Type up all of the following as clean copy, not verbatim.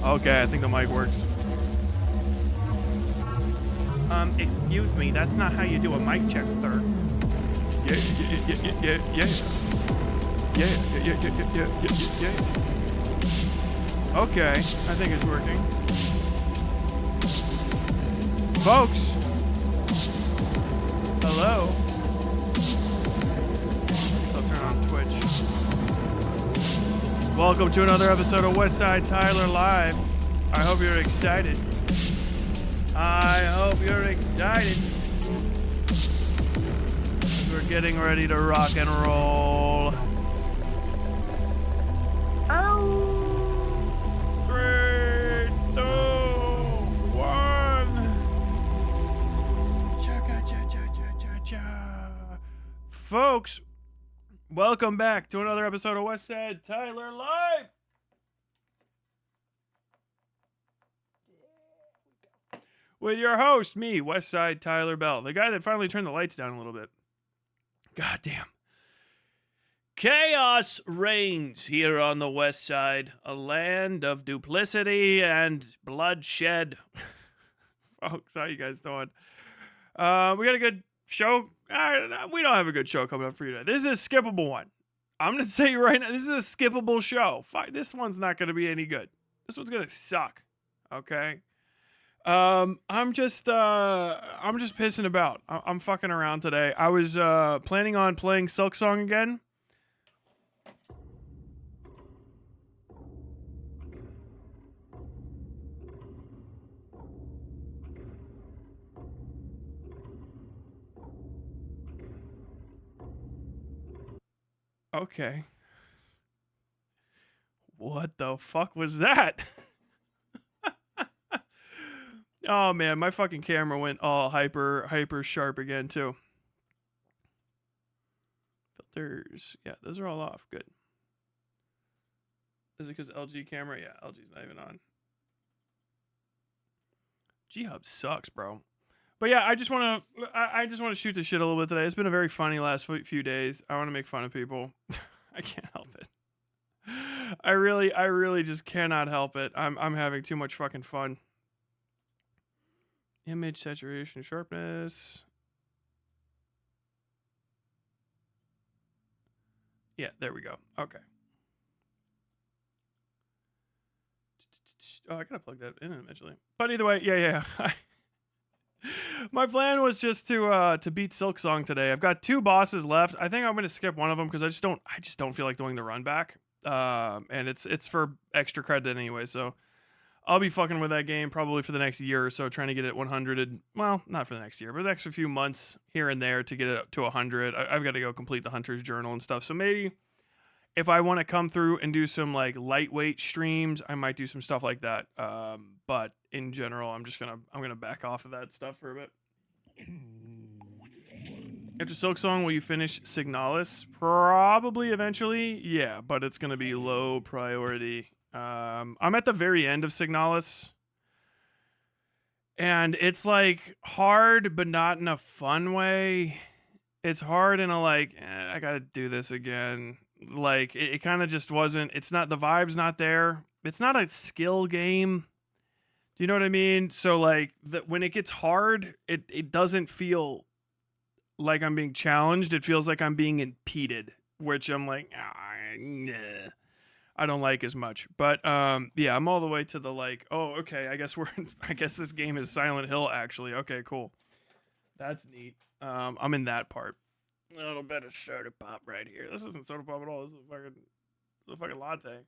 Okay, I think the mic works. Excuse me, that's not how you do a mic check, sir. Yeah. Okay, I think it's working. Folks! Hello? Guess I'll turn on Twitch. Welcome to another episode of Westside Tyler Live. I hope you're excited. We're getting ready to rock and roll. Ow! 3, 2, 1. Cha-cha-cha-cha-cha-cha. Folks, welcome back to another episode of Westside Tyler Live. With your host, me, Westside Tyler Bell, the guy that finally turned the lights down a little bit. God damn. Chaos reigns here on the West Side, a land of duplicity and bloodshed. Folks, how you guys doing? We got a good show. We don't have a good show coming up for you today. This is a skippable one. I'm going to tell you right now, this is a skippable show. This one's not going to be any good. This one's going to suck. Okay? I'm just pissing about. I'm fucking around today. I was planning on playing Silk Song again. Okay. What the fuck was that? Oh man, my fucking camera went all hyper sharp again too. Filters, yeah, those are all off. Good. Is it because LG camera? Yeah, LG's not even on. G-Hub sucks, bro. But yeah, I just want to shoot the shit a little bit today. It's been a very funny last few days. I want to make fun of people. I can't help it. I really just cannot help it. I'm having too much fucking fun. Image saturation sharpness. Yeah, there we go. Okay. Oh, I gotta plug that in eventually. But either way, yeah. My plan was just to beat Silk Song today. I've got 2 bosses left. I think I'm gonna skip one of them because I just don't feel like doing the run back. And it's for extra credit anyway, so I'll be fucking with that game probably for the next year or so, trying to get it 100. Well, not for the next year, but the next few months here and there to get it up to 100. I've got to go complete the Hunter's Journal and stuff. So maybe if I want to come through and do some like lightweight streams, I might do some stuff like that. But in general, I'm gonna back off of that stuff for a bit. After Silk Song, will you finish Signalis? Probably eventually, yeah, but it's gonna be low priority. I'm at the very end of Signalis, and it's like hard, but not in a fun way. It's hard in a like, I gotta do this again. Like it kind of just wasn't. It's not, the vibe's not there. It's not a skill game. Do you know what I mean? So like when it gets hard, it doesn't feel like I'm being challenged. It feels like I'm being impeded, which I'm like, nah. I don't like as much. But yeah, I'm all the way to the like, oh, okay, I guess this game is Silent Hill actually. Okay, cool. That's neat. I'm in that part. A little bit of soda pop right here. This isn't soda pop at all. This is a fucking latte.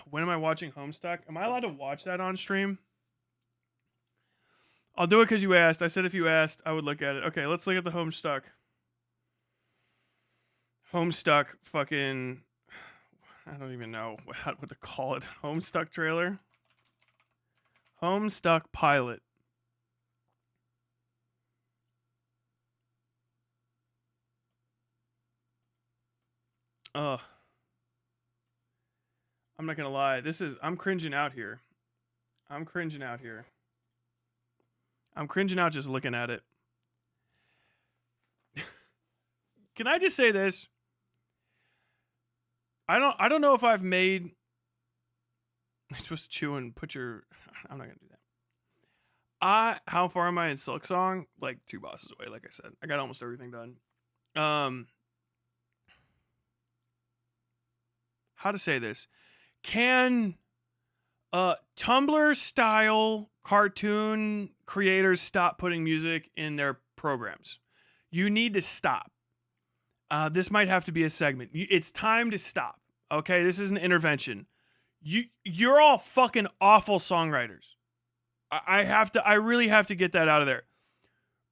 When am I watching Homestuck? Am I allowed to watch that on stream? I'll do it because you asked. I said if you asked, I would look at it. Okay, let's look at the Homestuck. Homestuck fucking, I don't even know what to call it. Homestuck trailer. Homestuck pilot. Ugh. I'm not gonna lie. I'm cringing out here. I'm cringing out just looking at it. Can I just say this? I don't know if I've made. You're supposed to chew and put your. I'm not gonna do that. How far am I in Silk Song? Like 2 bosses away. Like I said, I got almost everything done. How to say this? Can Tumblr style cartoon creators stop putting music in their programs? You need to stop. This might have to be a segment. It's time to stop. Okay, this is an intervention. You're all fucking awful songwriters. I really have to get that out of there.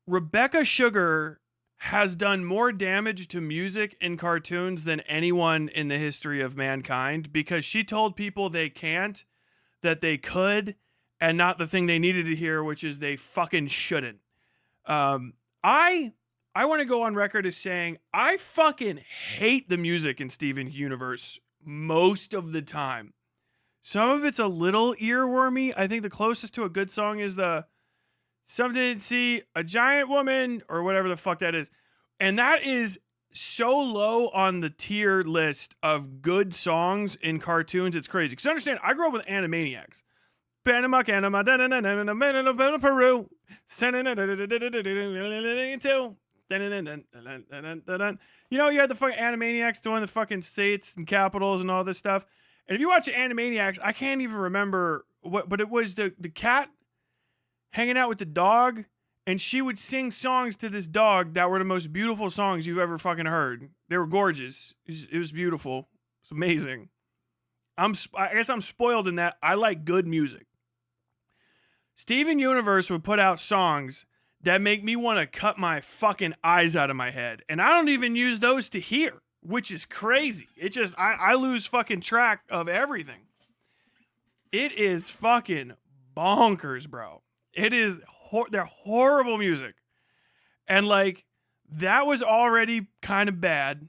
Rebecca Sugar has done more damage to music in cartoons than anyone in the history of mankind, because she told people they can't, that they could, and not the thing they needed to hear, which is they fucking shouldn't. I want to go on record as saying I fucking hate the music in Steven Universe most of the time. Some of it's a little earwormy. I think the closest to a good song is the Something to See a Giant Woman or whatever the fuck that is. And that is so low on the tier list of good songs in cartoons. It's crazy. Because understand, I grew up with Animaniacs. Panama, Panama, Peru. You know, you had the fucking Animaniacs doing the fucking states and capitals and all this stuff. And if you watch Animaniacs, I can't even remember what, but it was the cat hanging out with the dog, and she would sing songs to this dog that were the most beautiful songs you've ever fucking heard. They were gorgeous. It was beautiful. It's amazing. I guess I'm spoiled in that I like good music. Steven Universe would put out songs that make me want to cut my fucking eyes out of my head. And I don't even use those to hear, which is crazy. It just, I lose fucking track of everything. It is fucking bonkers, bro. It is, they're horrible music. And like, that was already kind of bad.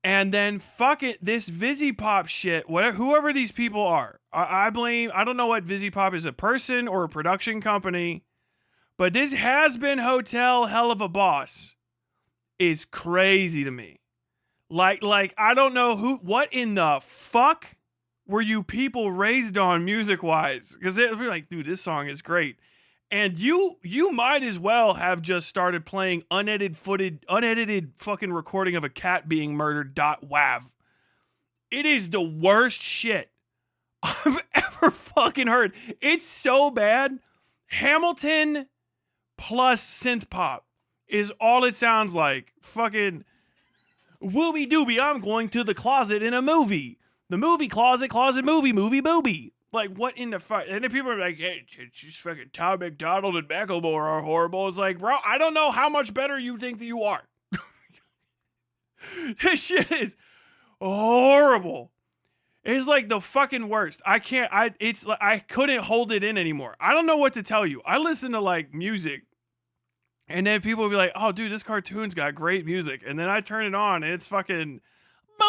And then fuck it, this VisiPop shit, whatever, whoever these people are, I blame, I don't know what VisiPop is, a person or a production company, but this Hasbin Hotel hell of a boss is crazy to me. Like, I don't know what in the fuck were you people raised on music-wise? Because it would be like, dude, this song is great. And you might as well have just started playing unedited fucking recording of a cat being murdered .wav. It is the worst shit I've ever fucking heard. It's so bad. Hamilton plus synth pop is all it sounds like. Fucking wooby dooby, I'm going to the closet in a movie. The movie closet, movie booby. Like, what in the fuck? And then people are like, hey, it's just fucking Tom McDonald and Macklemore are horrible. It's like, bro, I don't know how much better you think that you are. This shit is horrible. It's like the fucking worst. I couldn't hold it in anymore. I don't know what to tell you. I listen to like music, and then people will be like, oh, dude, this cartoon's got great music. And then I turn it on, and it's fucking the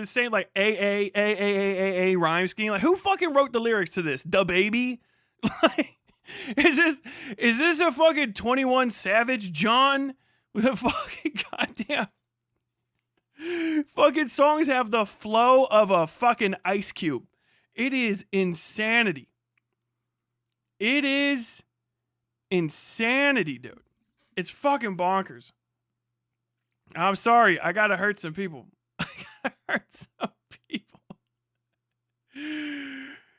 same like a rhyme scheme. Like, who fucking wrote the lyrics to this? Da Baby? Like, is this a fucking 21 Savage John with a fucking goddamn fucking songs have the flow of a fucking Ice Cube. It is insanity. It is insanity, dude. It's fucking bonkers. I'm sorry, I gotta hurt some people. I gotta hurt some people.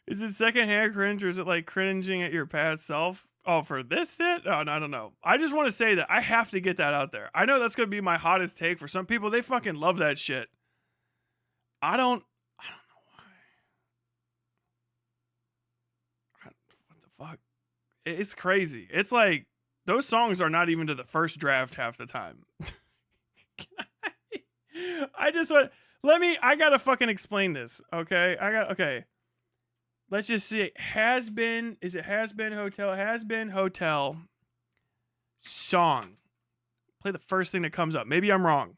Is it secondhand cringe, or is it like cringing at your past self? Oh, for this shit? Oh, no, I don't know. I just want to say that I have to get that out there. I know that's gonna be my hottest take for some people. They fucking love that shit. I don't know why. What the fuck? It's crazy. It's like those songs are not even to the first draft half the time. I just want, I gotta fucking explain this, okay? Okay. Let's just see. Hasbin Hotel song. Play the first thing that comes up. Maybe I'm wrong.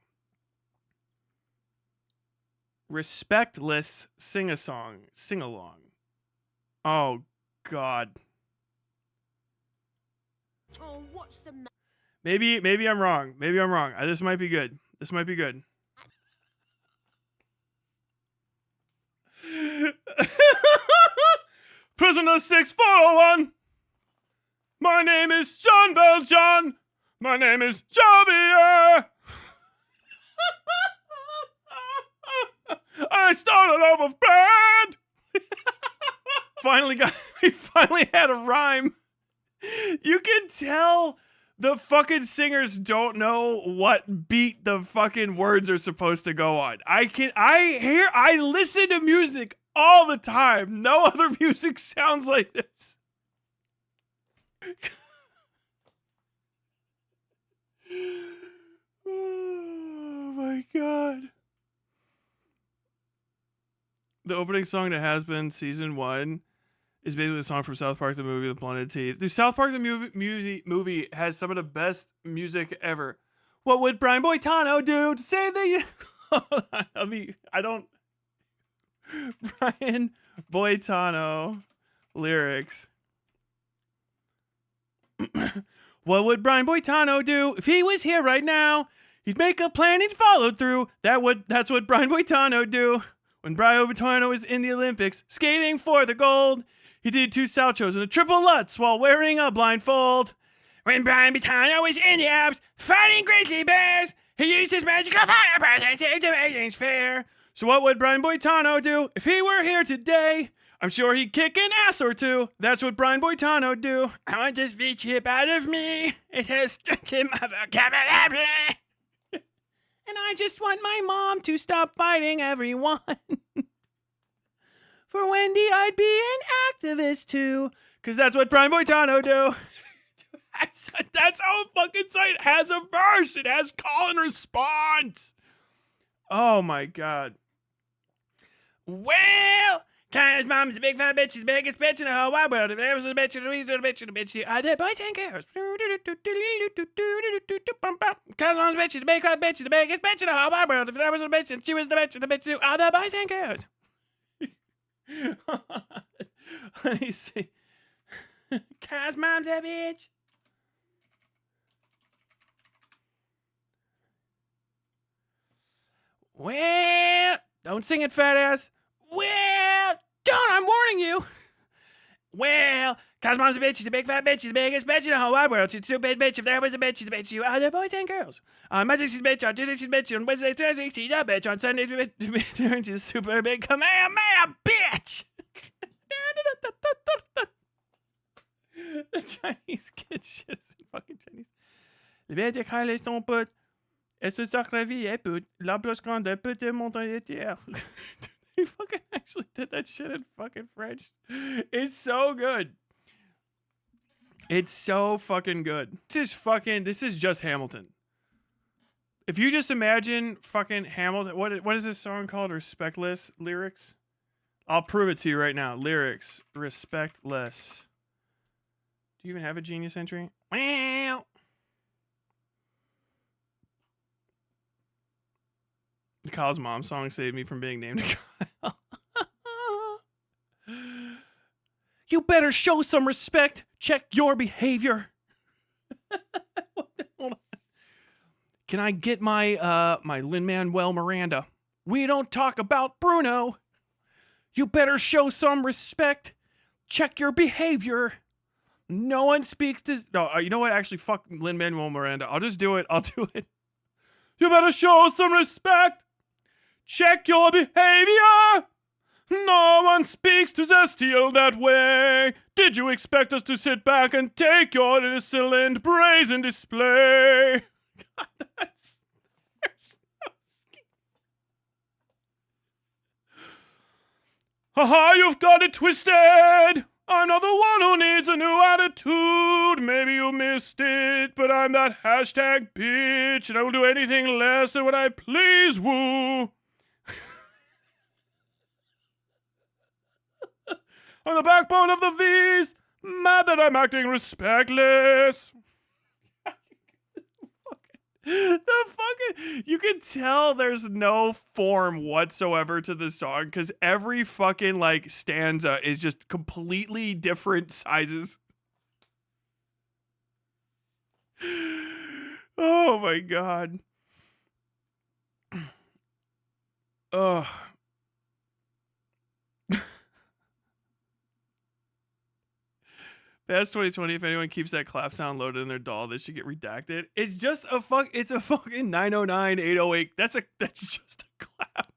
Respectless sing along. Oh God. Oh, what's the Maybe I'm wrong. Maybe I'm wrong. This might be good. This might be good. Prisoner 6401. My name is John Valjean. My name is Javier. I stole a loaf of bread. We finally had a rhyme. You can tell the fucking singers don't know what beat the fucking words are supposed to go on. I listen to music all the time. No other music sounds like this. Oh my god. The opening song to Hasbin season 1 is basically a song from South Park the movie, The Blunted Teeth. Dude, South Park the movie has some of the best music ever. What would Brian Boitano do to save the... Brian Boitano lyrics. What would Brian Boitano do if he was here right now? He'd make a plan, he'd follow through. That's what Brian Boitano do. When Brian Boitano was in the Olympics, skating for the gold, he did 2 salchos and a triple lutz while wearing a blindfold. When Brian Boitano was in the Alps, fighting grizzly bears, he used his magical fire and saved the ratings fair. So what would Brian Boitano do if he were here today? I'm sure he'd kick an ass or two. That's what Brian Boitano do. I want this V chip out of me. It has stuck in my vocabulary. And I just want my mom to stop fighting everyone. For Wendy, I'd be an activist too. Cause that's what Brian Boitano do. That's how a fucking site has a verse. It has call and response. Oh my god. Well, Kanye's mom's a big fat bitch. She's the biggest bitch in the whole wide world. If there was a bitch, I did boys and girls. Kanye's mom's a bitch. She's the big fat bitch. She's the biggest bitch in the whole wide world. If there was a bitch, and she was the bitch too. All the boys and girls. Let me see. Kanye's mom's a bitch. Well, don't sing it, fat ass. Well, don't, I'm warning you. Well, Cause mom's a bitch, she's a big fat bitch, she's the biggest bitch in the whole wide world. She's a stupid bitch, if there was a bitch, she's a bitch. You are the boys and girls. On Monday she's a bitch, on Tuesday she's a bitch, on Wednesday, Thursday she's a bitch, on Sunday she's a super big Kamehameha bitch. The Chinese kids shit is fucking Chinese. Les bêtes écrasent ton pote. Et ce sac la vie est pute. La blouse grande peut te monter entière. He fucking actually did that shit in fucking French. It's so good. It's so fucking good. This is just Hamilton. If you just imagine fucking Hamilton, what is this song called? Respectless lyrics? I'll prove it to you right now. Lyrics. Respectless. Do you even have a Genius entry? Well. Kyle's mom song saved me from being named Kyle. You better show some respect. Check your behavior. Hold on. Can I get my my Lin-Manuel Miranda? We don't talk about Bruno. You better show some respect. Check your behavior. No one speaks to... No, you know what? Actually, fuck Lin-Manuel Miranda. I'll just do it. I'll do it. You better show some respect. Check your behavior. No one speaks to Zestiel that way. Did you expect us to sit back and take your insolent brazen display? God, that's so haha, you've got it twisted. I'm not the one who needs a new attitude. Maybe you missed it, but I'm that hashtag bitch, and I will do anything less than what I please woo. I'm the backbone of the V's. Mad that I'm acting respectless. You can tell there's no form whatsoever to the song because every fucking like stanza is just completely different sizes. Oh my god. Oh. Past 2020, if anyone keeps that clap sound loaded in their DAW, they should get redacted. It's just a it's a fucking 909 808. That's just a clap.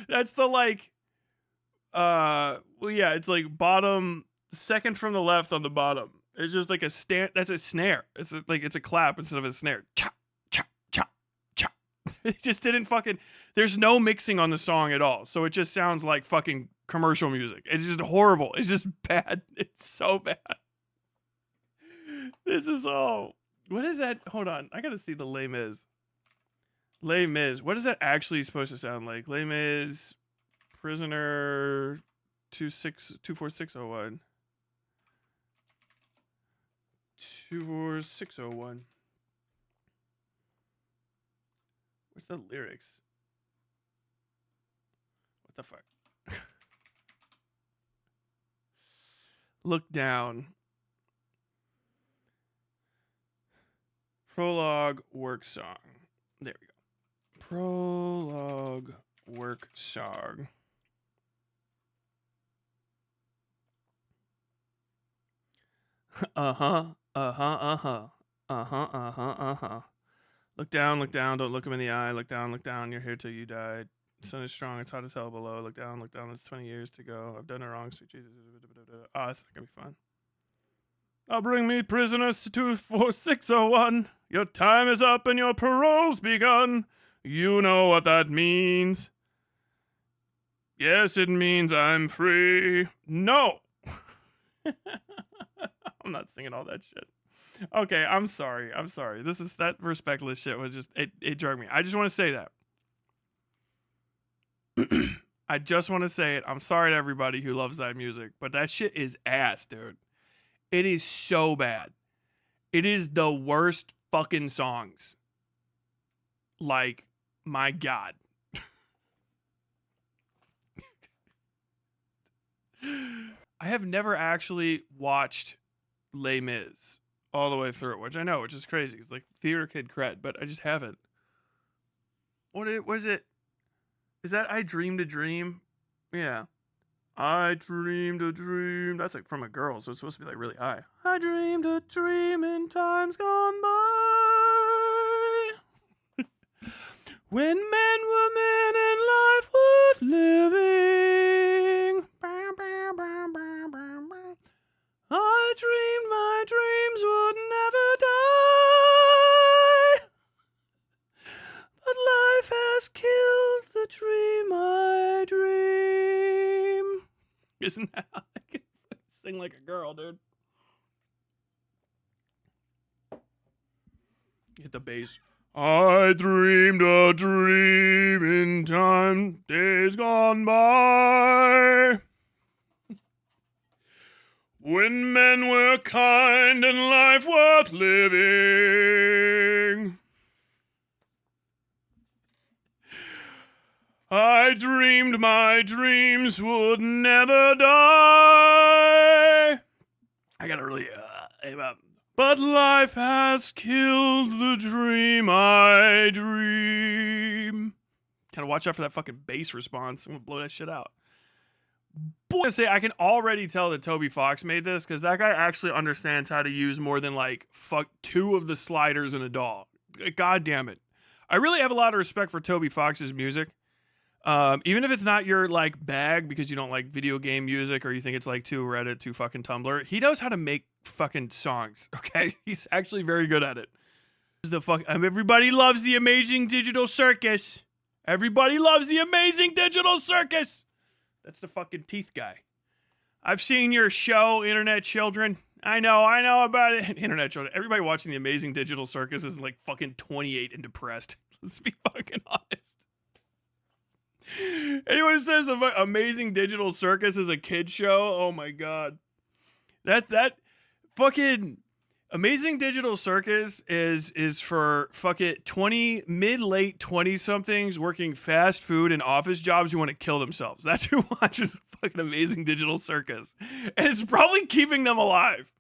That's the like well yeah, it's like bottom second from the left on the bottom. It's just like a that's a snare. It's it's a clap instead of a snare. Chop, chop, chop, chop. It just didn't fucking there's no mixing on the song at all. So it just sounds like fucking commercial music. It's just horrible. It's just bad. It's so bad. This is all. What is that? Hold on. I gotta see the Les Mis. Les Mis. What is that actually supposed to sound like? Les Mis, Prisoner, 24601. 24601. What's the lyrics? What the fuck? Look down. Prologue work song. There we go. Prologue work song. Uh-huh. Uh-huh. Uh-huh. Uh-huh. Uh-huh. Uh-huh. Look down, don't look him in the eye. Look down, you're here till you die. The sun is strong, it's hot as hell below. Look down, it's 20 years to go. I've done it wrong, sweet Jesus. Oh, that's not gonna be fun. I'll bring me prisoners to 24601. Your time is up and your parole's begun. You know what that means. Yes, it means I'm free. No! I'm not singing all that shit. Okay, I'm sorry. That respectless shit was just, it drug me. I just want to say that. I just want to say it. I'm sorry to everybody who loves that music, but that shit is ass, dude. It is so bad. It is the worst fucking songs. Like, my God. I have never actually watched Les Mis all the way through, which I know, which is crazy. It's like theater kid cred, but I just haven't. What was it? Is that I Dreamed a Dream? Yeah. I dreamed a dream. That's like from a girl, so it's supposed to be like really high. I dreamed a dream in times gone by. When men were men and life worth living. I dreamed my dreams would never die. But life has killed the dream I dream. Isn't that how I can sing like a girl, dude? Hit the bass. I dreamed a dream in time, days gone by. When men were kind and life worth living. I dreamed my dreams would never die. I gotta really aim up. But life has killed the dream I dream. Gotta watch out for that fucking bass response. I'm gonna blow that shit out. Boy, I can already tell that Toby Fox made this because that guy actually understands how to use more than like two of the sliders in a DAW. God damn it. I really have a lot of respect for Toby Fox's music. Even if it's not your like bag because you don't like video game music or you think it's like too Reddit, too fucking Tumblr, he knows how to make fucking songs. Okay, he's actually very good at it. Everybody loves the Amazing Digital Circus. Everybody loves the Amazing Digital Circus. That's the fucking teeth guy. I've seen your show, Internet Children. I know about it. Internet Children. Everybody watching the Amazing Digital Circus is like fucking 28 and depressed. Let's be fucking honest. Anyone who says the Amazing Digital Circus is a kid show, oh my god. That fucking Amazing Digital Circus is for fucking mid-late 20-somethings working fast food and office jobs who want to kill themselves. That's who watches fucking Amazing Digital Circus. And it's probably keeping them alive.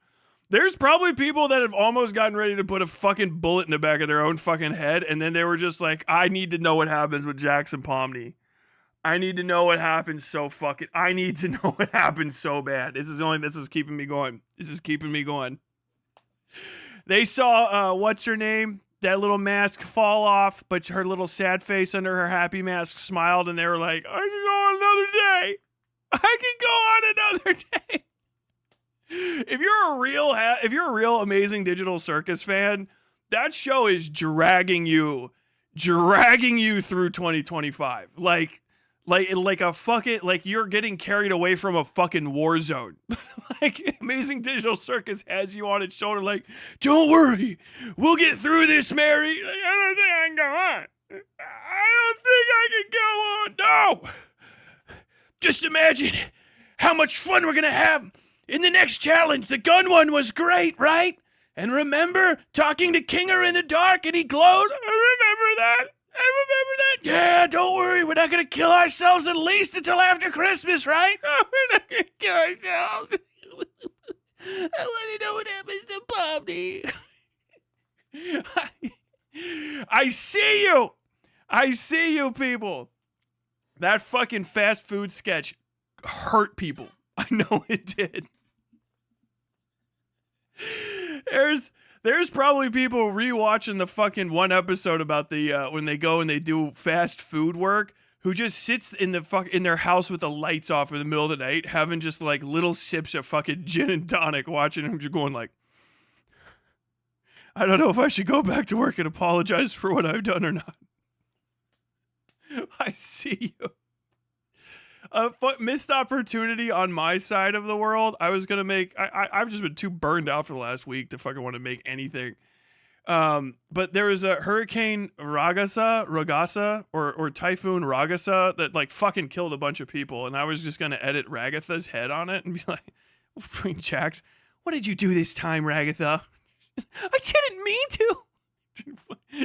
There's probably people that have almost gotten ready to put a fucking bullet in the back of their own fucking head, and then they were just like, I need to know what happens with Jackson Pomney. I need to know what happens I need to know what happens so bad. This is keeping me going. This is keeping me going. They saw, what's her name? That little mask fall off, but her little sad face under her happy mask smiled, and they were like, I can go on another day. I can go on another day. If you're a real Amazing Digital Circus fan, that show is dragging you through 2025. Like a fucking, like you're getting carried away from a fucking war zone. Like Amazing Digital Circus has you on its shoulder, like, don't worry, we'll get through this, Mary. Like, I don't think I can go on. I don't think I can go on. No. Just imagine how much fun we're gonna have in the next challenge. The gun one was great, right? And remember talking to Kinger in the dark and he glowed? I remember that. Yeah, don't worry. We're not going to kill ourselves at least until after Christmas, right? Oh, we're not going to kill ourselves. I want to know what happens to Pomney. I see you. I see you, people. That fucking fast food sketch hurt people. I know it did. There's probably people rewatching the fucking one episode about the when they go and they do fast food work, who just sits in their house with the lights off in the middle of the night, having just like little sips of fucking gin and tonic, watching him just going like, I don't know if I should go back to work and apologize for what I've done or not. I see you. Missed opportunity on my side of the world. I was gonna make. I've just been too burned out for the last week to fucking want to make anything. But there was a Hurricane Ragasa, or Typhoon Ragasa that like fucking killed a bunch of people, and I was just gonna edit Ragatha's head on it and be like, Jax, what did you do this time, Ragatha? I didn't mean to.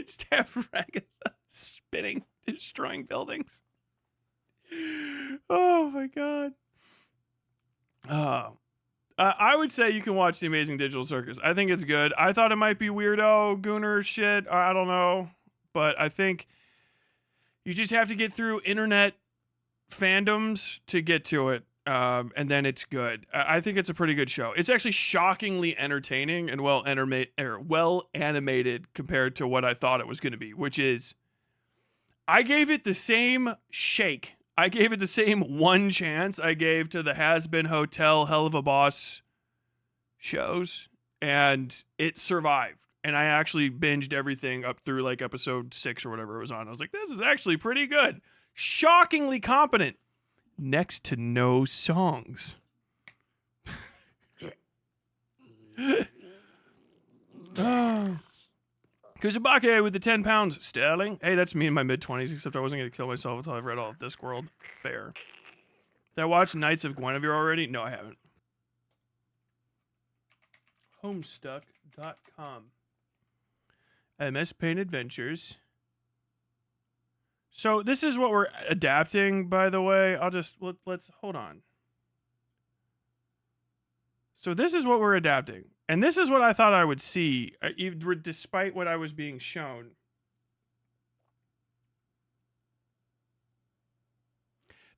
Stab Ragatha, spitting, destroying buildings. Oh my god. I would say you can watch The Amazing Digital Circus. I think it's good. I thought it might be weirdo, gooner shit. I don't know. But I think you just have to get through internet fandoms to get to it. And then it's good. I think it's a pretty good show. It's actually shockingly entertaining and well animated compared to what I thought it was going to be, which is I gave it the same shake. I gave it the same one chance I gave to the Hasbin Hotel Hell of a Boss shows, and it survived. And I actually binged everything up through like episode 6 or whatever it was on. I was like, this is actually pretty good. Shockingly competent. Next to no songs. Kuzabake with the 10 pounds. Sterling. Hey, that's me in my mid-20s, except I wasn't going to kill myself until I've read all of Discworld. Fair. Did I watch Knights of Guinevere already? No, I haven't. Homestuck.com. MS Paint Adventures. So this is what we're adapting, by the way. Let's hold on. So this is what we're adapting. And this is what I thought I would see, despite what I was being shown.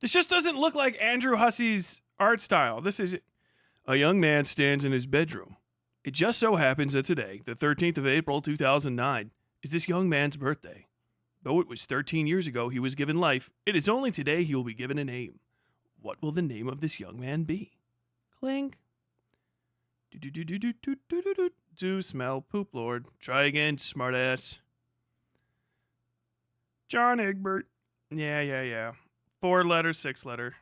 This just doesn't look like Andrew Hussy's art style. This is a young man stands in his bedroom. It just so happens that today, the 13th of April, 2009, is this young man's birthday. Though it was 13 years ago he was given life, it is only today he will be given a name. What will the name of this young man be? Clink. Do smell poop, Lord. Try again, smartass. John Egbert. Yeah. 4 letter, 6 letter.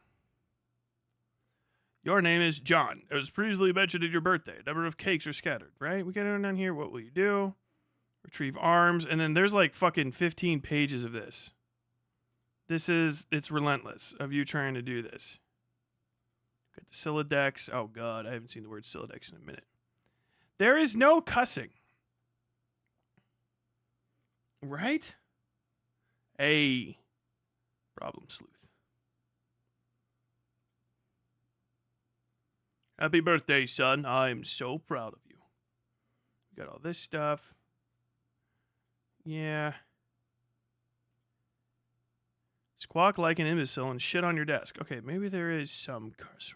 Your name is John. It was previously mentioned at your birthday. Number of cakes are scattered, right? We got it down here. What will you do? Retrieve arms. And then there's like fucking 15 pages of this. It's relentless of you trying to do this. Got the Sylladex. Oh, God. I haven't seen the word Sylladex in a minute. There is no cussing. Right? Hey. Problem sleuth. Happy birthday, son. I'm so proud of you. got all this stuff. Yeah. Squawk like an imbecile and shit on your desk. Okay, maybe there is some cussing.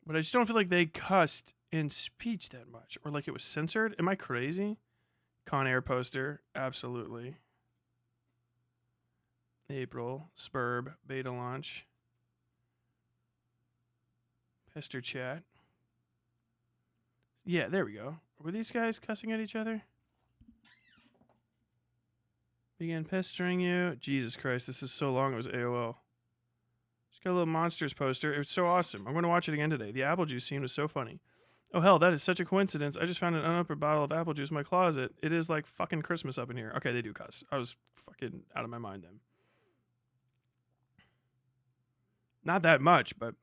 But I just don't feel like they cussed in speech that much. Or like it was censored. Am I crazy? Con Air poster. Absolutely. April. Spurb. Beta launch. Pester chat. Yeah, there we go. Were these guys cussing at each other? Began pestering you. Jesus Christ, this is so long. It was AOL. Just got a little Monsters poster. It was so awesome. I'm going to watch it again today. The apple juice scene was so funny. Oh, hell, that is such a coincidence. I just found an unopened bottle of apple juice in my closet. It is like fucking Christmas up in here. Okay, they do cuss. I was fucking out of my mind then. Not that much, but...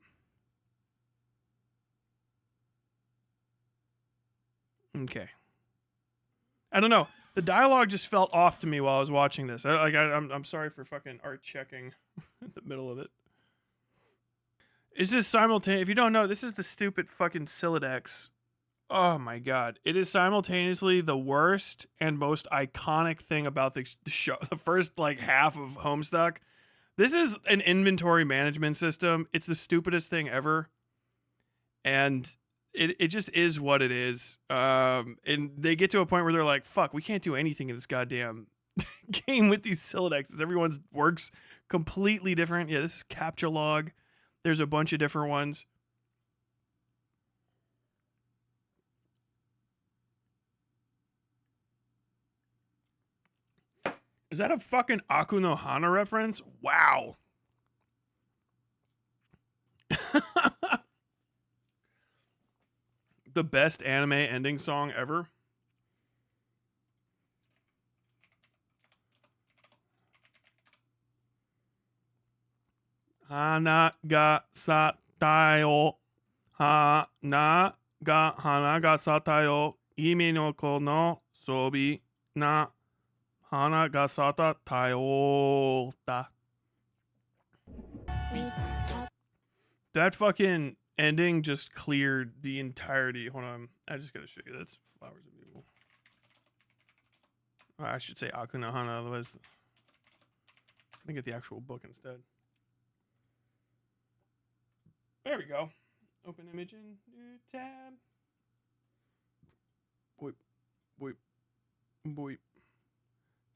Okay. I don't know. The dialogue just felt off to me while I was watching this. I'm sorry for fucking art checking in the middle of it. It's just simultaneous. If you don't know, this is the stupid fucking Siladex. Oh my god. It is simultaneously the worst and most iconic thing about the show. The first like half of Homestuck. This is an inventory management system. It's the stupidest thing ever. And it just is what it is. And they get to a point where they're like, fuck, we can't do anything in this goddamn game with these Silodexes. Everyone's works completely different. Yeah, this is Capture Log. There's a bunch of different ones. Is that a fucking Aku no Hana reference? Wow. The best anime ending song ever. Hana ga satayo. Hana ga satayo. Imi no ko no sobi na hana ga satayo da. That fucking ending just cleared the entirety. Hold on. I just gotta show you. That's Flowers of Evil. Oh, I should say Aku no Hana, otherwise I can get the actual book instead. There we go. Open image in new tab. Boop. Boop. Boop.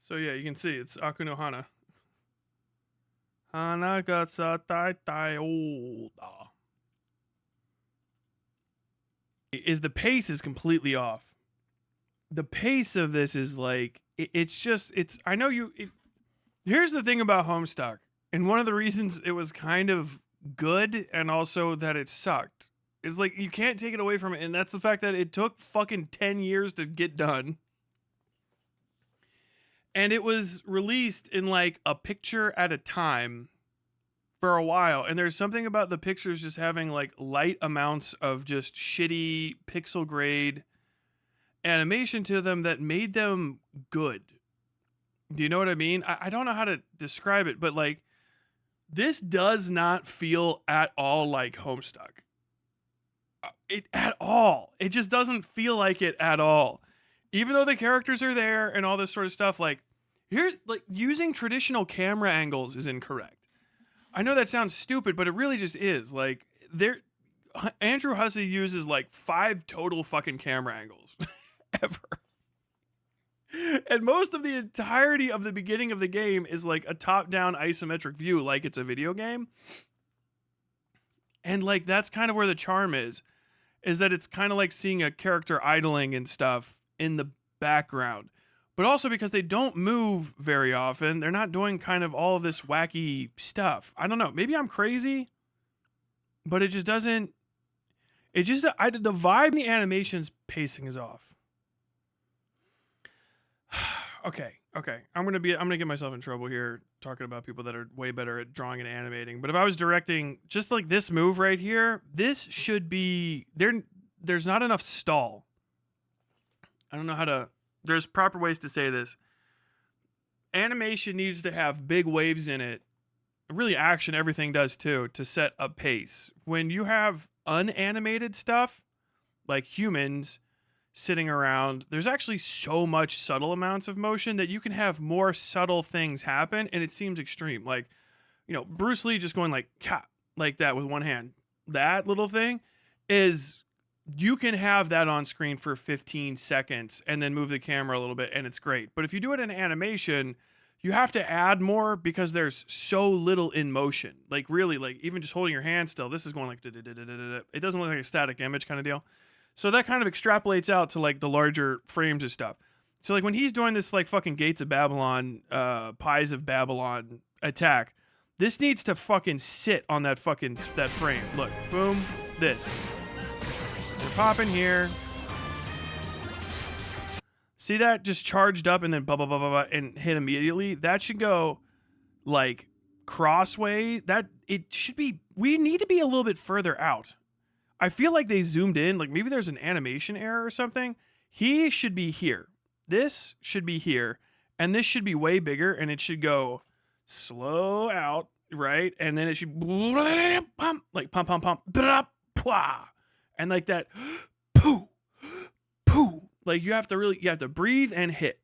So yeah, you can see it's Aku no Hana. Hana ga satai tai o da. Is the pace is completely off. The pace of this is like I know you. Here's the thing about Homestuck, and one of the reasons it was kind of good, and also that it sucked, is like you can't take it away from it, and that's the fact that it took fucking 10 years to get done, and it was released in like a picture at a time for a while, and there's something about the pictures just having like light amounts of just shitty pixel grade animation to them that made them good. Do you know what I mean? I don't know how to describe it, but like this does not feel at all like Homestuck. It at all. It just doesn't feel like it at all. Even though the characters are there and all this sort of stuff, like here, like using traditional camera angles is incorrect. I know that sounds stupid, but it really just is. Like Andrew Hussey uses like 5 total fucking camera angles ever. And most of the entirety of the beginning of the game is like a top-down isometric view, like it's a video game. And like that's kind of where the charm is that it's kind of like seeing a character idling and stuff in the background. But also because they don't move very often, they're not doing kind of all of this wacky stuff. I don't know. Maybe I'm crazy, but it just doesn't. It just the vibe, the animation's pacing is off. Okay. I'm gonna get myself in trouble here talking about people that are way better at drawing and animating. But if I was directing just like this move right here, this should be there. There's not enough stall. I don't know how to. There's proper ways to say this. Animation needs to have big waves in it. Really, action, everything does too, to set a pace. When you have unanimated stuff, like humans, sitting around. There's actually so much subtle amounts of motion that you can have more subtle things happen, and it seems extreme. Like, Bruce Lee just going like, "Ka," like that with one hand. That little thing is, you can have that on screen for 15 seconds and then move the camera a little bit, and it's great. But if you do it in animation, you have to add more because there's so little in motion. Like, really, like, even just holding your hand still, this is going like, it doesn't look like a static image kind of deal. So that kind of extrapolates out to like the larger frames and stuff. So like when he's doing this like fucking Gates of Babylon, Pies of Babylon attack, this needs to fucking sit on that frame. Look, boom, this. They're popping here. See that just charged up and then blah, blah, blah, blah, blah, and hit immediately? That should go like crossway. We need to be a little bit further out. I feel like they zoomed in, like maybe there's an animation error or something. He should be here. This should be here. And this should be way bigger, and it should go slow out, right? And then it should pump, like pump, pump, pump, and like that, poo, poo. Like you have to breathe and hit.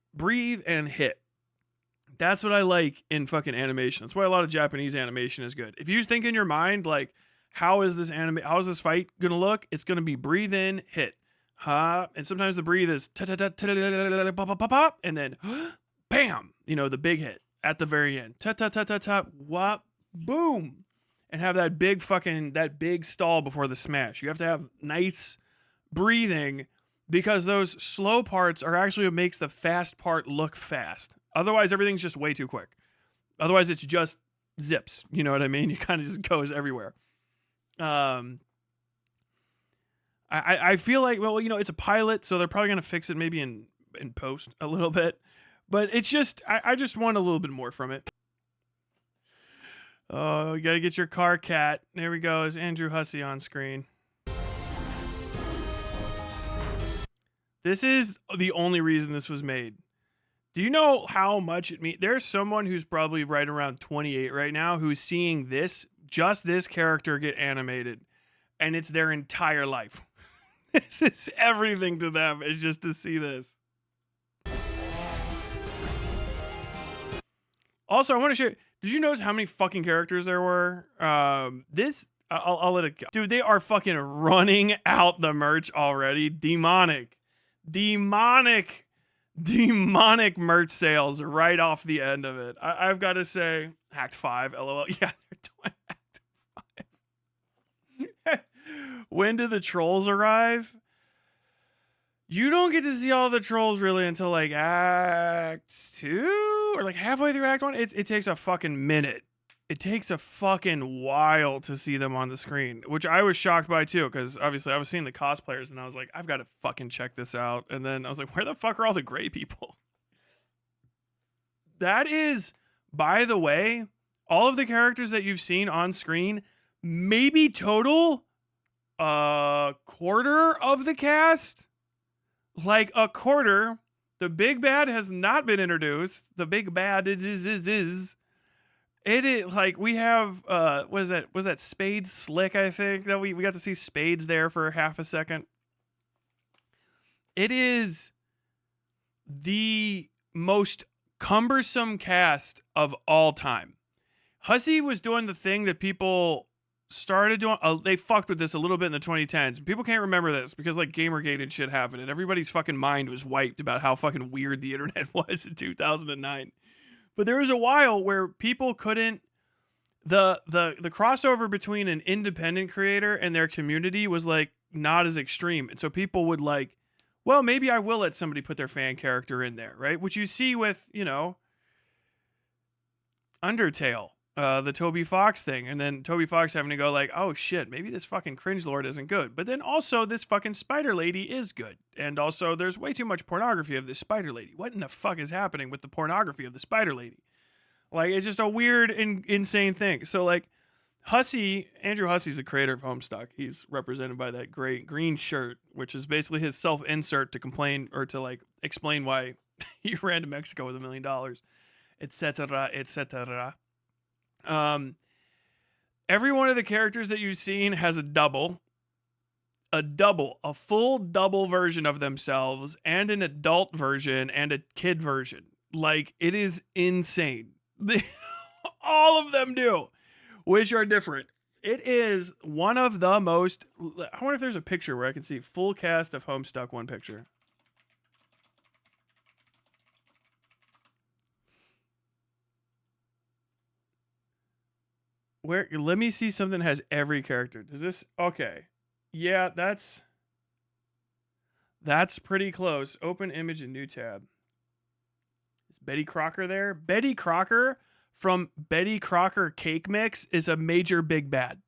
That's what I like in fucking animation. That's why a lot of Japanese animation is good. If you think in your mind, like, how is this fight gonna look? It's gonna be breathe in, hit. And sometimes the breathe is pop, and then bam, the big hit at the very end. Whop, boom. And have that big stall before the smash. You have to have nice breathing, because those slow parts are actually what makes the fast part look fast. Otherwise, everything's just way too quick. Otherwise, it's just zips. You know what I mean? It kind of just goes everywhere. I feel like, well, it's a pilot, so they're probably going to fix it maybe in post a little bit. But it's just, I just want a little bit more from it. Oh, you got to get your car, cat. There we go. Is Andrew Hussey on screen. This is the only reason this was made. Do you know how much it means? There's someone who's probably right around 28 right now who's seeing just this character get animated, and it's their entire life. This is everything to them, is just to see this. Also, I want to share, did you notice how many fucking characters there were? I'll let it go. Dude, they are fucking running out the merch already. Demonic merch sales right off the end of it. I've got to say, Act 5, LOL. Yeah, they're doing Act 5. When do the trolls arrive? You don't get to see all the trolls really until like Act 2 or like halfway through Act 1. It takes a fucking minute. It takes a fucking while to see them on the screen, which I was shocked by too, because obviously I was seeing the cosplayers and I was like, I've got to fucking check this out. And then I was like, where the fuck are all the gray people? That is, by the way, all of the characters that you've seen on screen, maybe total a quarter of the cast. Like a quarter. The big bad has not been introduced. The big bad is. It is like we have was that Spade Slick, I think, that we got to see Spades there for half a second. It is the most cumbersome cast of all time. Hussey was doing the thing that people started doing. They fucked with this a little bit in the 2010s. People can't remember this because like Gamergate and shit happened, and everybody's fucking mind was wiped about how fucking weird the internet was in 2009. But there was a while where people couldn't. The crossover between an independent creator and their community was like not as extreme, and so people would like, well, maybe I will let somebody put their fan character in there, right? Which you see with, Undertale, the Toby Fox thing, and then Toby Fox having to go like, oh shit, maybe this fucking cringelord isn't good, but then also this fucking spider lady is good, and also there's way too much pornography of this spider lady. What in the fuck is happening with the pornography of the spider lady? Like, it's just a weird insane thing. So like Andrew Hussey's the creator of Homestuck. He's represented by that great green shirt, which is basically his self-insert to complain or to like explain why he ran to Mexico with $1 million, etc., etc. Every one of the characters that you've seen has a double. a full double version of themselves, and an adult version and a kid version. Like, it is insane. All of them do, which are different. It is one of the most. I wonder if there's a picture where I can see full cast of Homestuck, one picture. Where, let me see something that has every character. Does this, okay. Yeah, that's pretty close. Open image and new tab. Is Betty Crocker there? Betty Crocker from Betty Crocker Cake Mix is a major big bad.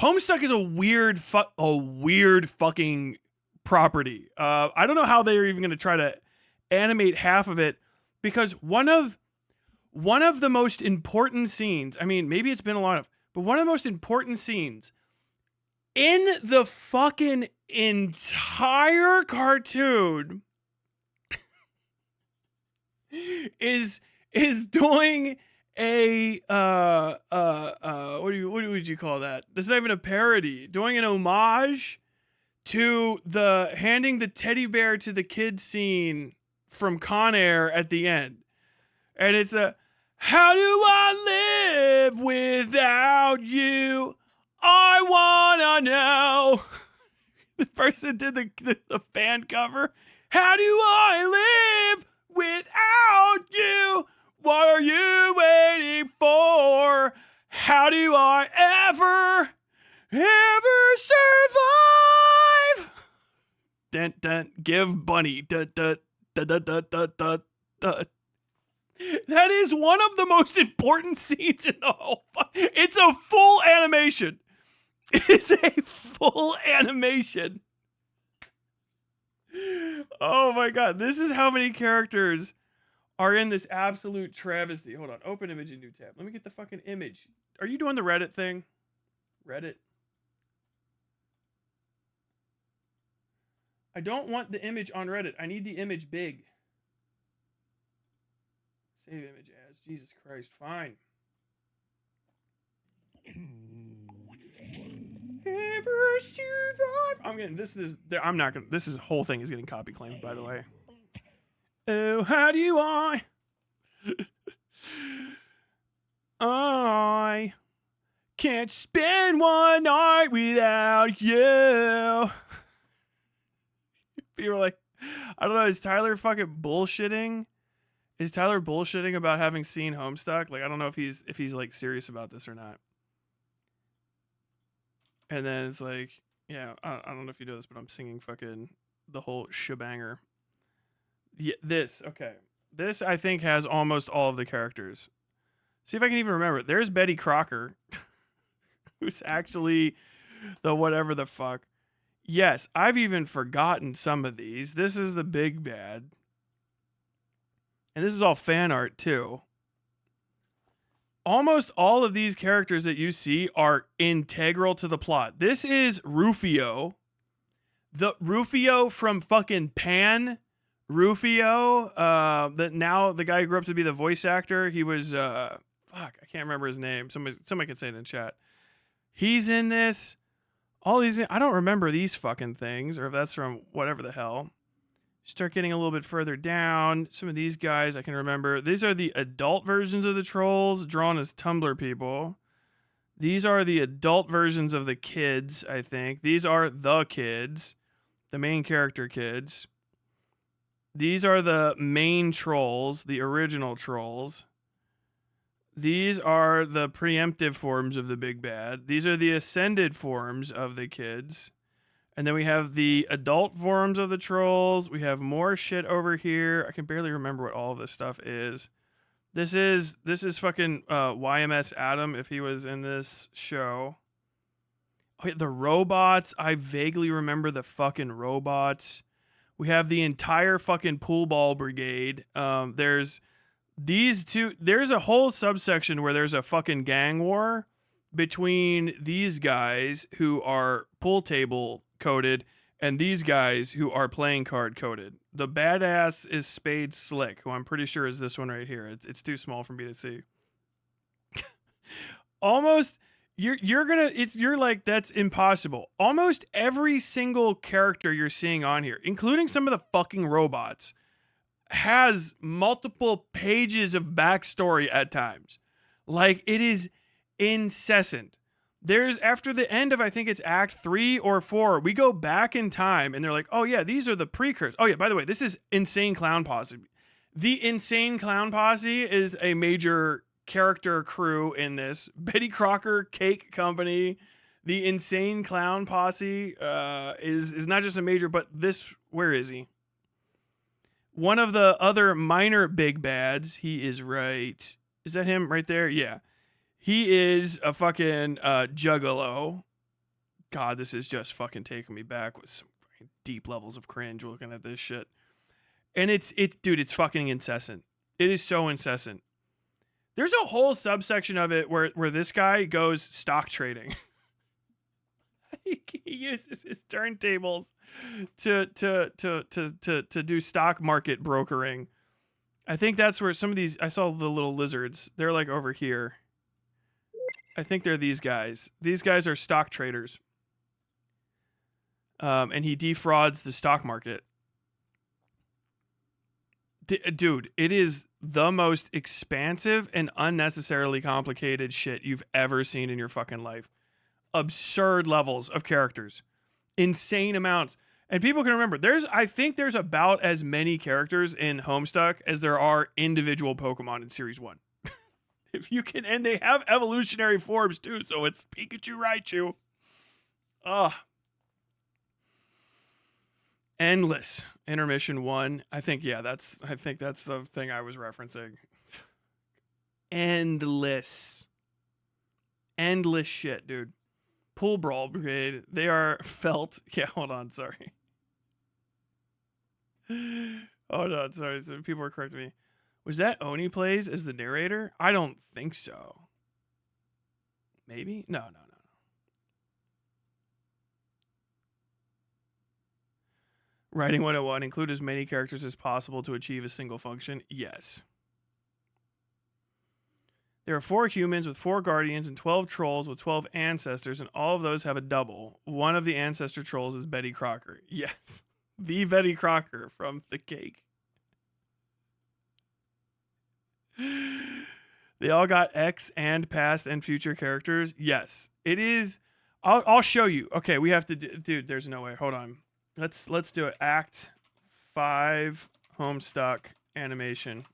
Homestuck is a weird fucking property. I don't know how they're even going to try to animate half of it, because one of the most important scenes, I mean, maybe it's been a lot of, but one of the most important scenes in the fucking entire cartoon is doing a what would you call that? This is not even a parody. Doing an homage to the handing the teddy bear to the kid scene from Con Air at the end. And it's a, how do I live without you? I wanna know. The person did the fan cover. How do I live without you? What are you waiting for? How do I ever survive? Dun dun, give bunny. Dun dun dun dun dun dun dun dun. That is one of the most important scenes in the whole. It's a full animation. It's a full animation. Oh my god, this is how many characters are in this absolute travesty. Hold on, open image in new tab. Let me get the fucking image. Are you doing the Reddit thing? Reddit? I don't want the image on Reddit. I need the image big. Save image as. Jesus Christ, fine. Ever survive? I'm getting, I'm not gonna, this whole thing is getting copy claimed, by the way. Oh, how do I can't spend one night without you. People are like, I don't know, is Tyler fucking bullshitting? Is Tyler bullshitting about having seen Homestuck? Like, I don't know if he's like serious about this or not. And then it's like, yeah, I don't know if you know this, but I'm singing fucking the whole shebanger. Yeah, okay. This, I think, has almost all of the characters. See if I can even remember. There's Betty Crocker, who's actually the whatever the fuck. Yes, I've even forgotten some of these. This is the big bad. And this is all fan art, too. Almost all of these characters that you see are integral to the plot. This is Rufio. The Rufio from fucking Pan. Rufio. That now the guy who grew up to be the voice actor. He was, I can't remember his name. Somebody can say it in chat. He's in this. All these, I don't remember these fucking things, or if that's from whatever the hell. Start getting a little bit further down. Some of these guys I can remember. These are the adult versions of the trolls, drawn as Tumblr people. These are the adult versions of the kids, I think. These are the kids. The main character kids. These are the main trolls, the original trolls. These are the preemptive forms of the big bad. These are the ascended forms of the kids. And then we have the adult forms of the trolls. We have more shit over here. I can barely remember what all of this stuff is. This is fucking YMS Adam if he was in this show. Oh, yeah, the robots. I vaguely remember the fucking robots. We have the entire fucking pool ball brigade. There's these two. There's a whole subsection where there's a fucking gang war between these guys who are pool table coded and these guys who are playing card coded. The badass is Spade Slick, who I'm pretty sure is this one right here. It's too small for me to see. Almost, you're like, that's impossible. Almost every single character you're seeing on here, including some of the fucking robots, has multiple pages of backstory at times. Like, it is incessant. There's, after the end of, I think it's Act 3 or 4, we go back in time and they're like, oh yeah, these are the precursors. Oh yeah, by the way, this is Insane Clown Posse. The Insane Clown Posse is a major character crew in this. Betty Crocker Cake Company, the Insane Clown Posse is not just a major, but this, where is he? One of the other minor big bads, he is right. Is that him right there? Yeah. He is a fucking juggalo. God, this is just fucking taking me back with some deep levels of cringe looking at this shit. And it's dude, it's fucking incessant. It is so incessant. There's a whole subsection of it where this guy goes stock trading. He uses his turntables to do stock market brokering. I think that's where some of these, I saw the little lizards. They're like over here. I think they're these guys. These guys are stock traders. And he defrauds the stock market. Dude, it is the most expansive and unnecessarily complicated shit you've ever seen in your fucking life. Absurd levels of characters. Insane amounts. And people can remember, I think there's about as many characters in Homestuck as there are individual Pokemon in Series 1. If you can, and they have evolutionary forms too, so it's Pikachu, Raichu. Endless. Intermission 1. I think that's the thing I was referencing. Endless shit, dude. Pool Brawl Brigade. They are felt. Yeah, hold on, sorry. Hold on, sorry. So people are correcting me. Was that Oni Plays as the narrator? I don't think so. Maybe? No. Writing 101, include as many characters as possible to achieve a single function. Yes. There are 4 humans with 4 guardians and 12 trolls with 12 ancestors, and all of those have a double. One of the ancestor trolls is Betty Crocker. Yes. The Betty Crocker from the cake. They all got X and past and future characters. Yes. It is. I'll show you. Okay, we have to dude, there's no way. Hold on. Let's do it. Act 5 Homestuck animation.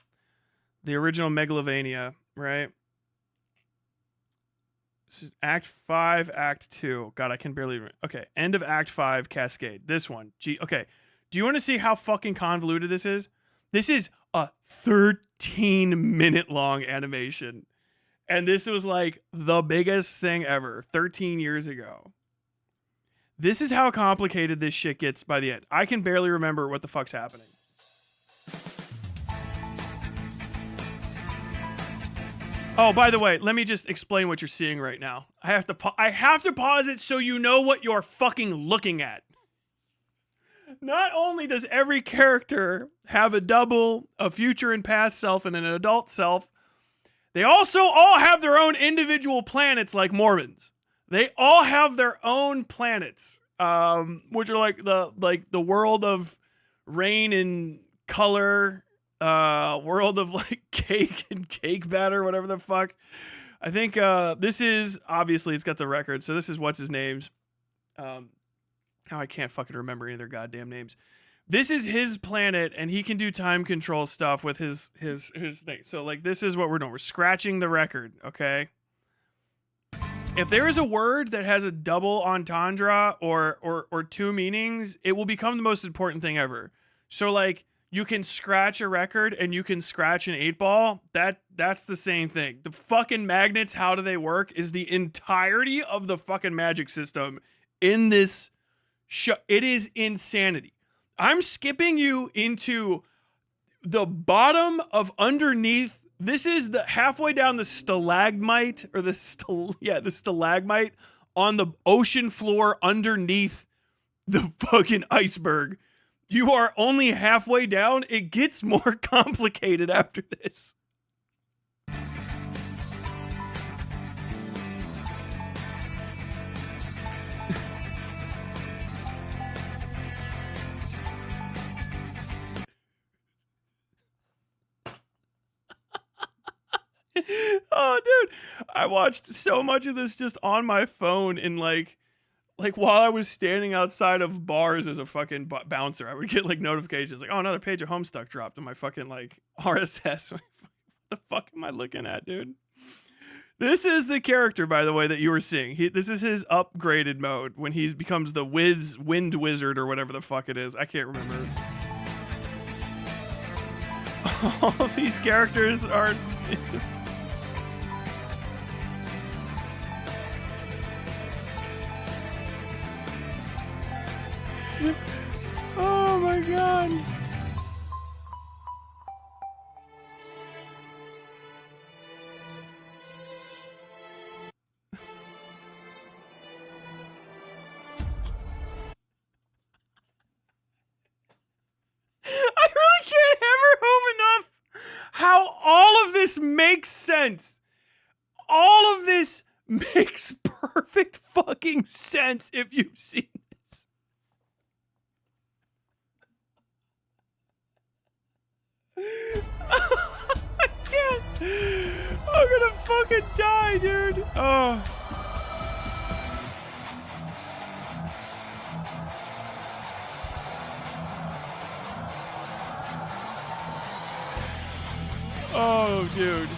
The original Megalovania, right? This is Act 5, Act 2. God, I can barely remember. Okay, end of Act 5, Cascade. This one. Okay. Do you want to see how fucking convoluted this is? This is a 13-minute long animation. And this was like the biggest thing ever 13 years ago. This is how complicated this shit gets by the end. I can barely remember what the fuck's happening. Oh, by the way, let me just explain what you're seeing right now. I have to pause it so you know what you're fucking looking at. Not only does every character have a double, a future and past self, and an adult self, they also all have their own individual planets like Mormons. They all have their own planets, which are like the world of rain and color, world of like cake and cake batter, whatever the fuck. I think this is, obviously it's got the record, so this is what's his name's. Now I can't fucking remember any of their goddamn names. This is his planet, and he can do time control stuff with his thing. So like this is what we're doing. We're scratching the record, okay? If there is a word that has a double entendre or 2 meanings, it will become the most important thing ever. So like you can scratch a record and you can scratch an 8-ball. That's the same thing. The fucking magnets, how do they work, is the entirety of the fucking magic system in this show. It is insanity. I'm skipping you into the bottom of underneath. This is the halfway down the stalagmite or the stalagmite on the ocean floor underneath the fucking iceberg. You are only halfway down. It gets more complicated after this. Oh, dude, I watched so much of this just on my phone in like while I was standing outside of bars as a fucking bouncer. I would get like notifications like, oh, another page of Homestuck dropped on my fucking like RSS. What the fuck am I looking at, dude? This is the character, by the way, that you were seeing. This is his upgraded mode when he becomes the wind wizard or whatever the fuck it is. I can't remember. All of these characters are. Oh my god. I really can't hammer home enough how all of this makes sense. All of this makes perfect fucking sense if you've seen this. I can't. I'm gonna fucking die, dude. Oh. Oh, dude.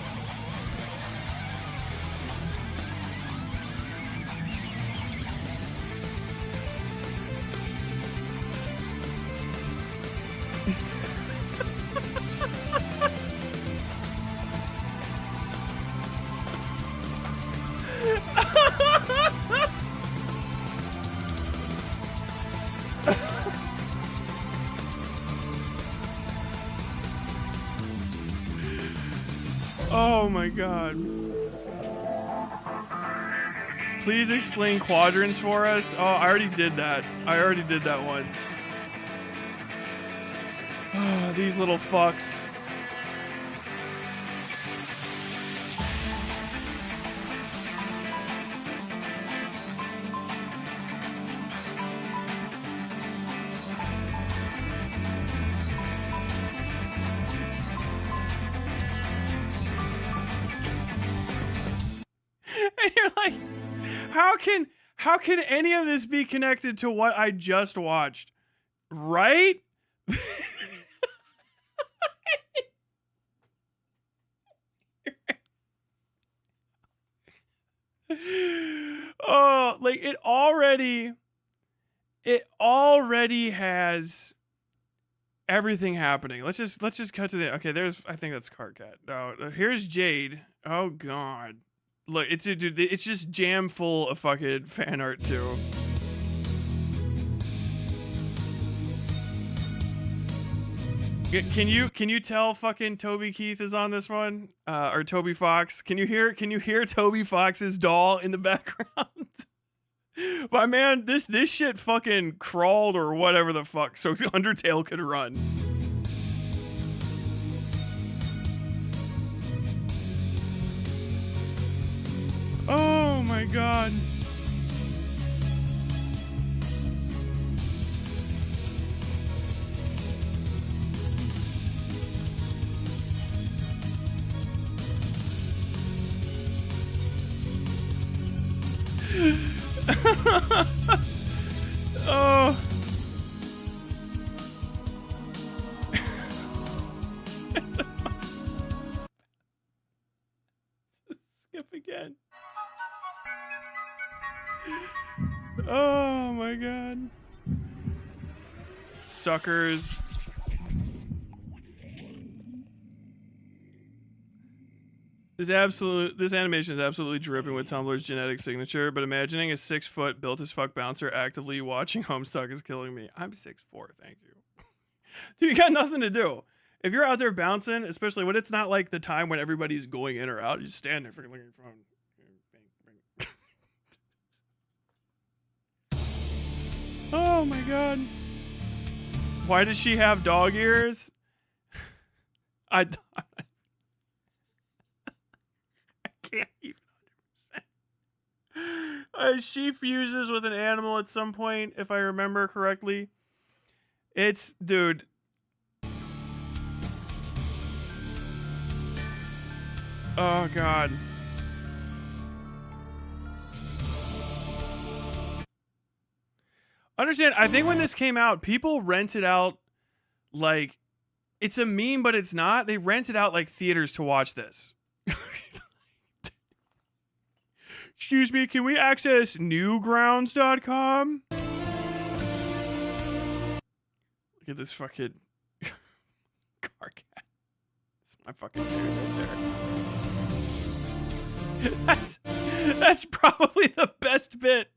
Oh my god. Please explain quadrants for us. Oh, I already did that. I already did that once. Oh, these little fucks. And you're like, how can any of this be connected to what I just watched? Right? Oh, like it already has everything happening. Let's just cut to the okay. I think that's Carcat. No, here's Jade. Oh god, look, it's just jam full of fucking fan art too. Can you tell fucking Toby Keith is on this one? Or Toby Fox? Can you hear Toby Fox's doll in the background? But man, this shit fucking crawled or whatever the fuck so Undertale could run. Oh my god. Oh. Skip again. Oh my god. Suckers. This animation is absolutely dripping with Tumblr's genetic signature, but imagining a 6-foot built as fuck bouncer actively watching Homestuck is killing me. I'm 6'4", thank you. Dude, you got nothing to do. If you're out there bouncing, especially when it's not like the time when everybody's going in or out, you just stand there freaking looking at your phone. Oh my god. Why does she have dog ears? I can't even 100%. She fuses with an animal at some point, if I remember correctly. It's, dude. Oh god. Understand, I think when this came out, people rented out, like, it's a meme, but it's not. They rented out, like, theaters to watch this. Excuse me, can we access newgrounds.com? Look at this fucking car cat. It's my fucking dude right there. That's probably the best bit.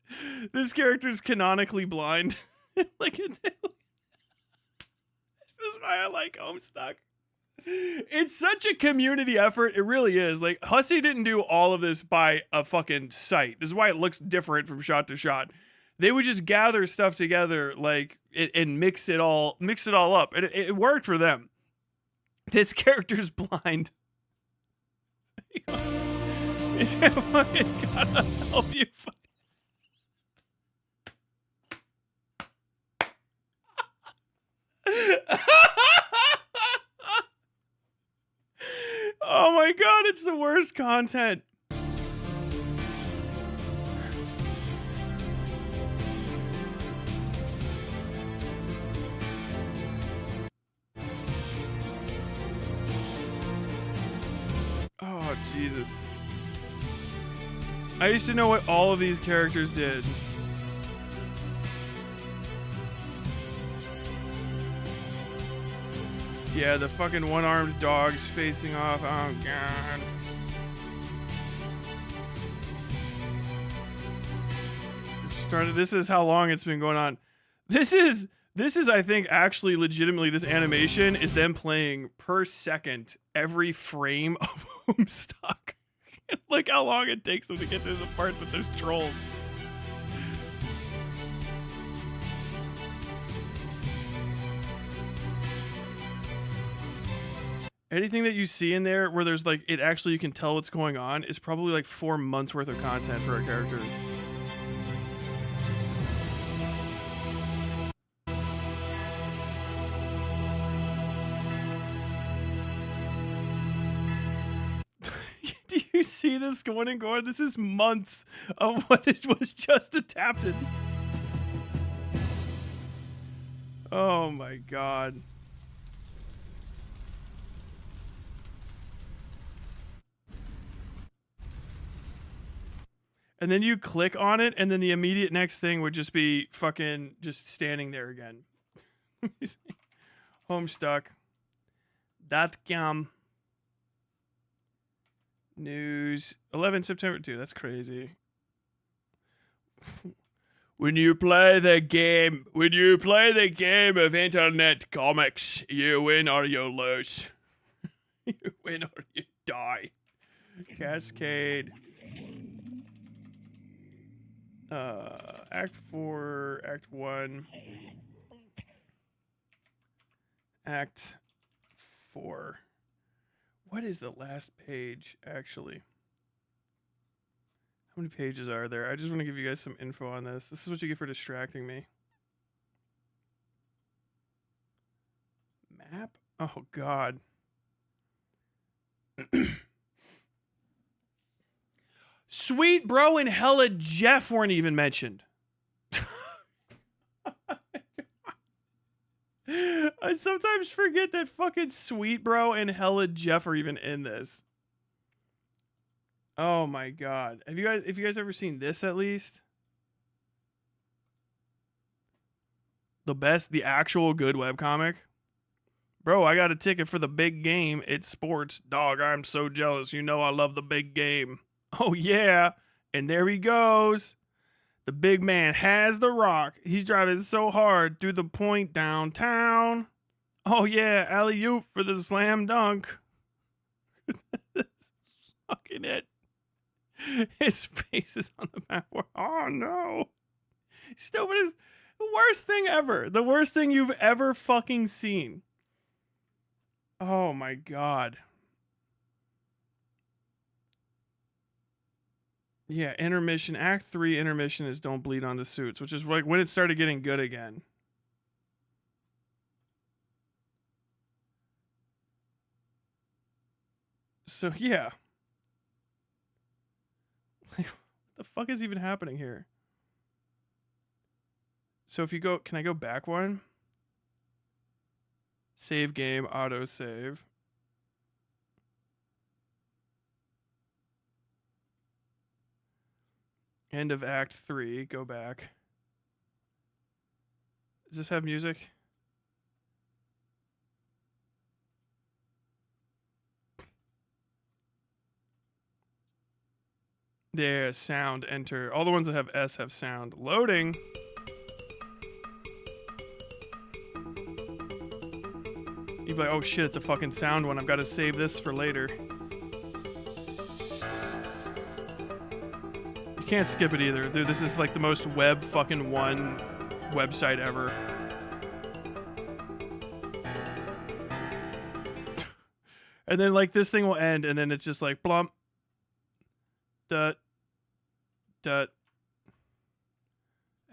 This character's canonically blind. Look at this. This is why I like Homestuck. It's such a community effort. It really is. Like, Hussey didn't do all of this by a fucking site. This is why it looks different from shot to shot. They would just gather stuff together, like, and mix it all up. And it worked for them. This character's blind. It's fucking gotta help you find. Oh my god, it's the worst content. Oh, Jesus. I used to know what all of these characters did. Yeah, the fucking one-armed dogs facing off. Oh, God. This is how long it's been going on. This is, I think, actually legitimately, this animation is them playing per second every frame of Homestuck. Look how long it takes them to get to the part with those trolls. Anything that you see in there where there's like, it actually you can tell what's going on is probably like 4 months worth of content for a character. Do you see this going and going? This is months of what it was just adapted. Oh my god. And then you click on it, and then the immediate next thing would just be fucking just standing there again. Homestuck.com. News. 11 September 2. That's crazy. When you play the game of internet comics, you win or you lose. You win or you die. Cascade. Act 4, Act 1. Act 4. What is the last page, actually? How many pages are there? I just want to give you guys some info on this. This is what you get for distracting me. Map? Oh, God. Sweet Bro and Hella Jeff weren't even mentioned. I sometimes forget that fucking Sweet Bro and Hella Jeff are even in this. Oh my god. Have you guys ever seen this at least? The actual good webcomic? Bro, I got a ticket for the big game. It's sports. Dog, I'm so jealous. You know I love the big game. Oh yeah. And there he goes. The big man has the rock. He's driving so hard through the point downtown. Oh yeah, alley-oop for the slam dunk. Fucking it. His face is on the map. Oh no. Stupid is the worst thing ever. The worst thing you've ever fucking seen. Oh my god. Yeah, intermission. Act 3 intermission is Don't Bleed on the Suits, which is like when it started getting good again. So yeah. The fuck is even happening here? So if you go, can I go back one? Save game, auto save. End of Act 3, go back. Does this have music? There, sound, enter. All the ones that have S have sound. Loading. You'd be like, oh shit, it's a fucking sound one. I've got to save this for later. You can't skip it either. Dude, this is like the most web fucking one website ever. And then like this thing will end and then it's just like blump. Dut. Dut.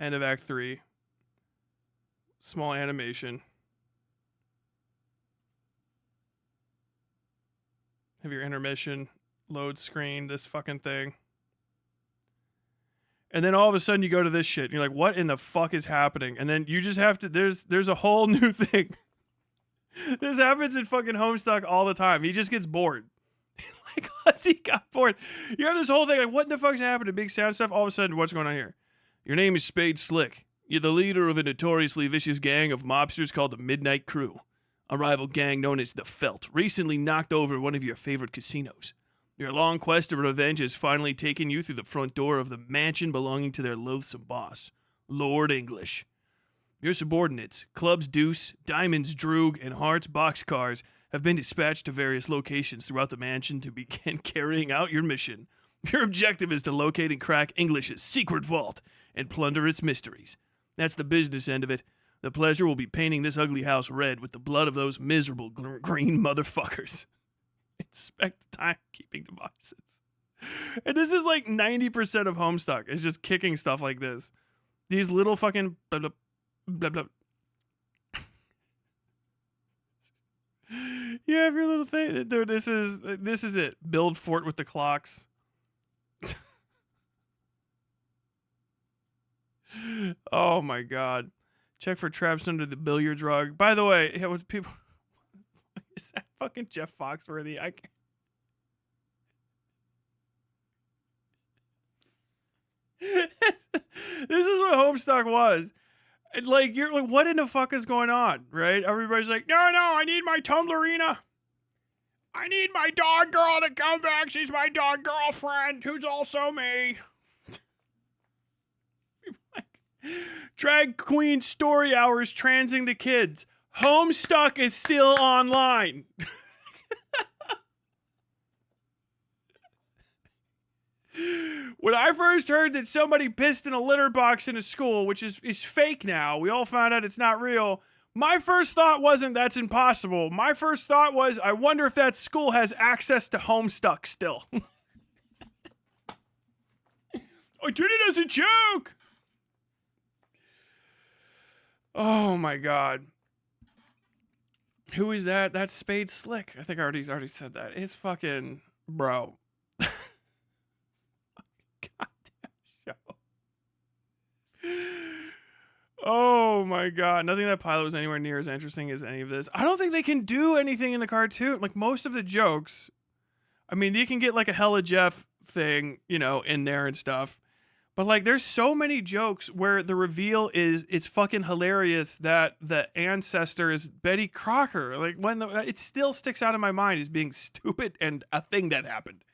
End of Act 3. Small animation. Have your intermission, load screen, this fucking thing. And then all of a sudden you go to this shit and you're like, what in the fuck is happening? And then you just have to, there's a whole new thing. This happens in fucking Homestuck all the time. He just gets bored. Like, Ozzy got bored. You have this whole thing like, what in the fuck's happening? Big sound stuff. All of a sudden, what's going on here? Your name is Spade Slick. You're the leader of a notoriously vicious gang of mobsters called the Midnight Crew. A rival gang known as the Felt recently knocked over one of your favorite casinos. Your long quest of revenge has finally taken you through the front door of the mansion belonging to their loathsome boss, Lord English. Your subordinates, Clubs Deuce, Diamonds Droog, and Hearts Boxcars, have been dispatched to various locations throughout the mansion to begin carrying out your mission. Your objective is to locate and crack English's secret vault and plunder its mysteries. That's the business end of it. The pleasure will be painting this ugly house red with the blood of those miserable green motherfuckers. Inspect timekeeping devices. And this is like 90% of Homestuck is just kicking stuff like this. These little fucking blah, blah, blah, blah. You have your little thing. Dude, this is it. Build fort with the clocks. Oh my god. Check for traps under the billiard rug. By the way, what people is that fucking Jeff Foxworthy? I can't. This is what Homestuck was. And like, you're like, what in the fuck is going on? Right? Everybody's like, no, I need my Tumblrina. I need my dog girl to come back. She's my dog girlfriend, who's also me. Drag Queen Story Hours transing the kids. Homestuck is still online. When I first heard that somebody pissed in a litter box in a school, which is fake now, we all found out it's not real. My first thought wasn't that's impossible. My first thought was, I wonder if that school has access to Homestuck still. I did it as a joke. Oh my god. Who is that? That's Spade Slick. I think I already said that. It's fucking bro. Goddamn show. Oh my god. Nothing that pilot was anywhere near as interesting as any of this. I don't think they can do anything in the cartoon. Like most of the jokes, I mean, you can get like a Hella Jeff thing, you know, in there and stuff. But like, there's so many jokes where the reveal is it's fucking hilarious that the ancestor is Betty Crocker. Like when it still sticks out in my mind as being stupid and a thing that happened.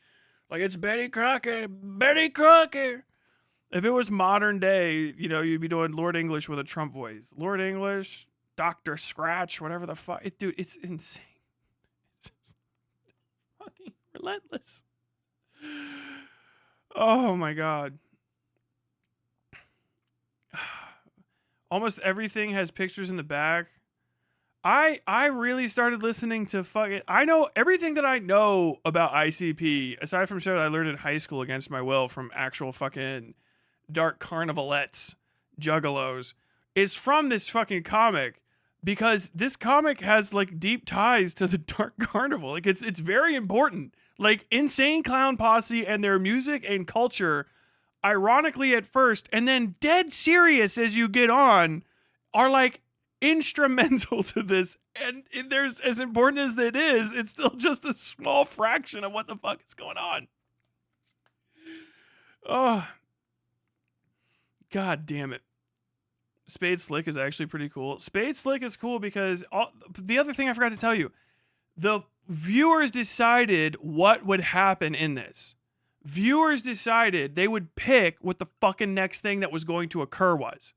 Like it's Betty Crocker, Betty Crocker. If it was modern day, you know, you'd be doing Lord English with a Trump voice. Lord English, Dr. Scratch, whatever the fuck. Dude, it's insane. It's just fucking relentless. Oh my god. Almost everything has pictures in the back. I really started listening to fucking... I know everything that I know about ICP, aside from shit I learned in high school against my will from actual fucking dark carnivalettes, juggalos, is from this fucking comic. Because this comic has like deep ties to the dark carnival. Like it's very important. Like Insane Clown Posse and their music and culture, ironically at first, and then dead serious as you get on, are like instrumental to this. And there's, as important as it is, it's still just a small fraction of what the fuck is going on. Oh, god damn it. Spade Slick is actually pretty cool. Spade Slick is cool because the other thing I forgot to tell you, the viewers decided what would happen in this. Viewers decided they would pick what the fucking next thing that was going to occur was.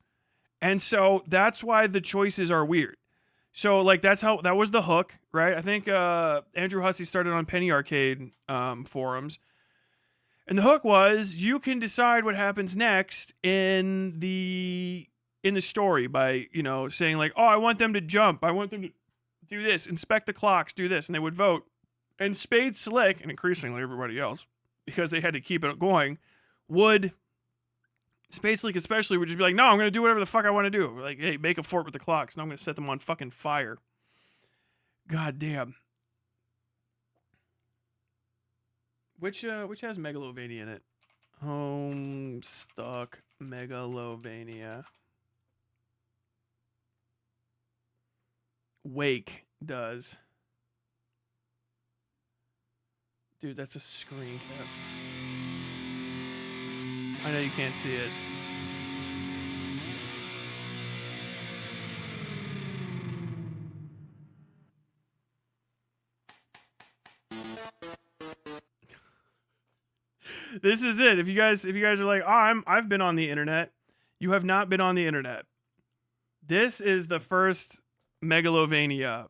And so that's why the choices are weird. So like that was the hook, right? I think Andrew Hussey started on Penny Arcade forums. And the hook was you can decide what happens next in the story by, you know, saying like, oh, I want them to jump. I want them to do this, inspect the clocks, do this. And they would vote. And Spade Slick, and increasingly everybody else, because they had to keep it going, Spade Slick especially would just be like, no, I'm going to do whatever the fuck I want to do. Like, hey, make a fort with the clocks. No, I'm going to set them on fucking fire. God damn. Which has Megalovania in it? Homestuck Megalovania. Wake does. Dude, that's a screen cap. I know you can't see it. This is it. If you guys are like, oh, I've been on the internet, you have not been on the internet. This is the first Megalovania.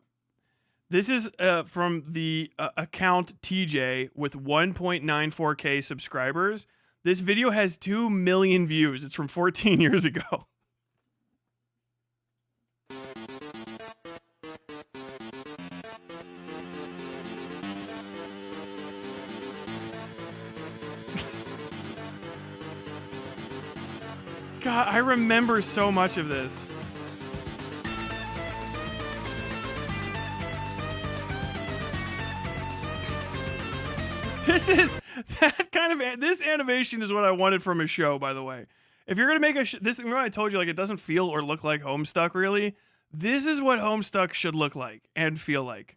This is from the account TJ with 1.94k subscribers. This video has 2 million views. It's from 14 years ago. God, I remember so much of this. This animation is what I wanted from a show, by the way. If you're going to make this, remember I told you, like, it doesn't feel or look like Homestuck, really? This is what Homestuck should look like and feel like.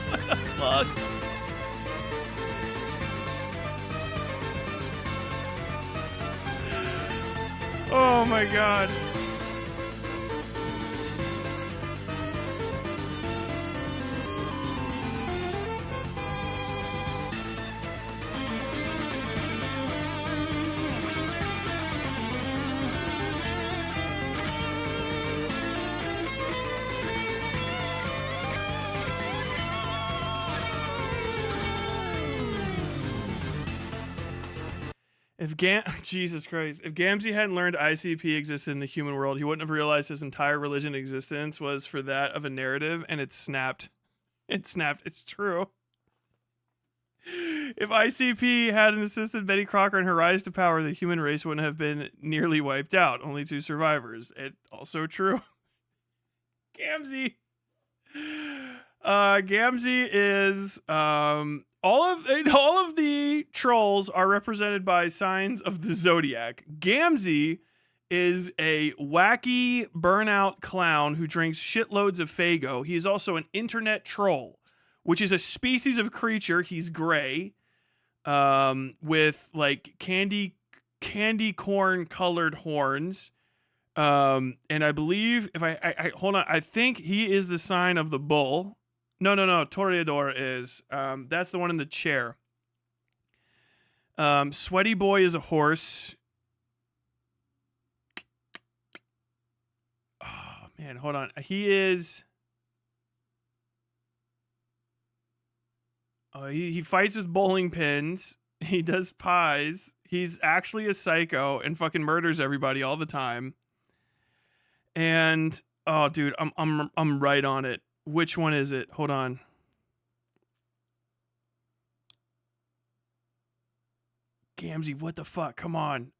What the fuck? Oh my god. Jesus Christ. If Gamzee hadn't learned ICP existed in the human world, he wouldn't have realized his entire religion existence was for that of a narrative, and it snapped. It snapped. It's true. If ICP hadn't assisted Betty Crocker in her rise to power, the human race wouldn't have been nearly wiped out. Only 2 survivors. It's also true. Gamzee. Gamzee is all of the trolls are represented by signs of the zodiac. Gamzee is a wacky burnout clown who drinks shitloads of Faygo. He is also an internet troll, which is a species of creature. He's gray, with like candy corn colored horns. And I believe if I hold on, I think he is the sign of the bull. No. Toreador is. That's the one in the chair. Sweaty Boy is a horse. Oh man, hold on. He is. Oh, he fights with bowling pins. He does pies. He's actually a psycho and fucking murders everybody all the time. And oh, dude, I'm right on it. Which one is it? Hold on. Gamzee, what the fuck? Come on.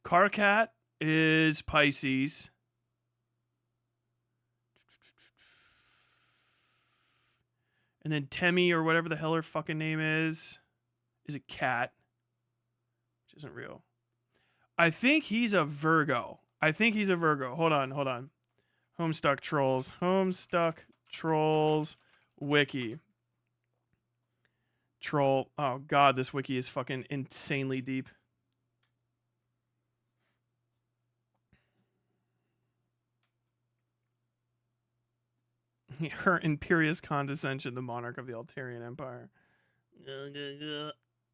Carcat is Pisces. And then Temmie or whatever the hell her fucking name is a cat, which isn't real. I think he's a Virgo. Hold on. Homestuck Trolls wiki. Troll. Oh god, this wiki is fucking insanely deep. Her imperious condescension, the monarch of the Altarian Empire.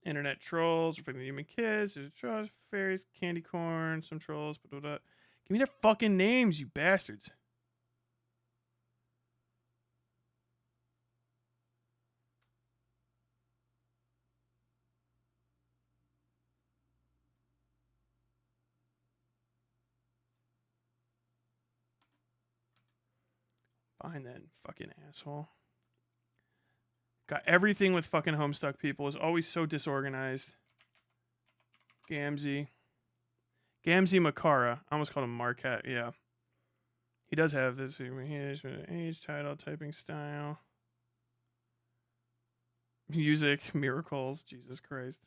Internet trolls, reflecting human kids, there's trolls, fairies, candy corn, some trolls, blah, blah, blah. Give me their fucking names, you bastards. Fine then, fucking asshole. Got everything with fucking Homestuck people. Is always so disorganized. Gamzee Makara. I almost called him Marquette. Yeah. He does have this age, title, typing style. Music, miracles. Jesus Christ.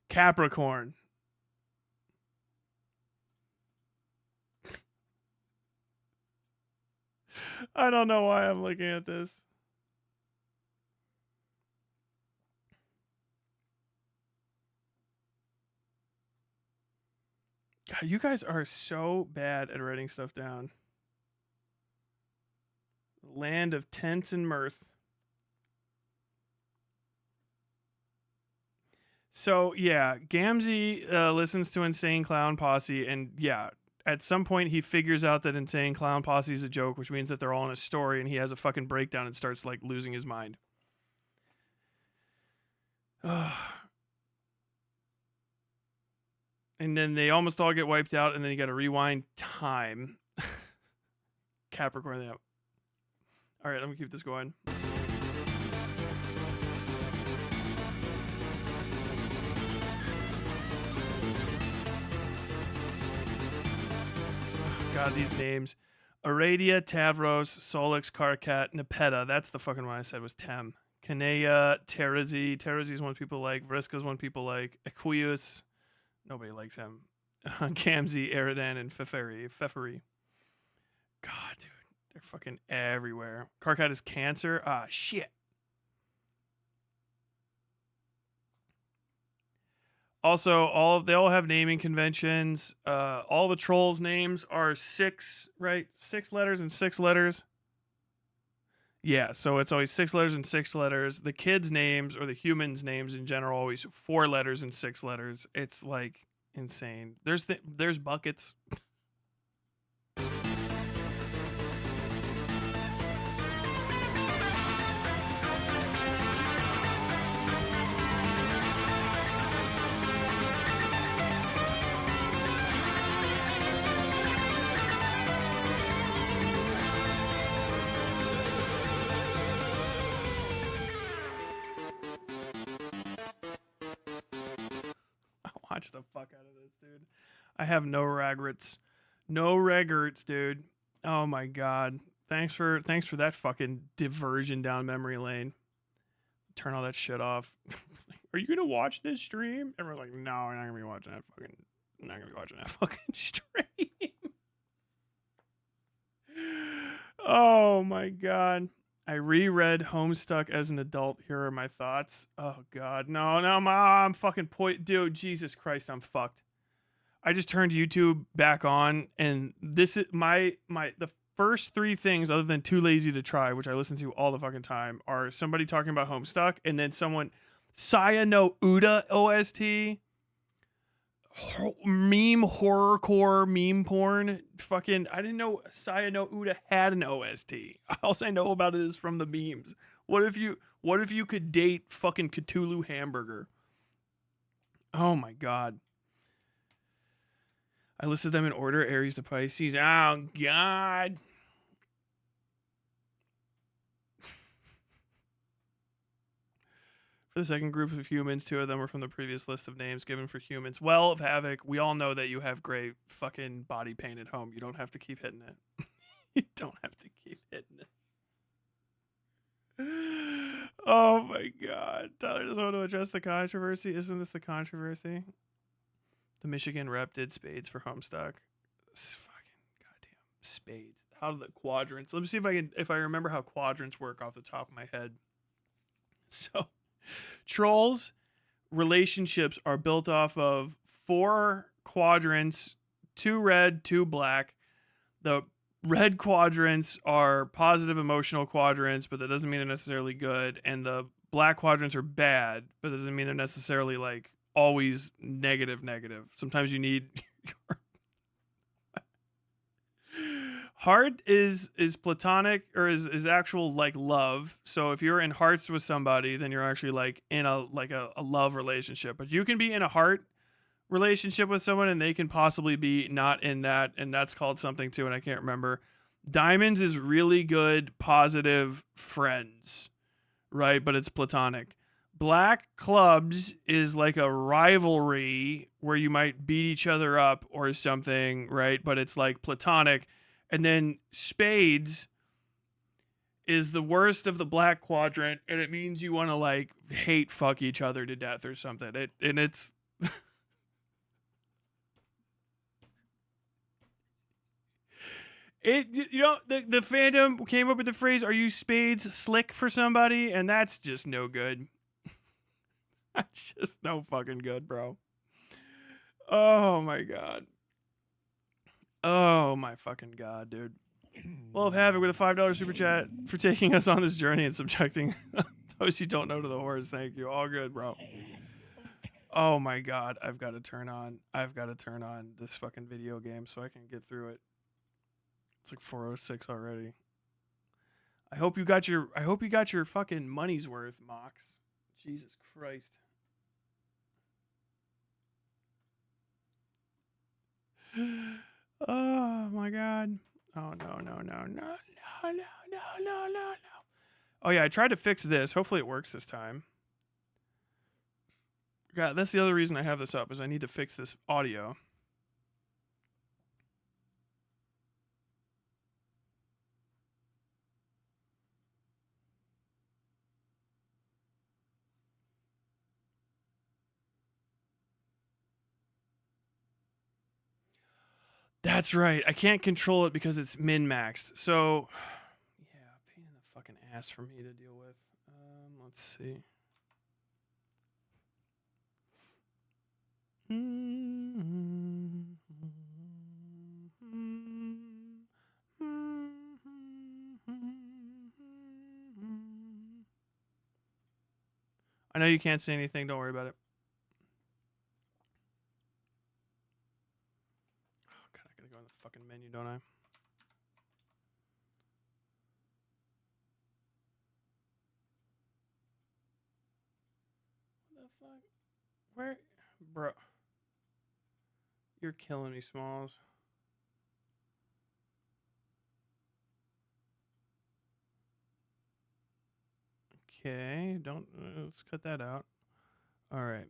Capricorn. I don't know why I'm looking at this. God, you guys are so bad at writing stuff down. Land of tents and mirth. So yeah, Gamzee listens to Insane Clown Posse, and yeah, at some point he figures out that Insane Clown Posse is a joke, which means that they're all in a story, and he has a fucking breakdown and starts like losing his mind. And then they almost all get wiped out, and then you got to rewind time. Capricorn, yeah. All right, let me keep this going. God, these names. Aradia, Tavros, Solix, Karkat, Nepeta. That's the fucking one I said was Tem. Kanea, Terezi. Terezi's one people like. Vriska's one people like. Equius. Nobody likes him. Gamzee, Eridan, and Pfeffery. God, dude. They're fucking everywhere. Karkat is Cancer. Ah, shit. Also, they all have naming conventions. All the trolls' names are 6, right? 6 letters and 6 letters. Yeah, so it's always 6 letters and 6 letters. The kids' names or the humans' names in general always 4 letters and 6 letters. It's like insane. There's buckets. Watch the fuck out of this, dude. I have no regrets. No regrets, dude. Oh my god. Thanks for that fucking diversion down memory lane. Turn all that shit off. Are you gonna watch this stream? And we're like, no, we're not gonna be watching that fucking. I'm not gonna be watching that fucking stream. Oh my god. I reread Homestuck as an adult. Here are my thoughts. Oh god, no, I'm fucking dude. Jesus Christ, I'm fucked. I just turned YouTube back on, and this is the first 3 things other than Too Lazy to Try, which I listen to all the fucking time, are somebody talking about Homestuck, and then someone Saya no Uda OST. Meme horrorcore meme porn. Fucking, I didn't know Saya no Uda had an OST. All I know about it is from the memes. What if you could date fucking Cthulhu Hamburger? Oh my god. I listed them in order: Aries to Pisces. Oh god. For the second group of humans, 2 of them were from the previous list of names given for humans. Well, of Havoc, we all know that you have great fucking body paint at home. You don't have to keep hitting it. You don't have to keep hitting it. Oh my god. Tyler doesn't want to address the controversy. Isn't this the controversy? The Michigan rep did spades for Homestuck. Fucking goddamn spades. How do the quadrants? Let me see if I remember how quadrants work off the top of my head. So, trolls relationships are built off of 4 quadrants, 2 red, 2 black. The red quadrants are positive emotional quadrants, but that doesn't mean they're necessarily good. And the black quadrants are bad, but that doesn't mean they're necessarily like always negative. Sometimes you need heart is platonic, or is actual like love. So if you're in hearts with somebody, then you're actually like in a love relationship. But you can be in a heart relationship with someone and they can possibly be not in that, and that's called something too, and I can't remember. Diamonds is really good positive friends, right? But it's platonic. Black clubs is like a rivalry where you might beat each other up or something, right? But it's like platonic. And then spades is the worst of the black quadrant, and it means you want to like hate fuck each other to death or something. It's the fandom came up with the phrase, "Are you spades slick for somebody?" And that's just no good. That's just no fucking good, bro. Oh my god. Oh my fucking god, dude. Love Havoc with a $5 super chat for taking us on this journey and subjecting those you don't know to the horrors. Thank you. All good, bro. Oh my god, I've got to turn on this fucking video game so I can get through it. It's like 4:06 already. I hope you got your fucking money's worth, Mox. Jesus Christ. Oh my god. Oh no. Oh yeah, I tried to fix this. Hopefully it works this time. God, that's the other reason I have this up, is I need to fix this audio. That's right. I can't control it because it's min-maxed. So, yeah, pain in the fucking ass for me to deal with. Let's see. I know you can't say anything. Don't worry about it. Oh, God, I gotta go in the fucking menu, don't I? What the fuck? Where? Bro. You're killing me, Smalls. Okay, let's cut that out. All right.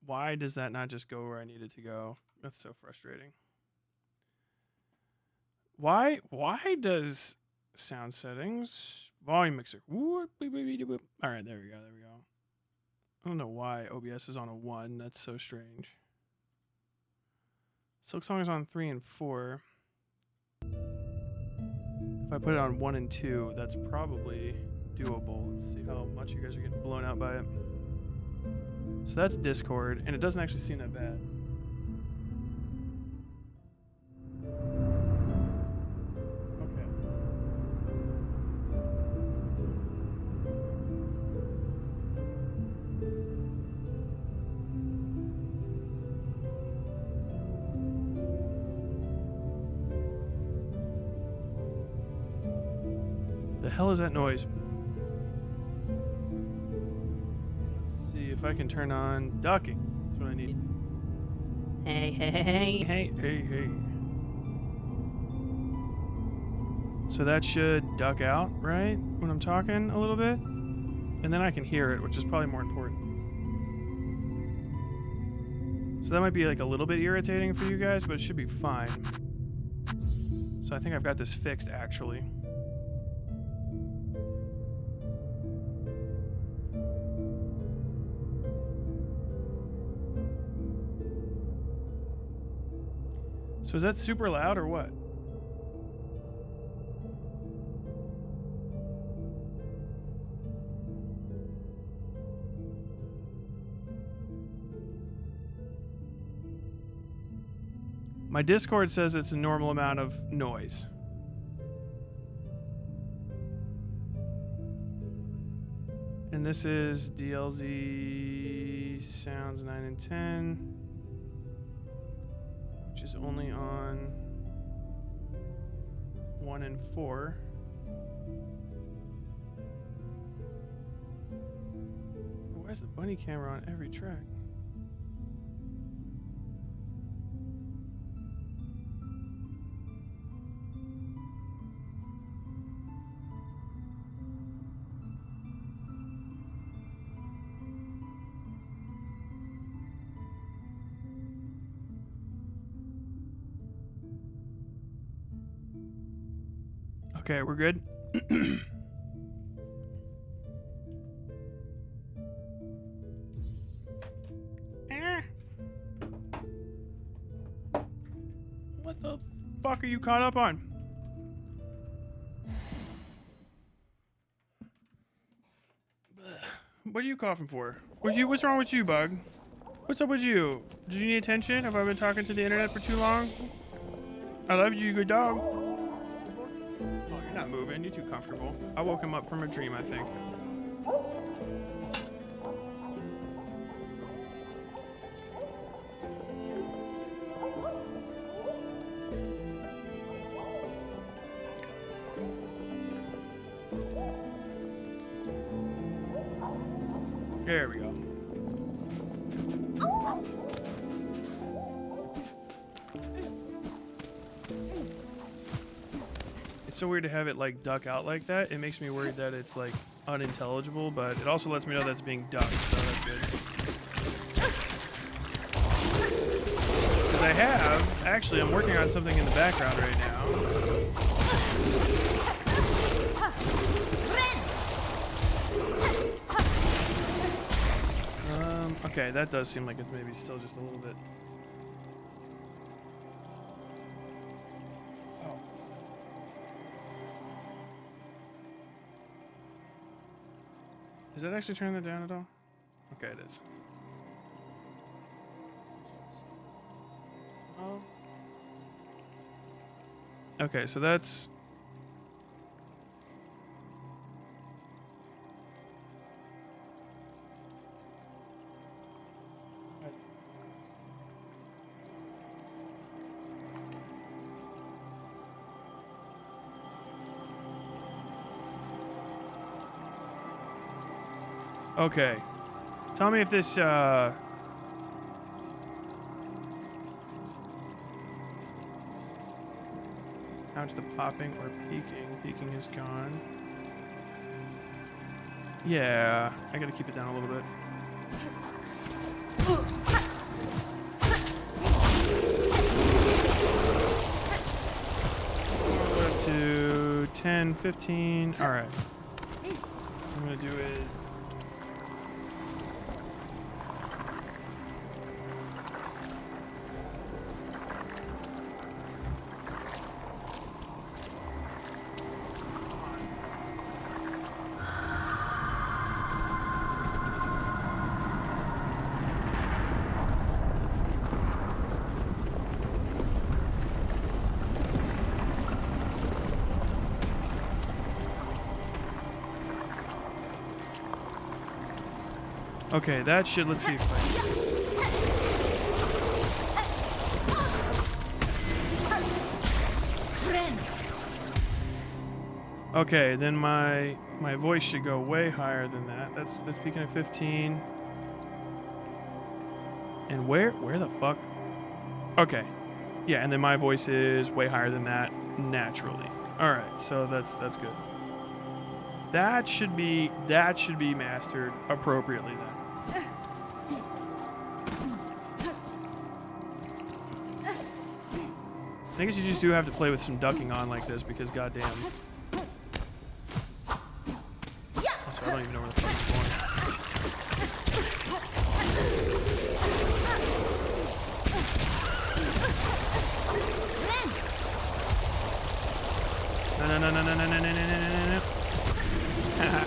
Why does that not just go where I need it to go? That's so frustrating. Why does sound settings, volume mixer? All right, there we go. I don't know why OBS is on a 1. That's so strange. Silk Song is on 3 and 4. If I put it on 1 and 2, that's probably doable. Let's see how much you guys are getting blown out by it. So that's Discord, and it doesn't actually seem that bad. Okay. The hell is that noise? If I can turn on ducking. That's what I need. Hey. So that should duck out, right? When I'm talking a little bit. And then I can hear it, which is probably more important. So that might be like a little bit irritating for you guys, but it should be fine. So I think I've got this fixed, actually. So is that super loud or what? My Discord says it's a normal amount of noise. And this is DLZ Sounds 9 and 10, which is only on 1 and 4. Why is the bunny camera on every track? Okay, we're good. What the fuck are you caught up on? What are you coughing for? What's wrong with you, Bug? What's up with you? Do you need attention? Have I been talking to the internet for too long? I love you, good dog. Oh, you're not moving. You're too comfortable. I woke him up from a dream, I think. There we go. It's so weird to have it like duck out like that. It makes me worried that it's like unintelligible, but it also lets me know that's being ducked, so that's good. Because I have, actually, I'm working on something in the background right now. Okay, that does seem like it's maybe still just a little bit. Oh. Is that actually turning that down at all? Okay, it is. Oh. Okay, so that's... Okay. Tell me if this, how much the popping or peaking? Peaking is gone. Yeah, I gotta keep it down a little bit. We're up to 10, 15. All right. What I'm gonna do is... Okay, that should, let's see if I... Okay, then my voice should go way higher than that. That's peaking at 15. And where the fuck? Okay. Yeah, and then my voice is way higher than that naturally. All right, so that's good. That should be mastered appropriately then. I guess you just do have to play with some ducking on like this because goddamn. Also, I don't even know where the fuck I'm going. No.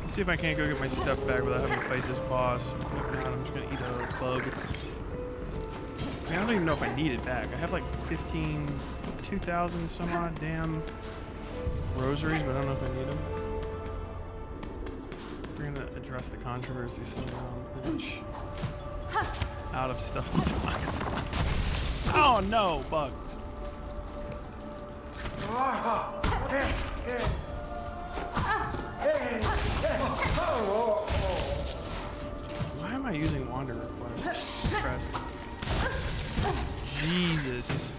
See if I can't go get my stuff back without having to fight this boss. If not, I'm just gonna eat a bug. I don't even know if I need it back. I have like 2,000 some odd damn rosaries, but I don't know if I need them. We're gonna address the controversy somehow. I'm pretty much out of stuff to talk. Oh no, bugs. Why am I using wander request? Pressed. Jesus.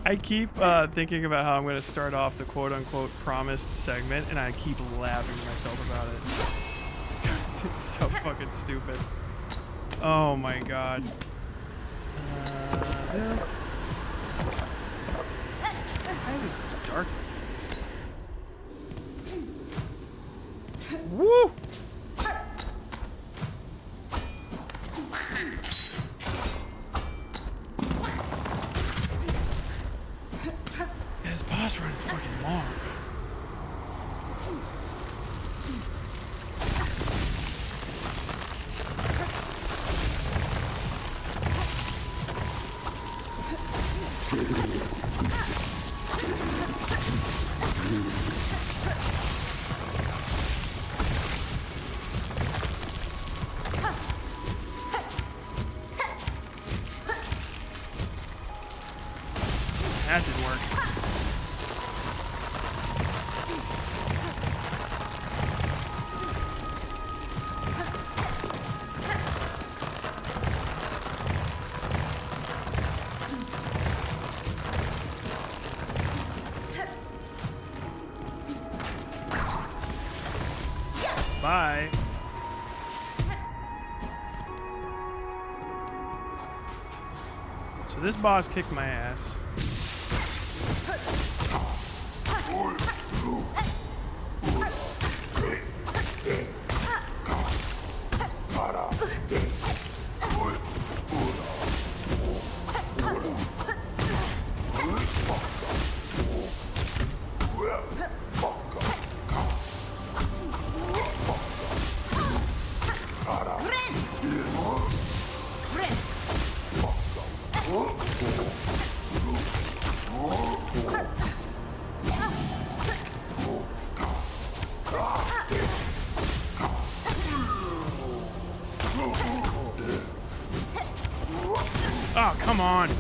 I keep thinking about how I'm going to start off the quote-unquote promised segment, and I keep laughing to myself about it. It's so fucking stupid. Oh my god. Why is this dark? Woo! This boss run is fucking long. That didn't work. Bye. So this boss kicked my ass. Oh, come on.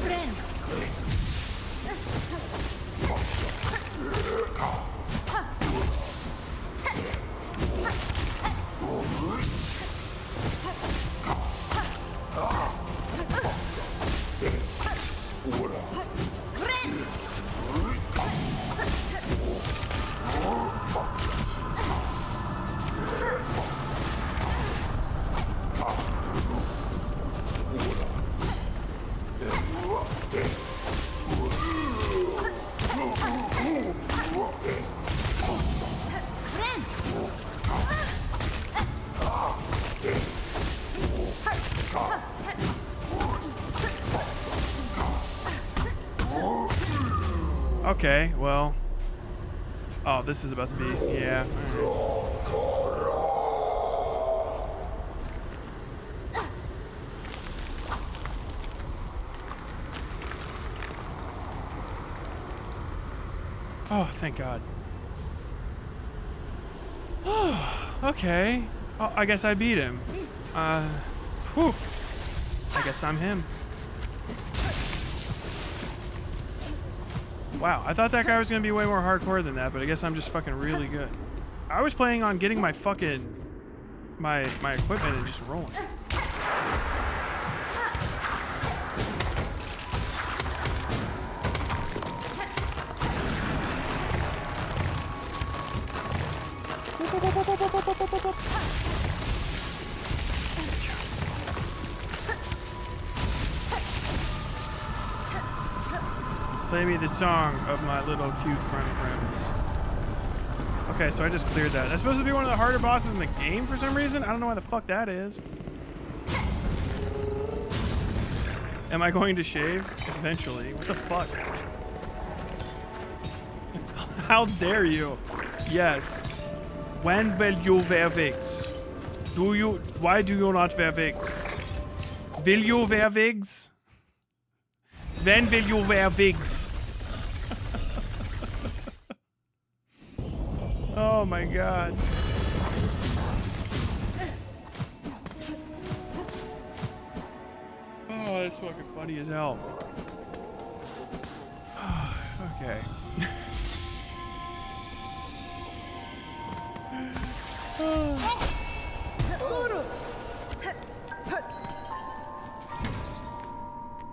Okay, well. Oh, this is about to be, yeah. Oh, thank God. Okay. Oh, I guess I beat him. Whew. I guess I'm him. Wow, I thought that guy was gonna be way more hardcore than that, but I guess I'm just fucking really good. I was planning on getting my fucking my equipment and just rolling. Play me the song of my little cute friends. Okay, so I just cleared that. That's supposed to be one of the harder bosses in the game for some reason. I don't know why the fuck that is. Am I going to shave? Eventually. What the fuck? How dare you? Yes. When will you wear wigs? Why do you not wear wigs? Will you wear wigs? When will you wear wigs? Oh my God. Oh, that's fucking funny as hell. Okay.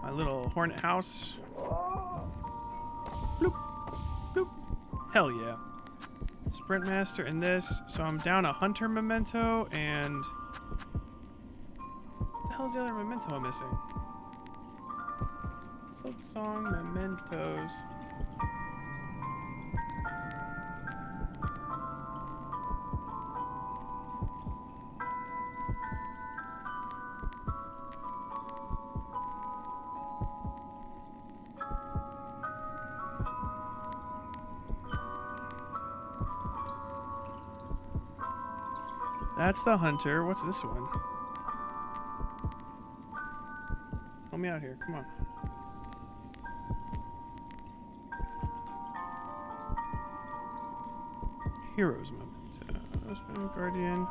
My little hornet house. Bloop. Bloop. Hell yeah. Sprint master and this. So I'm down a hunter memento and... What the hell is the other memento I'm missing? Silk song mementos. That's the hunter. What's this one? Help me out here. Come on. Heroes memento. Guardian.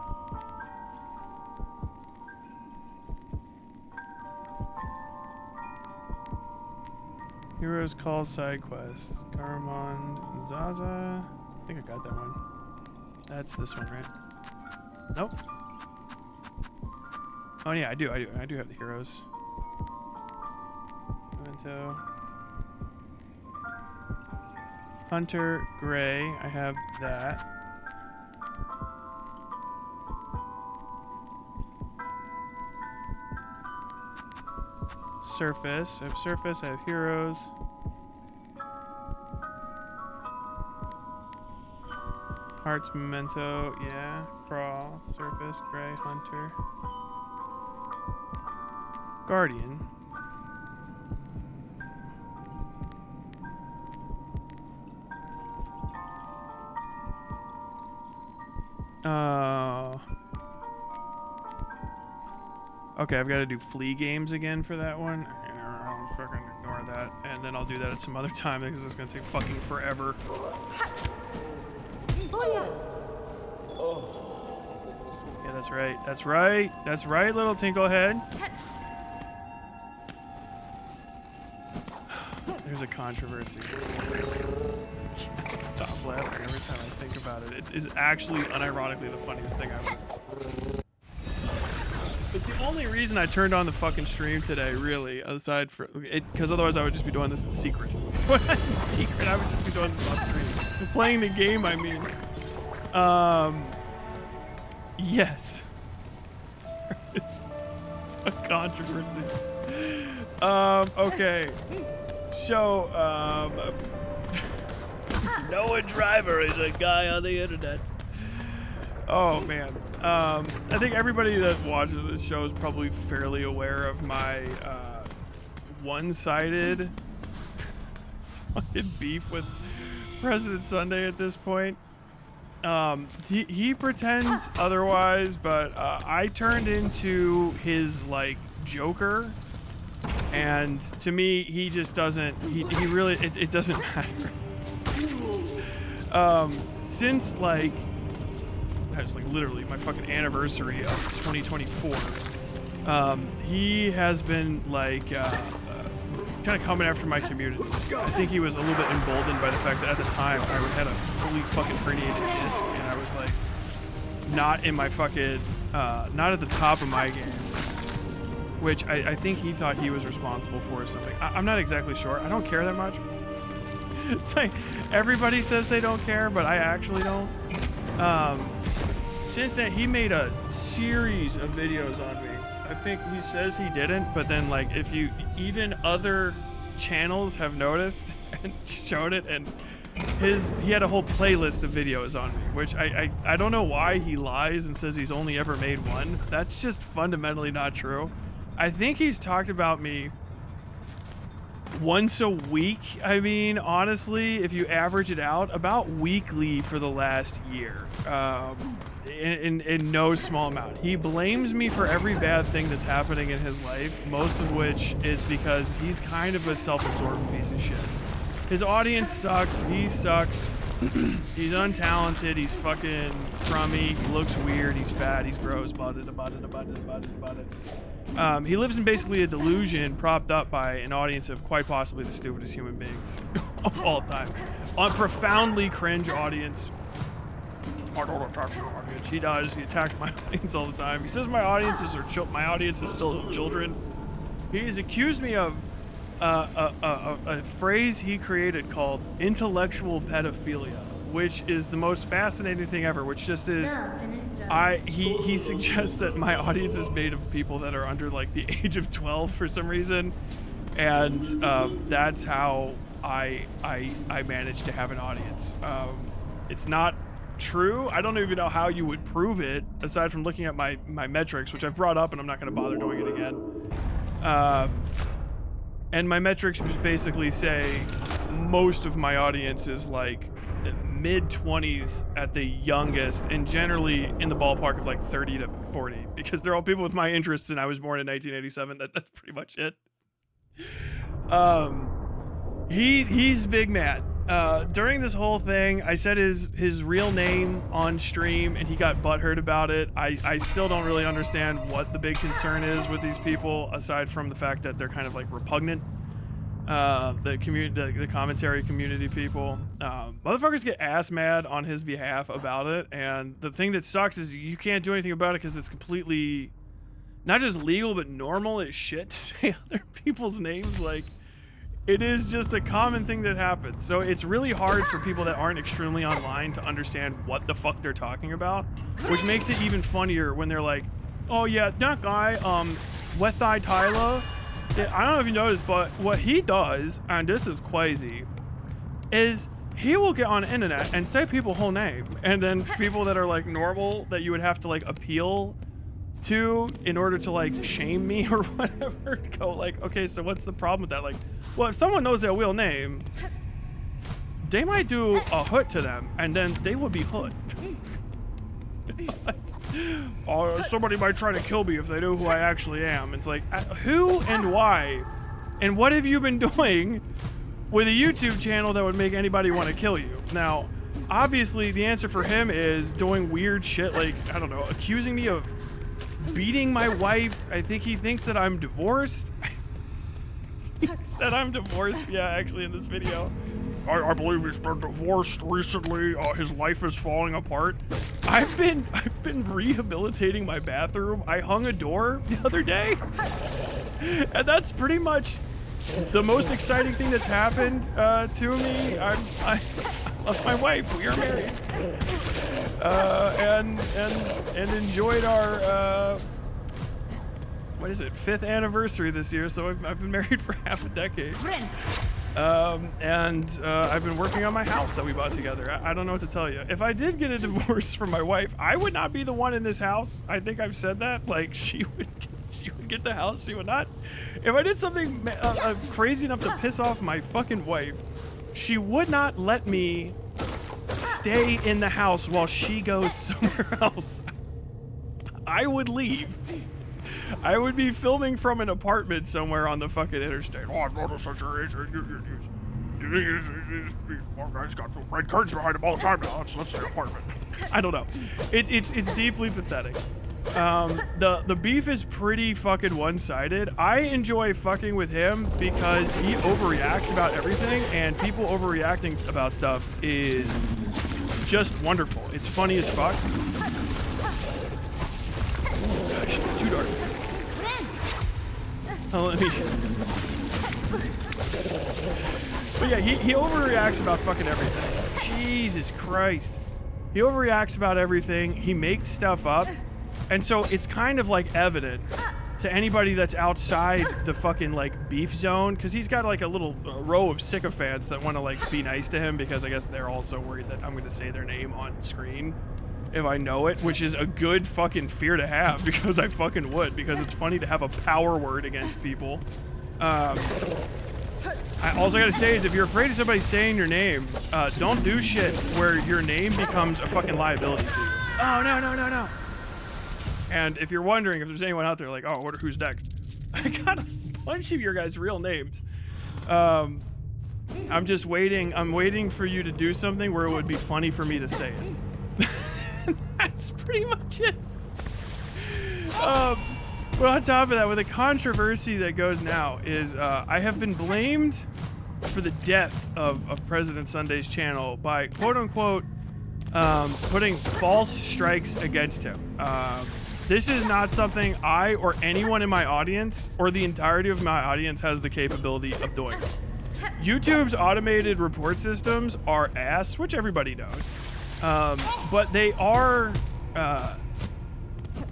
Heroes call side quest. Garamond and Zaza. I think I got that one. That's this one, right? Nope. Oh yeah, I do have the heroes. Memento. Hunter Gray, I have that. Surface, I have surface, I have heroes. Hearts memento, yeah. Crawl, surface, gray, hunter. Guardian. Oh. Okay, I've got to do flea games again for that one. I'll fucking ignore that. And then I'll do that at some other time because it's going to take fucking forever. Yeah, that's right. That's right. That's right, little Tinklehead. There's a controversy. I can't stop laughing every time I think about it. It is actually unironically the funniest thing ever. But the only reason I turned on the fucking stream today, really, aside from it, because otherwise I would just be doing this in secret. In secret, I would just be doing this on stream. Playing the game, I mean. Yes. There is a controversy. Okay. So, Noah Driver is a guy on the internet. Oh, man. I think everybody that watches this show is probably fairly aware of my, one-sided fucking beef with President Sunday at this point. He pretends otherwise, but I turned into his like Joker, and to me he just doesn't. He really it doesn't matter. Since like it's like literally my fucking anniversary of 2024, he has been like kind of coming after my community. I think he was a little bit emboldened by the fact that at the time I had a fully fucking herniated disc, and I was like not in my fucking not at the top of my game, which I think he thought he was responsible for or something. I'm not exactly sure. I don't care that much. It's like everybody says they don't care, but I actually don't. Since then, he made a series of videos on me. I think he says he didn't, but then like if you even other channels have noticed and showed it, and he had a whole playlist of videos on me, which I don't know why he lies and says he's only ever made one. That's just fundamentally not true. I think he's talked about me once a week. I mean, honestly, if you average it out, about weekly for the last year. In no small amount. He blames me for every bad thing that's happening in his life, most of which is because he's kind of a self-absorbed piece of shit. His audience sucks, he sucks, he's untalented, he's fucking crummy, he looks weird, he's fat, he's gross, he lives in basically a delusion propped up by an audience of quite possibly the stupidest human beings of all time. A profoundly cringe audience. I don't attack my audience. He does. He attacks my audience all the time. He says my audience is filled with children. He has accused me of a phrase he created called intellectual pedophilia, which is the most fascinating thing ever, which just is he suggests that my audience is made of people that are under like the age of 12 for some reason, and that's how I managed to have an audience. It's not true. I don't even know how you would prove it aside from looking at my metrics, which I've brought up and I'm not going to bother doing it again. And my metrics just basically say most of my audience is like mid-20s at the youngest, and generally in the ballpark of like 30 to 40, because they're all people with my interests, and I was born in 1987. That's pretty much it. He's big mad. During this whole thing, I said his real name on stream, and he got butthurt about it. I still don't really understand what the big concern is with these people, aside from the fact that they're kind of like repugnant. The commentary community people, motherfuckers get ass mad on his behalf about it, and the thing that sucks is you can't do anything about it because it's completely not just legal but normal as shit to say other people's names. Like, it is just a common thing that happens. So it's really hard for people that aren't extremely online to understand what the fuck they're talking about, which makes it even funnier when they're like, oh yeah, that guy, Wet Thigh Tyler, I don't know if you noticed, but what he does, and this is crazy, is he will get on the internet and say people's whole name, and then people that are like normal that you would have to like appeal to in order to like shame me or whatever, go like, okay, so what's the problem with that? Like, well, if someone knows their real name, they might do a hood to them, and then they would be hood. Somebody might try to kill me if they know who I actually am. It's like, who and why? And what have you been doing with a YouTube channel that would make anybody want to kill you? Now, obviously, the answer for him is doing weird shit like, I don't know, accusing me of beating my wife. I think he thinks that I'm divorced. He said I'm divorced, yeah, actually, in this video. I believe he's been divorced recently. His life is falling apart. I've been rehabilitating my bathroom. I hung a door the other day, and that's pretty much the most exciting thing that's happened to me. I love my wife. We are married, and enjoyed our what is it, 5th anniversary this year. So I've been married for half a decade. And I've been working on my house that we bought together. I don't know what to tell you. If I did get a divorce from my wife, I would not be the one in this house. I think I've said that. Like, she would get the house, she would not. If I did something crazy enough to piss off my fucking wife, She would not let me stay in the house while she goes somewhere else. I would leave. I would be filming from an apartment somewhere on the fucking interstate. Oh, I've noticed such a age. Guys got red curtains behind him all the time now. That's the apartment. I don't know. It's deeply pathetic. The beef is pretty fucking one-sided. I enjoy fucking with him because he overreacts about everything, and people overreacting about stuff is just wonderful. It's funny as fuck. Gosh, too dark. Oh, let me. But yeah, he overreacts about fucking everything. Jesus Christ. He overreacts about everything. He makes stuff up. And so it's kind of like evident to anybody that's outside the fucking like beef zone, because he's got like a little row of sycophants that want to like be nice to him because I guess they're also worried that I'm going to say their name on screen if I know it, which is a good fucking fear to have because I fucking would, because it's funny to have a power word against people. All I gotta say is if you're afraid of somebody saying your name, don't do shit where your name becomes a fucking liability to you. Oh, no. And if you're wondering if there's anyone out there like, oh, I wonder who's next, I got a bunch of your guys' real names. I'm just waiting. I'm waiting for you to do something where it would be funny for me to say it. That's pretty much it. But on top of that, with the controversy that goes now is I have been blamed for the death of President Sunday's channel by quote-unquote putting false strikes against him. This is not something I or anyone in my audience or the entirety of my audience has the capability of doing. YouTube's automated report systems are ass, which everybody knows. But they are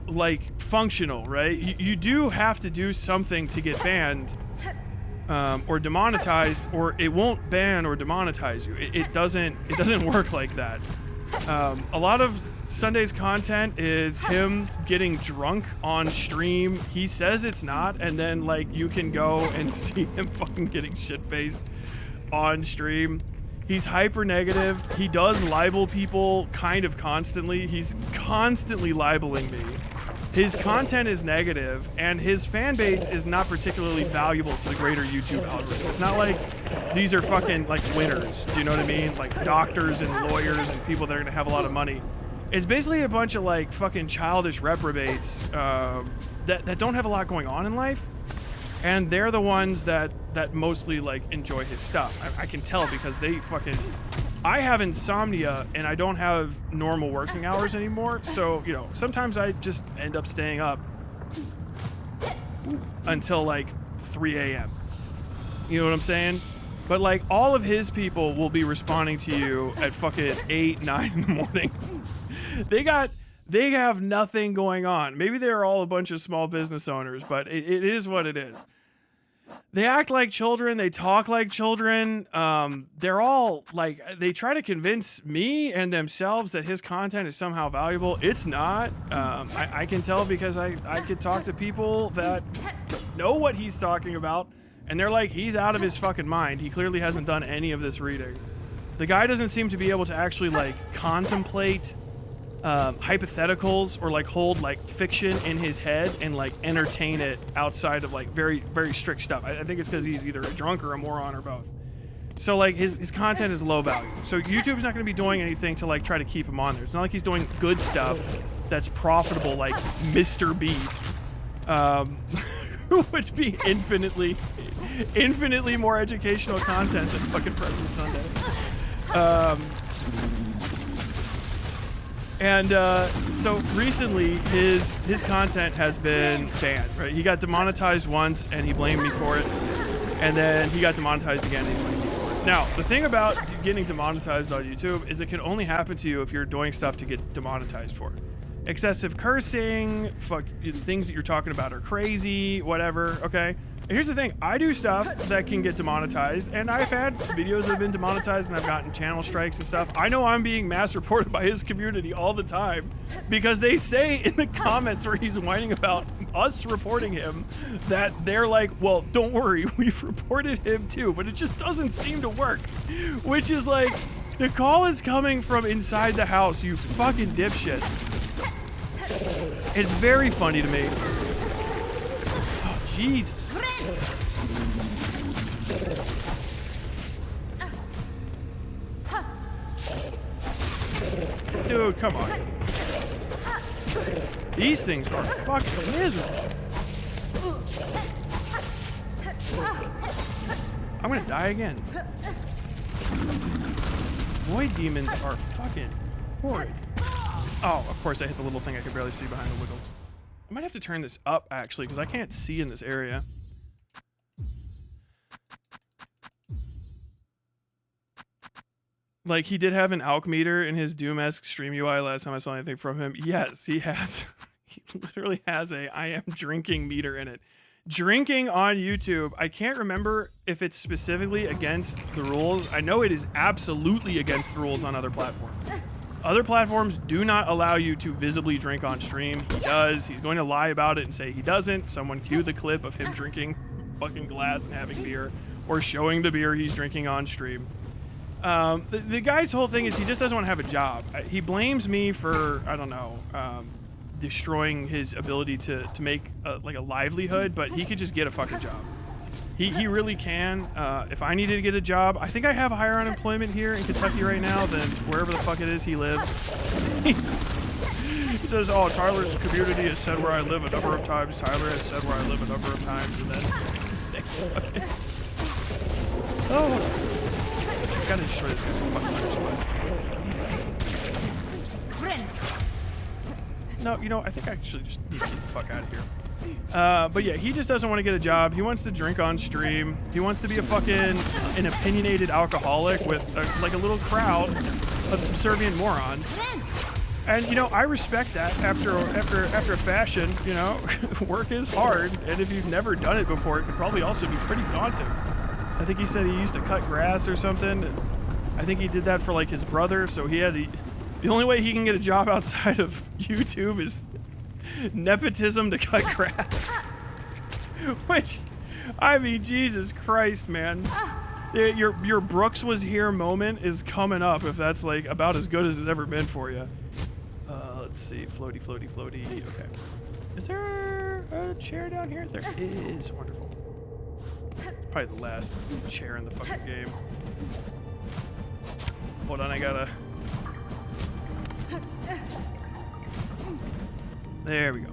like functional, right? You do have to do something to get banned or demonetized, or it won't ban or demonetize you. It doesn't work like that. A lot of Sunday's content is him getting drunk on stream. He says it's not, and then like you can go and see him fucking getting shit-faced on stream. He's hyper negative. He does libel people kind of constantly. He's constantly libeling me. His content is negative, and his fan base is not particularly valuable to the greater YouTube algorithm. It's not like these are fucking like winners. Do you know what I mean? Like doctors and lawyers and people that are gonna have a lot of money. It's basically a bunch of like fucking childish reprobates that don't have a lot going on in life. And they're the ones that mostly like enjoy his stuff. I can tell because they fucking... I have insomnia and I don't have normal working hours anymore. So, you know, sometimes I just end up staying up until like 3 a.m. You know what I'm saying? But like all of his people will be responding to you at fucking 8, 9 in the morning. They have nothing going on. Maybe they're all a bunch of small business owners, but it is what it is. They act like children. They talk like children. They're all like, they try to convince me and themselves that his content is somehow valuable. It's not. I can tell because I could talk to people that know what he's talking about, and they're like, he's out of his fucking mind. He clearly hasn't done any of this reading. The guy doesn't seem to be able to actually like contemplate hypotheticals or like hold like fiction in his head and like entertain it outside of like very, very strict stuff. I think it's because he's either a drunk or a moron or both. So like his content is low value. So YouTube's not going to be doing anything to like try to keep him on there. It's not like he's doing good stuff that's profitable like Mr. Beast, who would be infinitely more educational content than fucking President Sunday. And so recently, his content has been banned, right? He got demonetized once, and he blamed me for it. And then he got demonetized again, and he blamed me for it. Now, the thing about getting demonetized on YouTube is it can only happen to you if you're doing stuff to get demonetized for. Excessive cursing, things that you're talking about are crazy, whatever, okay? Here's the thing, I do stuff that can get demonetized, and I've had videos that have been demonetized and I've gotten channel strikes and stuff. I know I'm being mass reported by his community all the time because they say in the comments where he's whining about us reporting him that they're like, well, don't worry, we've reported him too, but it just doesn't seem to work. Which is like, the call is coming from inside the house, you fucking dipshit. It's very funny to me. Oh, Jesus. Dude, come on. These things are fucking miserable. I'm gonna die again. Void demons are fucking horrid. Oh, of course I hit the little thing I could barely see behind the wiggles. I might have to turn this up, actually, because I can't see in this area. Like, he did have an alk meter in his Doom-esque stream UI last time I saw anything from him. Yes, he has. He literally has a I am drinking meter in it. Drinking on YouTube, I can't remember if it's specifically against the rules. I know it is absolutely against the rules on other platforms. Other platforms do not allow you to visibly drink on stream. He does. He's going to lie about it and say he doesn't. Someone cue the clip of him drinking fucking glass and having beer, or showing the beer he's drinking on stream. The guy's whole thing is he just doesn't want to have a job. He blames me for, I don't know, destroying his ability to make like a livelihood, but he could just get a fucking job. He really can. If I needed to get a job, I think I have higher unemployment here in Kentucky right now than wherever the fuck it is he lives. He says, oh, Tyler's community has said where I live a number of times. Tyler has said where I live a number of times, and then... Oh, I gotta destroy this guy from fucking No, you know, I think I actually just need to get the fuck out of here. But yeah, he just doesn't want to get a job. He wants to drink on stream. He wants to be an opinionated alcoholic with like a little crowd of subservient morons. And you know, I respect that after a fashion. You know, work is hard, and if you've never done it before, it could probably also be pretty daunting. I think he said he used to cut grass or something. And I think he did that for like his brother, so he had the only way he can get a job outside of YouTube is nepotism to cut grass. Which, I mean, Jesus Christ, man. Your Brooks was here moment is coming up if that's like about as good as it's ever been for you. Let's see, floaty, floaty, floaty. Okay. Is there a chair down here? There is. Wonderful. Probably the last chair in the fucking game. Hold on, I gotta... There we go.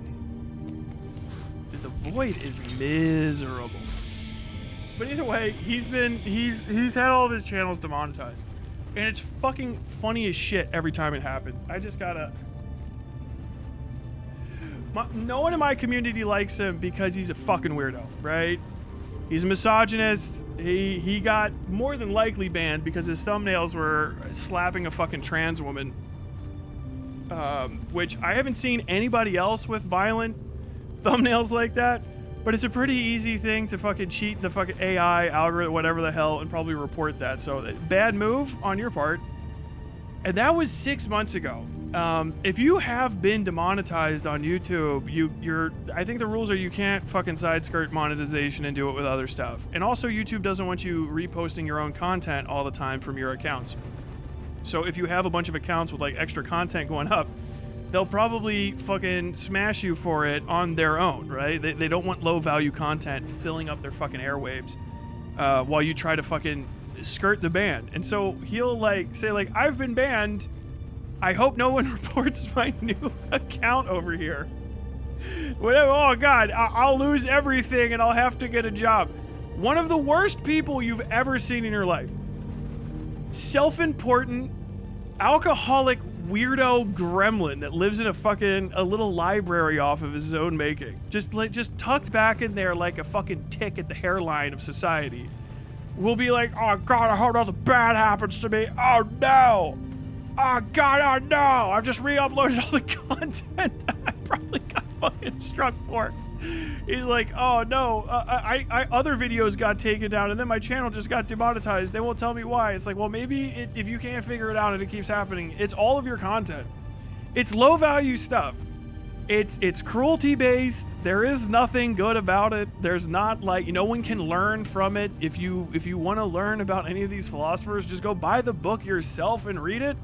Dude, the void is miserable. But either way, he's had all of his channels demonetized. And it's fucking funny as shit every time it happens. I just gotta... No one in my community likes him because he's a fucking weirdo, right? He's a misogynist. He got more than likely banned because his thumbnails were slapping a fucking trans woman. Which I haven't seen anybody else with violent thumbnails like that, but it's a pretty easy thing to fucking cheat the fucking AI algorithm, whatever the hell, and probably report that. So bad move on your part. And that was 6 months ago. If you have been demonetized on YouTube, I think the rules are you can't fucking side skirt monetization and do it with other stuff. And also YouTube doesn't want you reposting your own content all the time from your accounts. So if you have a bunch of accounts with like extra content going up, they'll probably fucking smash you for it on their own, right? They don't want low value content filling up their fucking airwaves while you try to fucking skirt the ban. And so he'll like say like, I've been banned. I hope no one reports my new account over here. Whatever. Oh God, I'll lose everything and I'll have to get a job. One of the worst people you've ever seen in your life. Self-important, alcoholic, weirdo gremlin that lives in a little library off of his own making. Just tucked back in there like a fucking tick at the hairline of society. Will be like, oh God, I hope nothing bad happens to me. Oh no. Oh God, oh no! I've just re-uploaded all the content that I probably got fucking struck for. He's like, oh no, I other videos got taken down and then my channel just got demonetized. They won't tell me why. It's like, well, maybe if you can't figure it out and it keeps happening, it's all of your content. It's low value stuff. It's cruelty based. There is nothing good about it. There's not like, no one can learn from it. If you want to learn about any of these philosophers, just go buy the book yourself and read it.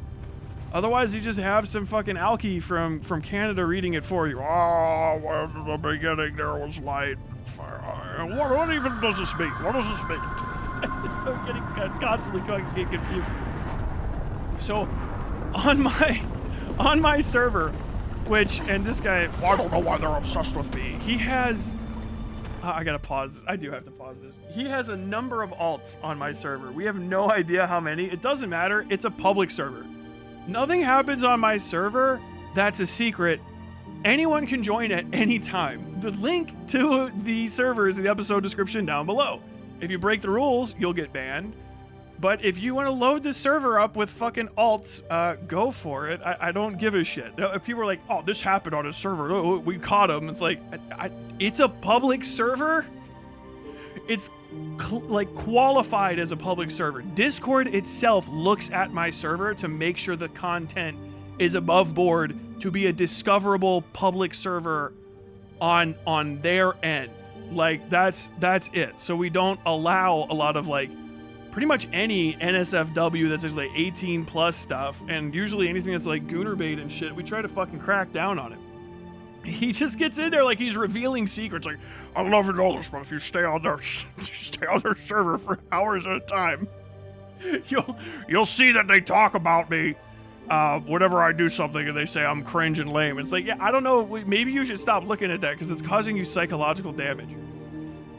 Otherwise, you just have some fucking alky from Canada reading it for you. Oh, well, in the beginning there was light. What even does this mean? What does this mean? I'm constantly getting confused. So, on my server, and this guy, I don't know why they're obsessed with me. He has, I gotta pause this. I do have to pause this. He has a number of alts on my server. We have no idea how many. It doesn't matter. It's a public server. Nothing happens on my server that's a secret. Anyone can join at any time. The link to the server is in the episode description down below. If you break the rules, you'll get banned. But if you want to load the server up with fucking alts, go for it. I don't give a shit. People are like, oh, this happened on a server. Oh, we caught him. It's like, it's a public server. It's like qualified as a public server. Discord itself looks at my server to make sure the content is above board to be a discoverable public server on their end. Like that's it. So we don't allow a lot of like pretty much any NSFW that's like 18 plus stuff, and usually anything that's like gooner bait and shit, we try to fucking crack down on it. He just gets in there like he's revealing secrets. Like, I'd love to know this, but if you stay on their server for hours at a time, you'll see that they talk about me whenever I do something and they say I'm cringe and lame. It's like, yeah, I don't know. Maybe you should stop looking at that because it's causing you psychological damage.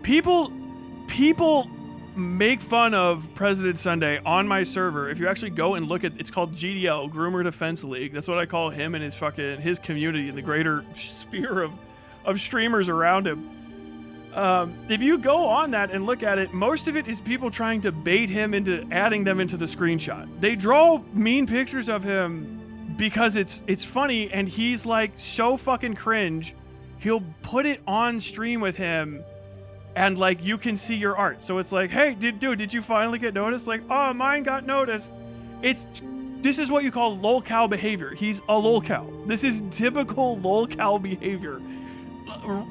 People make fun of President Sunday on my server. If you actually go and look at, it's called GDL, Groomer Defense League. That's what I call him and his community and the greater sphere of streamers around him. If you go on that and look at it, most of it is people trying to bait him into adding them into the screenshot. They draw mean pictures of him because it's funny, and he's like so fucking cringe. He'll put it on stream with him, and like you can see your art. So it's like, hey, dude, did you finally get noticed? Like, oh, mine got noticed. This is what you call lolcow behavior. He's a lolcow. This is typical lolcow behavior.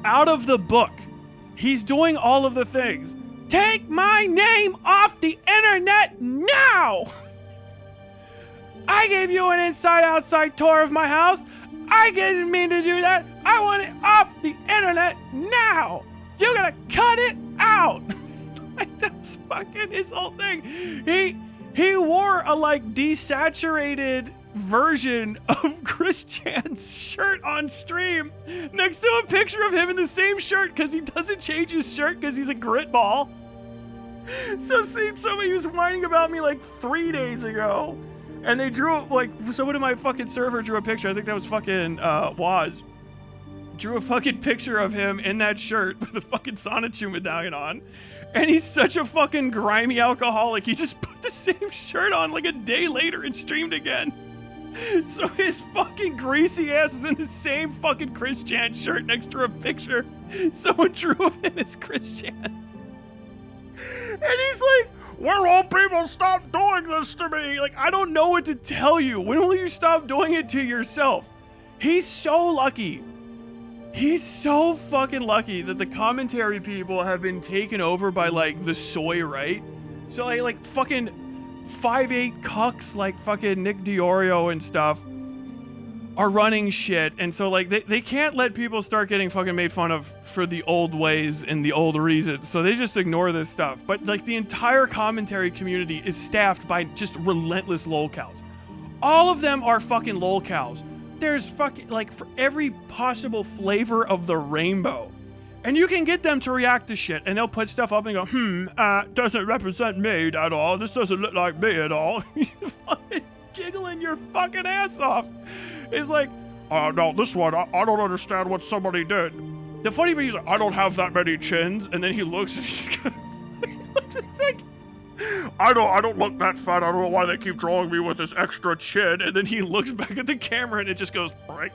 Out of the book. He's doing all of the things. Take my name off the internet now! I gave you an inside-outside tour of my house. I didn't mean to do that. I want it off the internet now! You gotta cut it out! Like, that's fucking his whole thing. He wore a, like, desaturated version of Chris Chan's shirt on stream next to a picture of him in the same shirt because he doesn't change his shirt because he's a grit ball. So see, somebody was whining about me like 3 days ago, and they drew, like, someone in my fucking server drew a picture. I think that was fucking Waz. Drew a fucking picture of him in that shirt with a fucking Sonichu medallion on. And he's such a fucking grimy alcoholic. He just put the same shirt on like a day later and streamed again. So his fucking greasy ass is in the same fucking Chris Chan shirt next to a picture someone drew of him as Chris Chan. And he's like, when will people stop doing this to me? Like, I don't know what to tell you. When will you stop doing it to yourself? He's so lucky. He's so fucking lucky that the commentary people have been taken over by, like, the soy right. So, like fucking 5'8" cucks like fucking Nick Diorio and stuff are running shit. And so, like, they can't let people start getting fucking made fun of for the old ways and the old reasons. So they just ignore this stuff. But, like, the entire commentary community is staffed by just relentless lolcows. All of them are fucking lolcows. There's fucking, like, for every possible flavor of the rainbow. And you can get them to react to shit, and they'll put stuff up and go, doesn't represent me at all. This doesn't look like me at all. You're fucking giggling your fucking ass off. It's like, no, this one, I don't understand what somebody did. The funny thing is, I don't have that many chins, and then he looks and he's kind of like, I don't look that fat. I don't know why they keep drawing me with this extra chin. And then he looks back at the camera and it just goes, right?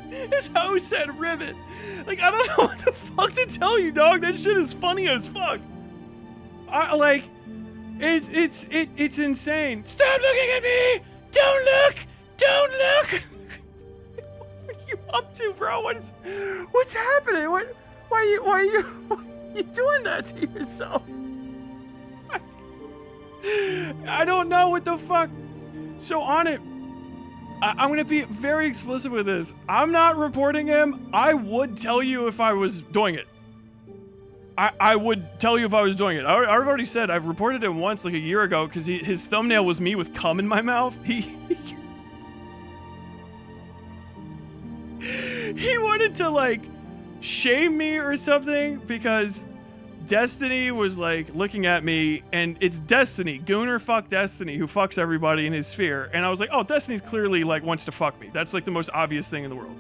His host said ribbit. Like, I don't know what the fuck to tell you, dog. That shit is funny as fuck. It's insane. Stop looking at me! Don't look! Don't look! What are you up to, bro? What's happening? Why are you doing that to yourself? I don't know what the fuck. So on it, I'm gonna be very explicit with this. I'm not reporting him. I would tell you if I was doing it. I would tell you if I was doing it. I've already said I've reported him once, like a year ago, because his thumbnail was me with cum in my mouth. He wanted to like shame me or something because Destiny was like looking at me, and it's Destiny, Gooner fuck Destiny, who fucks everybody in his sphere. And I was like, oh, Destiny's clearly like wants to fuck me. That's like the most obvious thing in the world.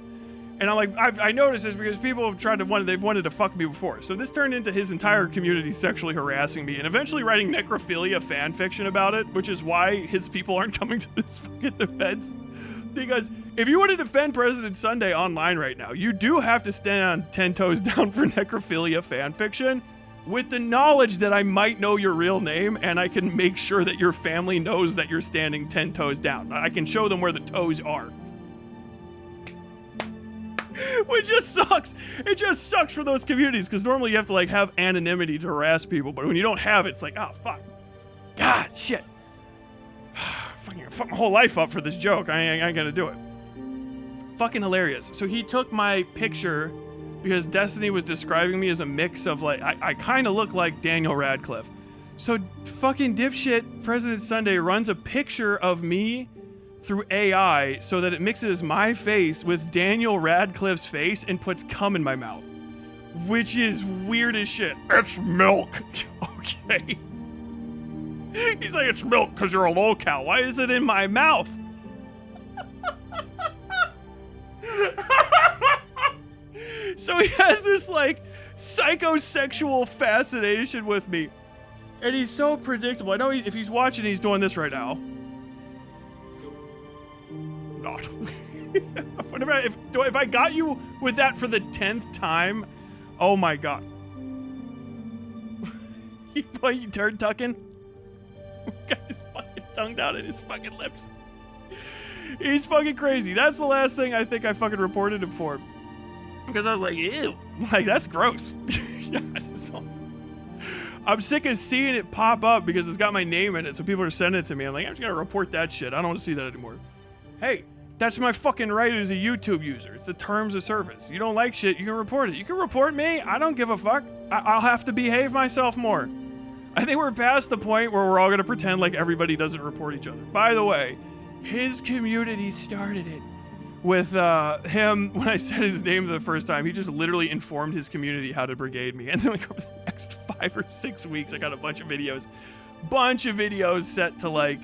And I'm like, I noticed this because people have they've wanted to fuck me before. So this turned into his entire community sexually harassing me and eventually writing necrophilia fan fiction about it, which is why his people aren't coming to this fucking defense. Because if you want to defend President Sunday online right now, you do have to stand 10 toes down for necrophilia fan fiction with the knowledge that I might know your real name and I can make sure that your family knows that you're standing 10 toes down. I can show them where the toes are. Which just sucks. It just sucks for those communities because normally you have to like have anonymity to harass people, but when you don't have it, it's like, oh fuck, God, shit. Fuck my whole life up for this joke. I ain't gonna do it. Fucking hilarious. So he took my picture because Destiny was describing me as a mix of like I kind of look like Daniel Radcliffe. So fucking dipshit President Sunday runs a picture of me through AI so that it mixes my face with Daniel Radcliffe's face and puts cum in my mouth, which is weird as shit. It's milk. Okay. He's like, it's milk because you're a lolcow. Why is it in my mouth? So he has this like psychosexual fascination with me, and he's so predictable. I know if he's watching, he's doing this right now. God. If I got you with that for the 10th time, oh my God. You turd tucking? Got his fucking tongue down in his fucking lips. He's fucking crazy. That's the last thing I think I fucking reported him for. Because I was like, ew. Like, that's gross. Yeah, I'm sick of seeing it pop up because it's got my name in it, so people are sending it to me. I'm like, I'm just gonna report that shit. I don't want to see that anymore. Hey, that's my fucking right as a YouTube user. It's the terms of service. You don't like shit, you can report it. You can report me. I don't give a fuck. I'll have to behave myself more. I think we're past the point where we're all gonna pretend like everybody doesn't report each other. By the way, his community started it with him. When I said his name the first time, he just literally informed his community how to brigade me. And then like over the next 5 or 6 weeks, I got a bunch of videos set to like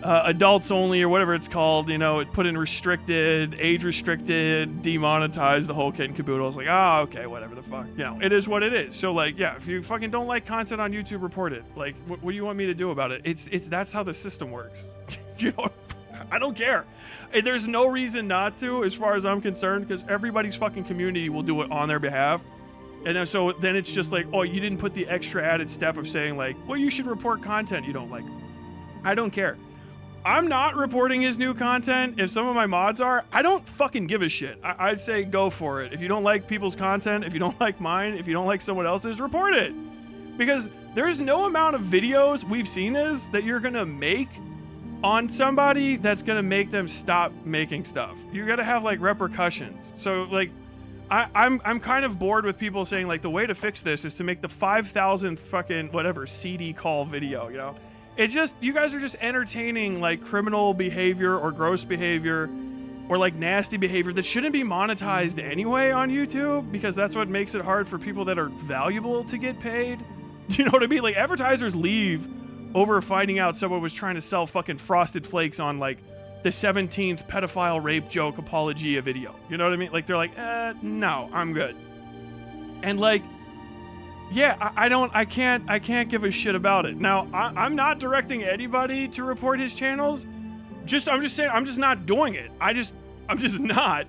adults only or whatever it's called, you know, it put in restricted, age restricted, demonetized, the whole kit and caboodle. I was like, oh, okay, whatever the fuck. You know, it is what it is. So like, yeah, if you fucking don't like content on YouTube, report it. Like, what do you want me to do about it? It's that's how the system works. You know, I don't care. There's no reason not to, as far as I'm concerned, because everybody's fucking community will do it on their behalf. And then, so then it's just like, oh, you didn't put the extra added step of saying like, well, you should report content you don't like. I don't care. I'm not reporting his new content. If some of my mods are, I don't fucking give a shit. I'd say go for it. If you don't like people's content, if you don't like mine, if you don't like someone else's, report it. Because there's no amount of videos we've seen that you're gonna make on somebody that's gonna make them stop making stuff. You gotta have like repercussions. So like, I'm kind of bored with people saying like the way to fix this is to make the 5,000 fucking whatever CD call video, you know? It's just, you guys are just entertaining like criminal behavior or gross behavior or like nasty behavior that shouldn't be monetized anyway on YouTube, because that's what makes it hard for people that are valuable to get paid. You know what I mean? Like advertisers leave over finding out someone was trying to sell fucking Frosted Flakes on like the 17th pedophile rape joke apologia video. You know what I mean? Like they're like, no, I'm good. And like, yeah, I can't give a shit about it. Now, I'm not directing anybody to report his channels. I'm just saying, I'm just not doing it. I'm just not.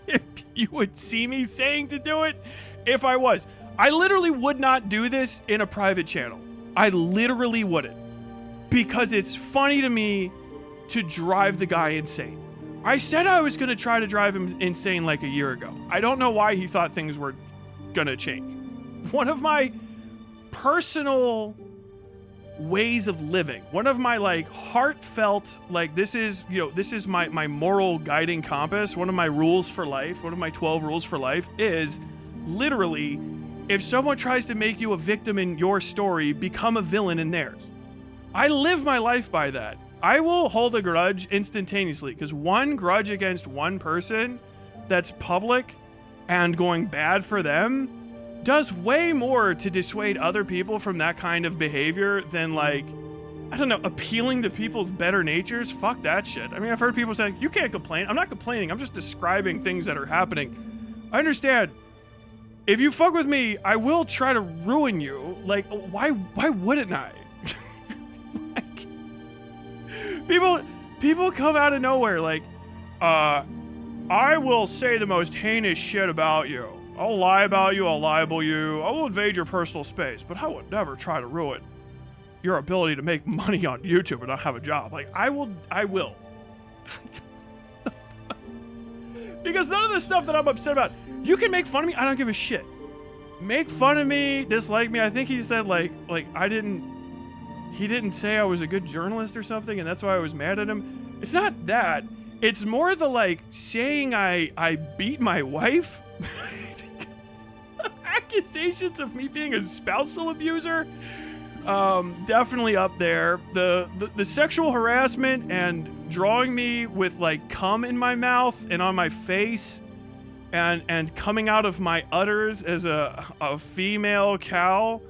if you would see me saying to do it, if I was. I literally would not do this in a private channel. I literally wouldn't. Because it's funny to me to drive the guy insane. I said I was going to try to drive him insane like a year ago. I don't know why he thought things were going to change. One of my personal ways of living, one of my like heartfelt, like this is my moral guiding compass, one of my rules for life, one of my 12 rules for life is literally, if someone tries to make you a victim in your story, become a villain in theirs. I live my life by that. I will hold a grudge instantaneously, because one grudge against one person that's public and going bad for them does way more to dissuade other people from that kind of behavior than, like, I don't know, appealing to people's better natures. Fuck that shit. I mean, I've heard people saying, you can't complain. I'm not complaining. I'm just describing things that are happening. I understand. If you fuck with me, I will try to ruin you. Like, why wouldn't I? People come out of nowhere like, I will say the most heinous shit about you. I'll lie about you, I'll libel you, I will invade your personal space, but I would never try to ruin your ability to make money on YouTube and not have a job. Like, I will. Because none of the stuff that I'm upset about, you can make fun of me, I don't give a shit. Make fun of me, dislike me. I think he said like he didn't say I was a good journalist or something, and that's why I was mad at him. It's not that. It's more the like saying I beat my wife. Accusations of me being a spousal abuser, definitely up there. The sexual harassment and drawing me with like cum in my mouth and on my face, and coming out of my udders as a female cow.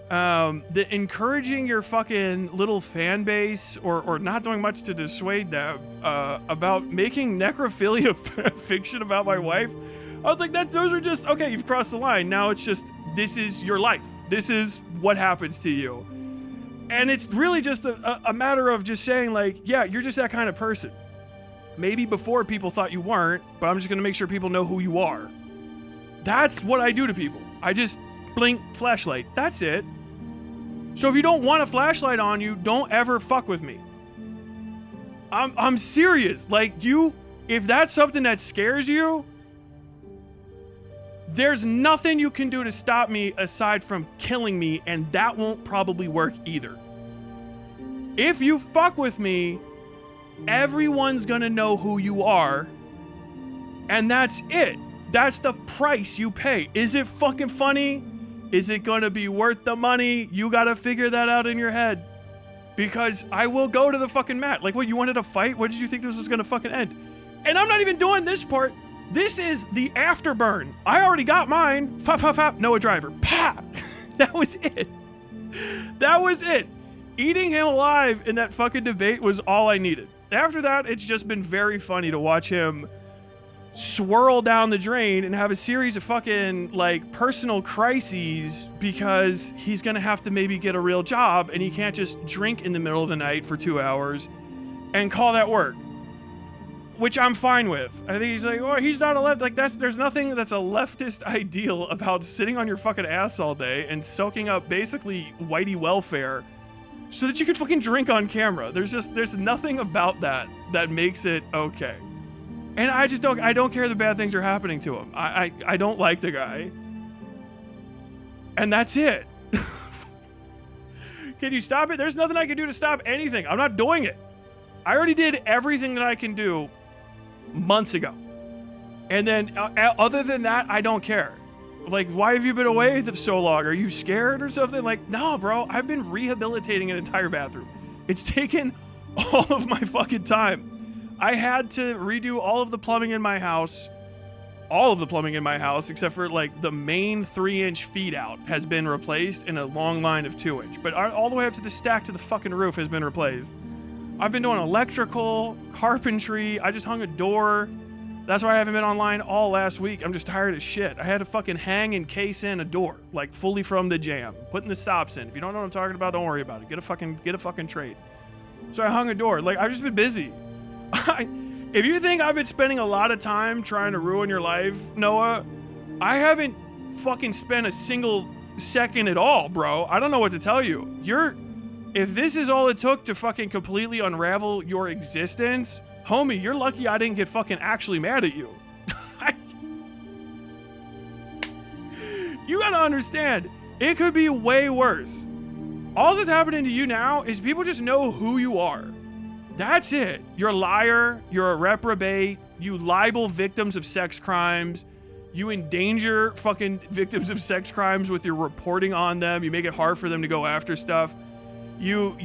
The encouraging your fucking little fan base or not doing much to dissuade them about making necrophilia fiction about my wife. I was like, those are just, okay, you've crossed the line. Now it's just, this is your life. This is what happens to you. And it's really just a matter of just saying like, yeah, you're just that kind of person. Maybe before people thought you weren't, but I'm just going to make sure people know who you are. That's what I do to people. I just blink flashlight. That's it. So if you don't want a flashlight on you, don't ever fuck with me. I'm serious. Like, if that's something that scares you, there's nothing you can do to stop me aside from killing me, and that won't probably work either. If you fuck with me, everyone's gonna know who you are, and that's it. That's the price you pay. Is it fucking funny? Is it gonna be worth the money? You gotta figure that out in your head. Because I will go to the fucking mat. Like, what, you wanted a fight? What did you think this was gonna fucking end? And I'm not even doing this part. This is the afterburn. I already got mine. Fop, fop, fop. Noah Driver. Pa! That was it. That was it. Eating him alive in that fucking debate was all I needed. After that, it's just been very funny to watch him swirl down the drain and have a series of fucking, like, personal crises because he's gonna have to maybe get a real job and he can't just drink in the middle of the night for 2 hours and call that work. Which I'm fine with. I think he's like, oh, he's not a left. Like, there's nothing that's a leftist ideal about sitting on your fucking ass all day and soaking up basically whitey welfare so that you can fucking drink on camera. There's nothing about that makes it okay. And I don't care the bad things are happening to him. I don't like the guy. And that's it. Can you stop it? There's nothing I can do to stop anything. I'm not doing it. I already did everything that I can do months ago. And then other than that, I don't care. Like, why have you been away so long? Are you scared or something? Like, no, bro, I've been rehabilitating an entire bathroom. It's taken all of my fucking time. I had to redo all of the plumbing in my house. All of the plumbing in my house, except for like the main 3-inch feed out has been replaced in a long line of 2-inch. But all the way up to the stack to the fucking roof has been replaced. I've been doing electrical, carpentry. I just hung a door. That's why I haven't been online all last week. I'm just tired as shit. I had to fucking hang and case in a door, like fully from the jam, putting the stops in. If you don't know what I'm talking about, don't worry about it. Get a fucking trade. So I hung a door. Like, I've just been busy. If you think I've been spending a lot of time trying to ruin your life, Noah, I haven't fucking spent a single second at all, bro. I don't know what to tell you. If this is all it took to fucking completely unravel your existence, homie, you're lucky I didn't get fucking actually mad at you. You gotta understand, it could be way worse. All that's happening to you now is people just know who you are. That's it. You're a liar. You're a reprobate. You libel victims of sex crimes. You endanger fucking victims of sex crimes with your reporting on them. You make it hard for them to go after stuff. You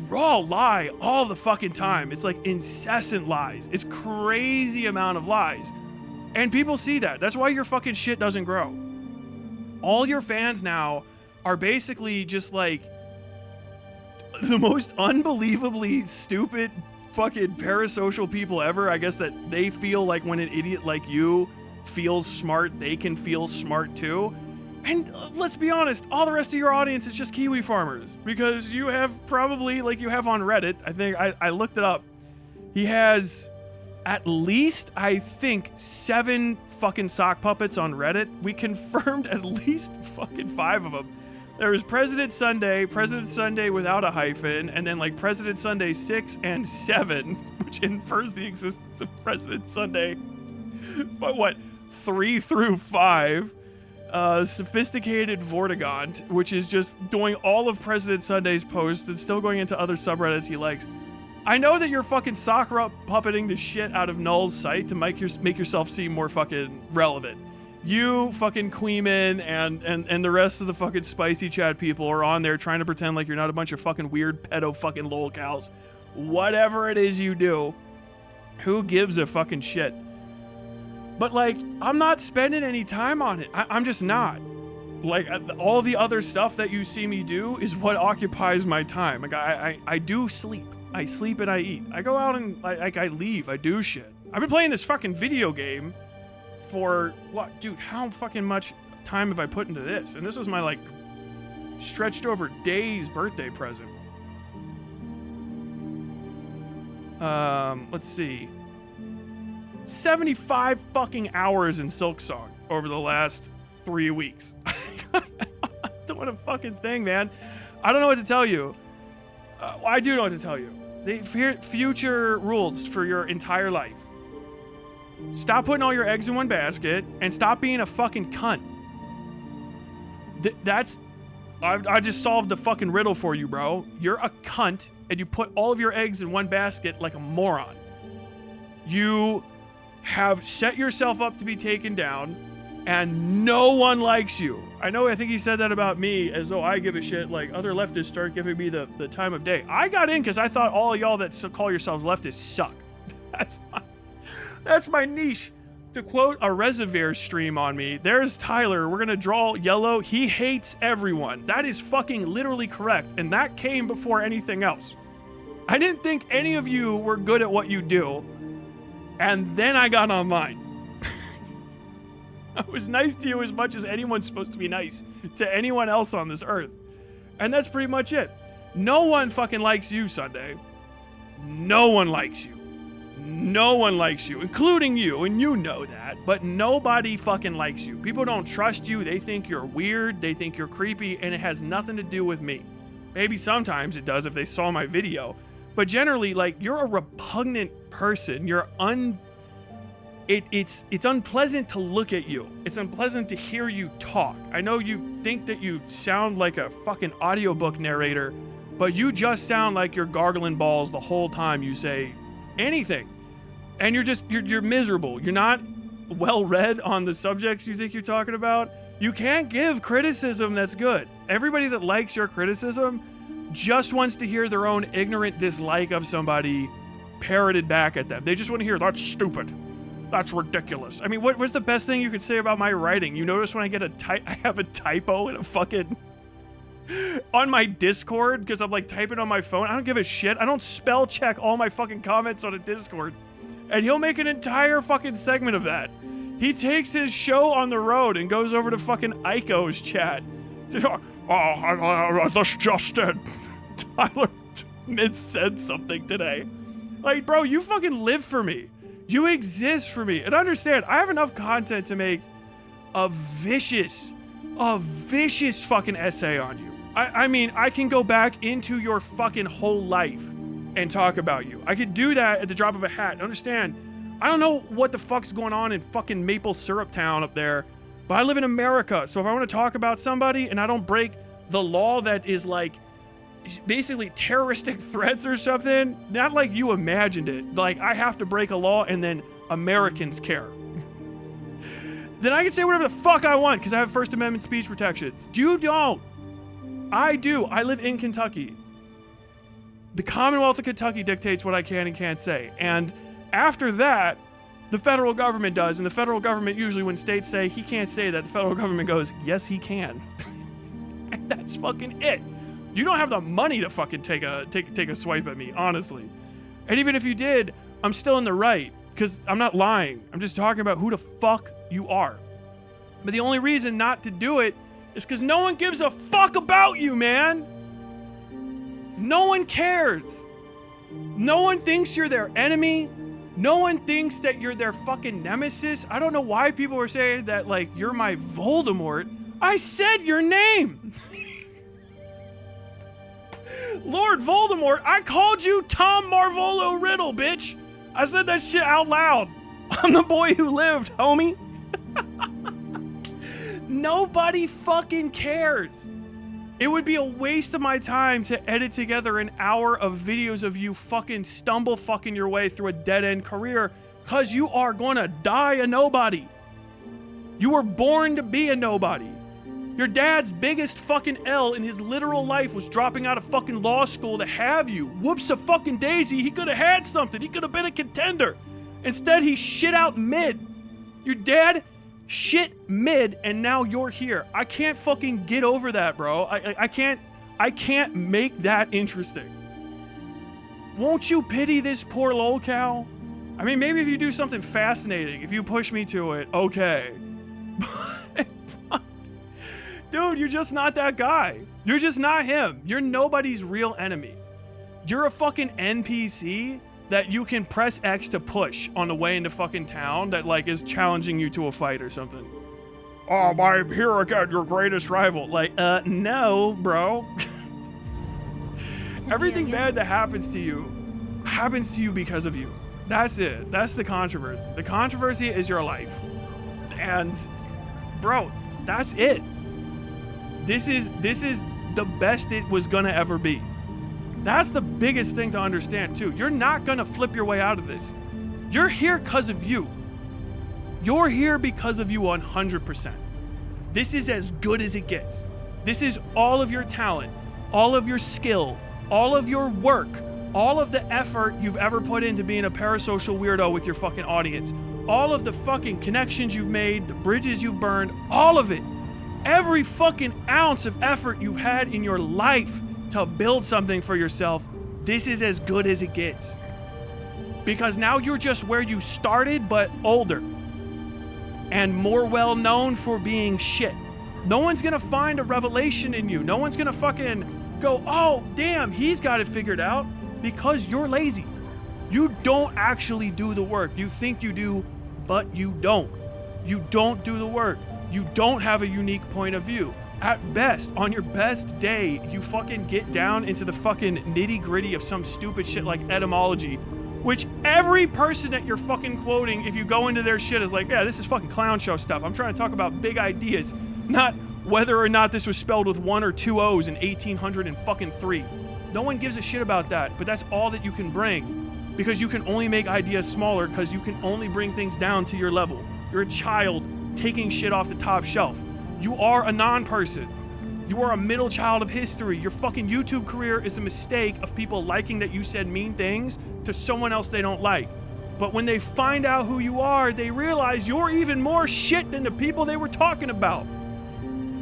raw lie all the fucking time. It's like incessant lies. It's crazy amount of lies. And people see that. That's why your fucking shit doesn't grow. All your fans now are basically just like the most unbelievably stupid fucking parasocial people ever. I guess that they feel like when an idiot like you feels smart, they can feel smart too. And let's be honest, all the rest of your audience is just Kiwi farmers, because you have probably, like you have on Reddit, I think, I looked it up, he has at least, I think, 7 fucking sock puppets on Reddit. We confirmed at least fucking 5 of them. There was President Sunday without a hyphen, and then like President Sunday 6 and 7, which infers the existence of President Sunday, but what, 3 through 5. Sophisticated Vortigaunt, which is just doing all of President Sunday's posts and still going into other subreddits he likes. I know that you're fucking soccer puppeting the shit out of Null's site to make yourself seem more fucking relevant. You, fucking Queeman, and the rest of the fucking spicy chat people are on there trying to pretend like you're not a bunch of fucking weird pedo fucking lolcows. Whatever it is you do, who gives a fucking shit? But like, I'm not spending any time on it. I'm just not. Like, all the other stuff that you see me do is what occupies my time. Like, I do sleep. I sleep and I eat. I go out and I leave. I do shit. I've been playing this fucking video game for what, dude? How fucking much time have I put into this? And this was my like stretched over days birthday present. Let's see. 75 fucking hours in Silksong over the last 3 weeks. I'm doing a fucking thing, man. I don't know what to tell you. I do know what to tell you. The future rules for your entire life. Stop putting all your eggs in one basket and stop being a fucking cunt. I just solved the fucking riddle for you, bro. You're a cunt and you put all of your eggs in one basket like a moron. You have set yourself up to be taken down and no one likes you. I think he said that about me as though I give a shit. Like, other leftists start giving me the time of day. I got in because I thought all of y'all that call yourselves leftists suck. That's my niche. To quote a Reservoir stream on me, there's Tyler, we're gonna draw yellow. He hates everyone. That is fucking literally correct, and that came before anything else. I didn't think any of you were good at what you do, and then I got online. I was nice to you as much as anyone's supposed to be nice to anyone else on this earth. And that's pretty much it. No one fucking likes you, Sunday. No one likes you. No one likes you, including you, and you know that, but nobody fucking likes you. People don't trust you. They think you're weird. They think you're creepy, and it has nothing to do with me. Maybe sometimes it does if they saw my video, but generally, like, you're a repugnant person. You're it's unpleasant to look at you. It's unpleasant to hear you talk. I know you think that you sound like a fucking audiobook narrator, but you just sound like you're gargling balls the whole time you say anything. And you're miserable. You're not well read on the subjects you think you're talking about. You can't give criticism that's good. Everybody that likes your criticism just wants to hear their own ignorant dislike of somebody parroted back at them. They just want to hear, that's stupid. That's ridiculous. I mean, what's the best thing you could say about my writing? You notice when I get I have a typo in a fucking on my Discord because I'm like typing on my phone. I don't give a shit. I don't spell check all my fucking comments on a Discord. And he'll make an entire fucking segment of that. He takes his show on the road and goes over to fucking Aiko's chat. This just in. Tyler mid said something today. Like, bro, you fucking live for me. You exist for me. And understand, I have enough content to make a vicious fucking essay on you. I mean, I can go back into your fucking whole life and talk about you. I could do that at the drop of a hat. Understand, I don't know what the fuck's going on in fucking Maple Syrup Town up there, but I live in America. So if I want to talk about somebody and I don't break the law that is like basically terroristic threats or something, not like you imagined it, like I have to break a law and then Americans care, then I can say whatever the fuck I want because I have First Amendment speech protections. You don't. I do. I live in Kentucky. The Commonwealth of Kentucky dictates what I can and can't say. And after that, the federal government does. And the federal government, usually when states say he can't say that, the federal government goes, yes, he can. And that's fucking it. You don't have the money to fucking take a swipe at me, honestly. And even if you did, I'm still in the right because I'm not lying. I'm just talking about who the fuck you are. But the only reason not to do it is because no one gives a fuck about you, man. No one cares. No one thinks you're their enemy. No one thinks that you're their fucking nemesis. I don't know why people are saying that, like, you're my Voldemort. I said your name. Lord Voldemort, I called you Tom Marvolo Riddle, bitch. I said that shit out loud. I'm the boy who lived, homie. Nobody fucking cares. It would be a waste of my time to edit together an hour of videos of you fucking stumble fucking your way through a dead-end career because you are gonna die a nobody. You were born to be a nobody. Your dad's biggest fucking L in his literal life was dropping out of fucking law school to have you. Whoops a fucking daisy, he could have had something. He could have been a contender. Instead, he shit out mid. Your dad shit mid, and now you're here. I can't fucking get over that, bro. I can't make that interesting. Won't you pity this poor lolcow? I mean, maybe if you do something fascinating, if you push me to it, okay. Dude, you're just not that guy. You're just not him. You're nobody's real enemy. You're a fucking NPC that you can press X to push on the way into fucking town that, like, is challenging you to a fight or something. Oh, I'm here again, your greatest rival. Like, no, bro. Everything bad that happens to you because of you. That's it. That's the controversy. The controversy is your life. And, bro, that's it. This is the best it was gonna ever be. That's the biggest thing to understand, too. You're not gonna flip your way out of this. You're here because of you. You're here because of you 100%. This is as good as it gets. This is all of your talent, all of your skill, all of your work, all of the effort you've ever put into being a parasocial weirdo with your fucking audience, all of the fucking connections you've made, the bridges you've burned, all of it. Every fucking ounce of effort you've had in your life to build something for yourself, this is as good as it gets. Because now you're just where you started, but older. And more well known for being shit. No one's gonna find a revelation in you. No one's gonna fucking go, oh, damn, he's got it figured out, because you're lazy. You don't actually do the work. You think you do, but you don't. You don't do the work. You don't have a unique point of view. At best, on your best day, you fucking get down into the fucking nitty-gritty of some stupid shit like etymology, which every person that you're fucking quoting, if you go into their shit, is like, yeah, this is fucking clown show stuff. I'm trying to talk about big ideas, not whether or not this was spelled with 1 or 2 O's in 1803. No one gives a shit about that, but that's all that you can bring, because you can only make ideas smaller, because you can only bring things down to your level. You're a child taking shit off the top shelf. You are a non-person. You are a middle child of history. Your fucking YouTube career is a mistake of people liking that you said mean things to someone else they don't like. But when they find out who you are, they realize you're even more shit than the people they were talking about.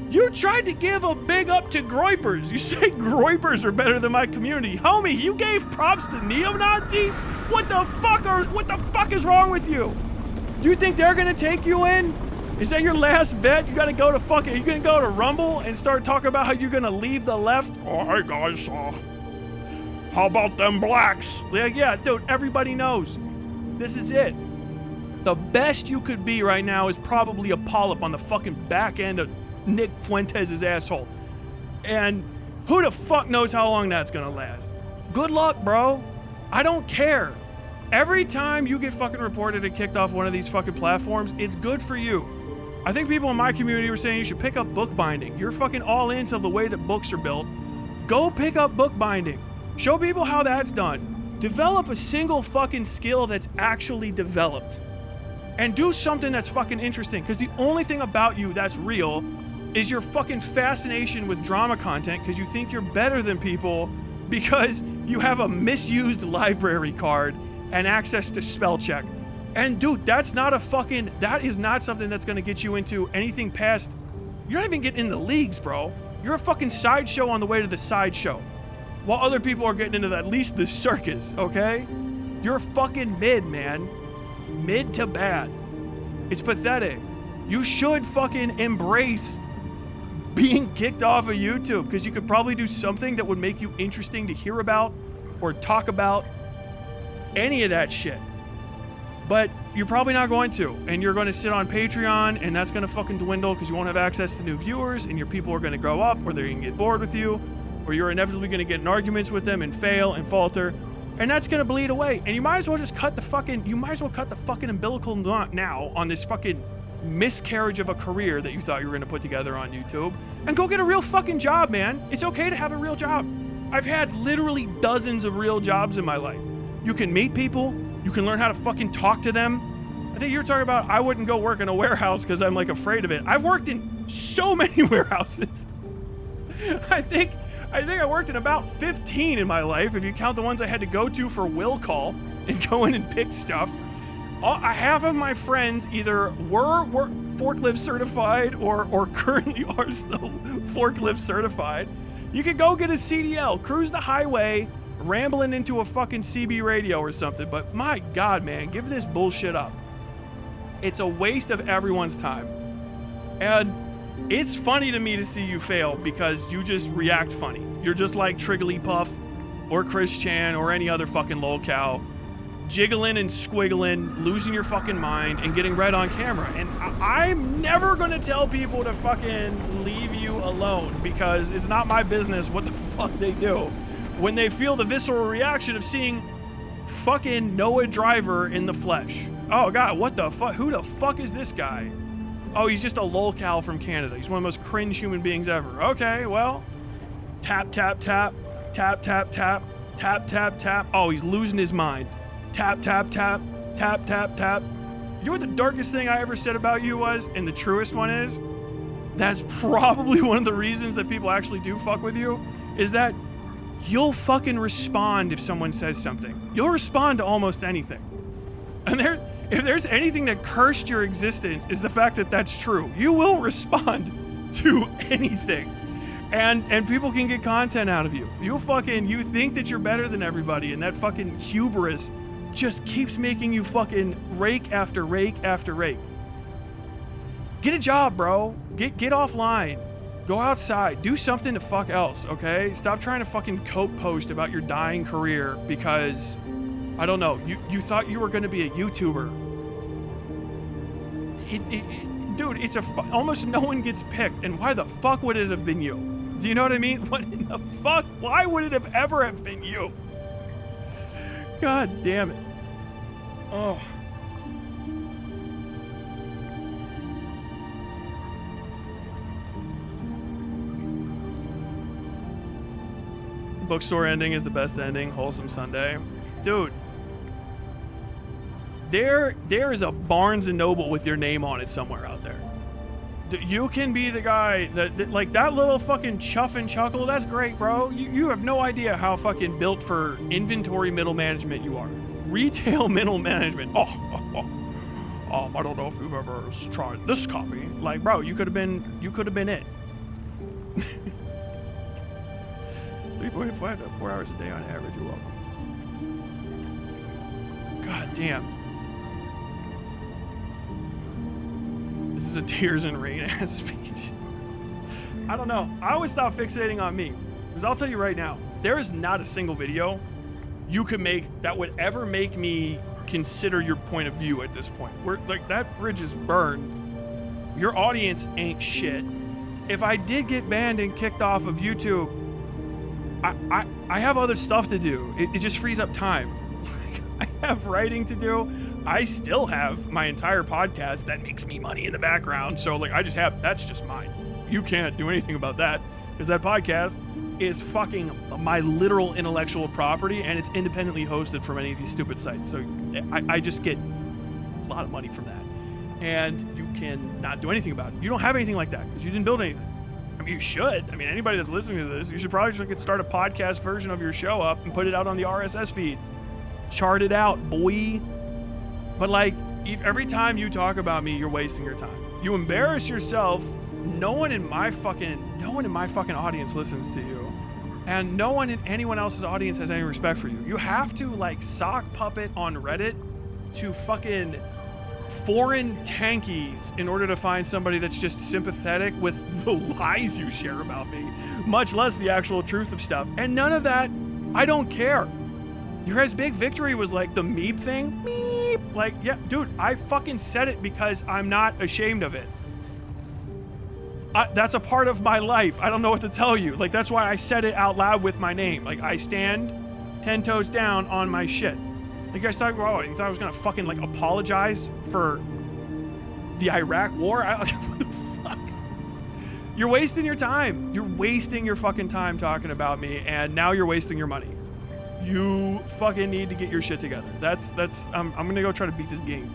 You tried to give a big up to Groypers. You say Groypers are better than my community. Homie, you gave props to neo-Nazis? What the fuck is wrong with you? You think they're gonna take you in? Is that your last bet? You gonna go to Rumble and start talking about how you're gonna leave the left? Oh, hey guys, How about them blacks? Like, yeah, dude, everybody knows. This is it. The best you could be right now is probably a polyp on the fucking back end of Nick Fuentes' asshole. And who the fuck knows how long that's gonna last? Good luck, bro. I don't care. Every time you get fucking reported and kicked off one of these fucking platforms, it's good for you. I think people in my community were saying you should pick up bookbinding. You're fucking all into the way that books are built. Go pick up bookbinding. Show people how that's done. Develop a single fucking skill that's actually developed. And do something that's fucking interesting, because the only thing about you that's real is your fucking fascination with drama content, because you think you're better than people because you have a misused library card and access to spell check. And dude, that is not something that's gonna get you into anything past, you're not even getting in the leagues, bro. You're a fucking sideshow on the way to the sideshow. While other people are getting into at least the circus, okay? You're fucking mid, man. Mid to bad. It's pathetic. You should fucking embrace being kicked off of YouTube, because you could probably do something that would make you interesting to hear about or talk about. Any of that shit. But you're probably not going to, and you're going to sit on Patreon, and that's going to fucking dwindle because you won't have access to new viewers, and your people are going to grow up, or they're going to get bored with you, or you're inevitably going to get in arguments with them and fail and falter, and that's going to bleed away. And you might as well just cut the fucking umbilical knot now on this fucking miscarriage of a career that you thought you were going to put together on YouTube, and go get a real fucking job, man. It's okay to have a real job. I've had literally dozens of real jobs in my life. You can meet people. You can learn how to fucking talk to them. I think you're talking about I wouldn't go work in a warehouse because I'm like afraid of it. I've worked in so many warehouses. I think I worked in about 15 in my life, if you count the ones I had to go to for will call and go in and pick stuff. Half of my friends either were forklift certified or currently are still forklift certified. You could go get a CDL, cruise the highway, rambling into a fucking CB radio or something, but my God, man, give this bullshit up. It's a waste of everyone's time. And it's funny to me to see you fail because you just react funny. You're just like Trigglypuff or Chris Chan or any other fucking lolcow, jiggling and squiggling, losing your fucking mind, and getting red on camera. And I'm never gonna tell people to fucking leave you alone, because it's not my business what the fuck they do when they feel the visceral reaction of seeing fucking Noah Driver in the flesh. Oh God, what the fuck? Who the fuck is this guy? Oh, he's just a lolcow from Canada. He's one of the most cringe human beings ever. Okay, well, tap, tap, tap, tap, tap, tap, tap, tap, tap. Oh, he's losing his mind. Tap, tap, tap, tap, tap, tap. You know what the darkest thing I ever said about you was, and the truest one is? That's probably one of the reasons that people actually do fuck with you, is that you'll fucking respond if someone says something. You'll respond to almost anything. And if there's anything that cursed your existence, is the fact that that's true. You will respond to anything. And people can get content out of you. You think that you're better than everybody, and that fucking hubris just keeps making you fucking rake after rake after rake. Get a job, bro. Get offline. Go outside. Do something the fuck else, okay? Stop trying to fucking cope post about your dying career because, I don't know, you thought you were going to be a YouTuber. Dude, almost no one gets picked, and why the fuck would it have been you? Do you know what I mean? What in the fuck? Why would it have ever have been you? God damn it. Oh. Bookstore ending is the best ending. Wholesome Sunday. Dude. There is a Barnes & Noble with your name on it somewhere out there. You can be the guy that like that little fucking chuff and chuckle. That's great, bro. You have no idea how fucking built for inventory middle management you are. Retail middle management. I don't know if you've ever tried this copy. Like, bro, you could have been it. 3.5 to 4 hours a day on average. You're welcome. God damn. This is a tears and rain ass speech. I don't know. I always stop fixating on me. Because I'll tell you right now, There is not a single video you could make that would ever make me consider your point of view at this point. We're like, that bridge is burned. Your audience ain't shit. If I did get banned and kicked off of YouTube, I have other stuff to do. It just frees up time. I have writing to do. I still have my entire podcast that makes me money in the background. So like, that's just mine. You can't do anything about that because that podcast is fucking my literal intellectual property and it's independently hosted from any of these stupid sites. So I just get a lot of money from that. And you can not do anything about it. You don't have anything like that because you didn't build anything. I mean, you should. I mean, anybody that's listening to this, you should probably just start a podcast version of your show up and put it out on the RSS feed. Chart it out, boy. But like, every time you talk about me, you're wasting your time. You embarrass yourself. No one in my fucking audience listens to you. And no one in anyone else's audience has any respect for you. You have to like sock puppet on Reddit to fucking foreign tankies in order to find somebody that's just sympathetic with the lies you share about me, much less the actual truth of stuff. And none of that, I don't care. Your guys' big victory was like the meep thing. Meep. Like, yeah, dude, I fucking said it because I'm not ashamed of it. That's a part of my life. I don't know what to tell you. Like, that's why I said it out loud with my name. Like, I stand 10 toes down on my shit. You guys thought, oh, you thought I was gonna fucking like apologize for the Iraq war? What the fuck? You're wasting your time. You're wasting your fucking time talking about me, and now you're wasting your money. You fucking need to get your shit together. I'm gonna go try to beat this game.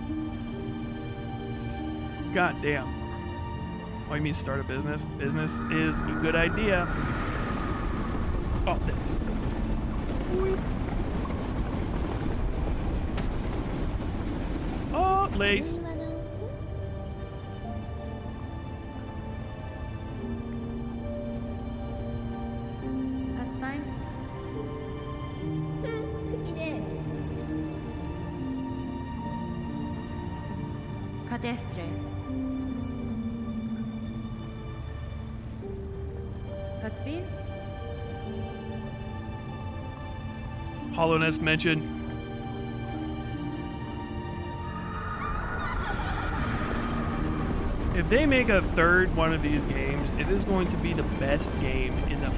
God damn. Oh, you mean start a business? Business is a good idea. Oh, this. Oh, lace. Hasbin. Cadastre. Hasbin. Hollowness mentioned. If they make a third one of these games, it is going to be the best game in the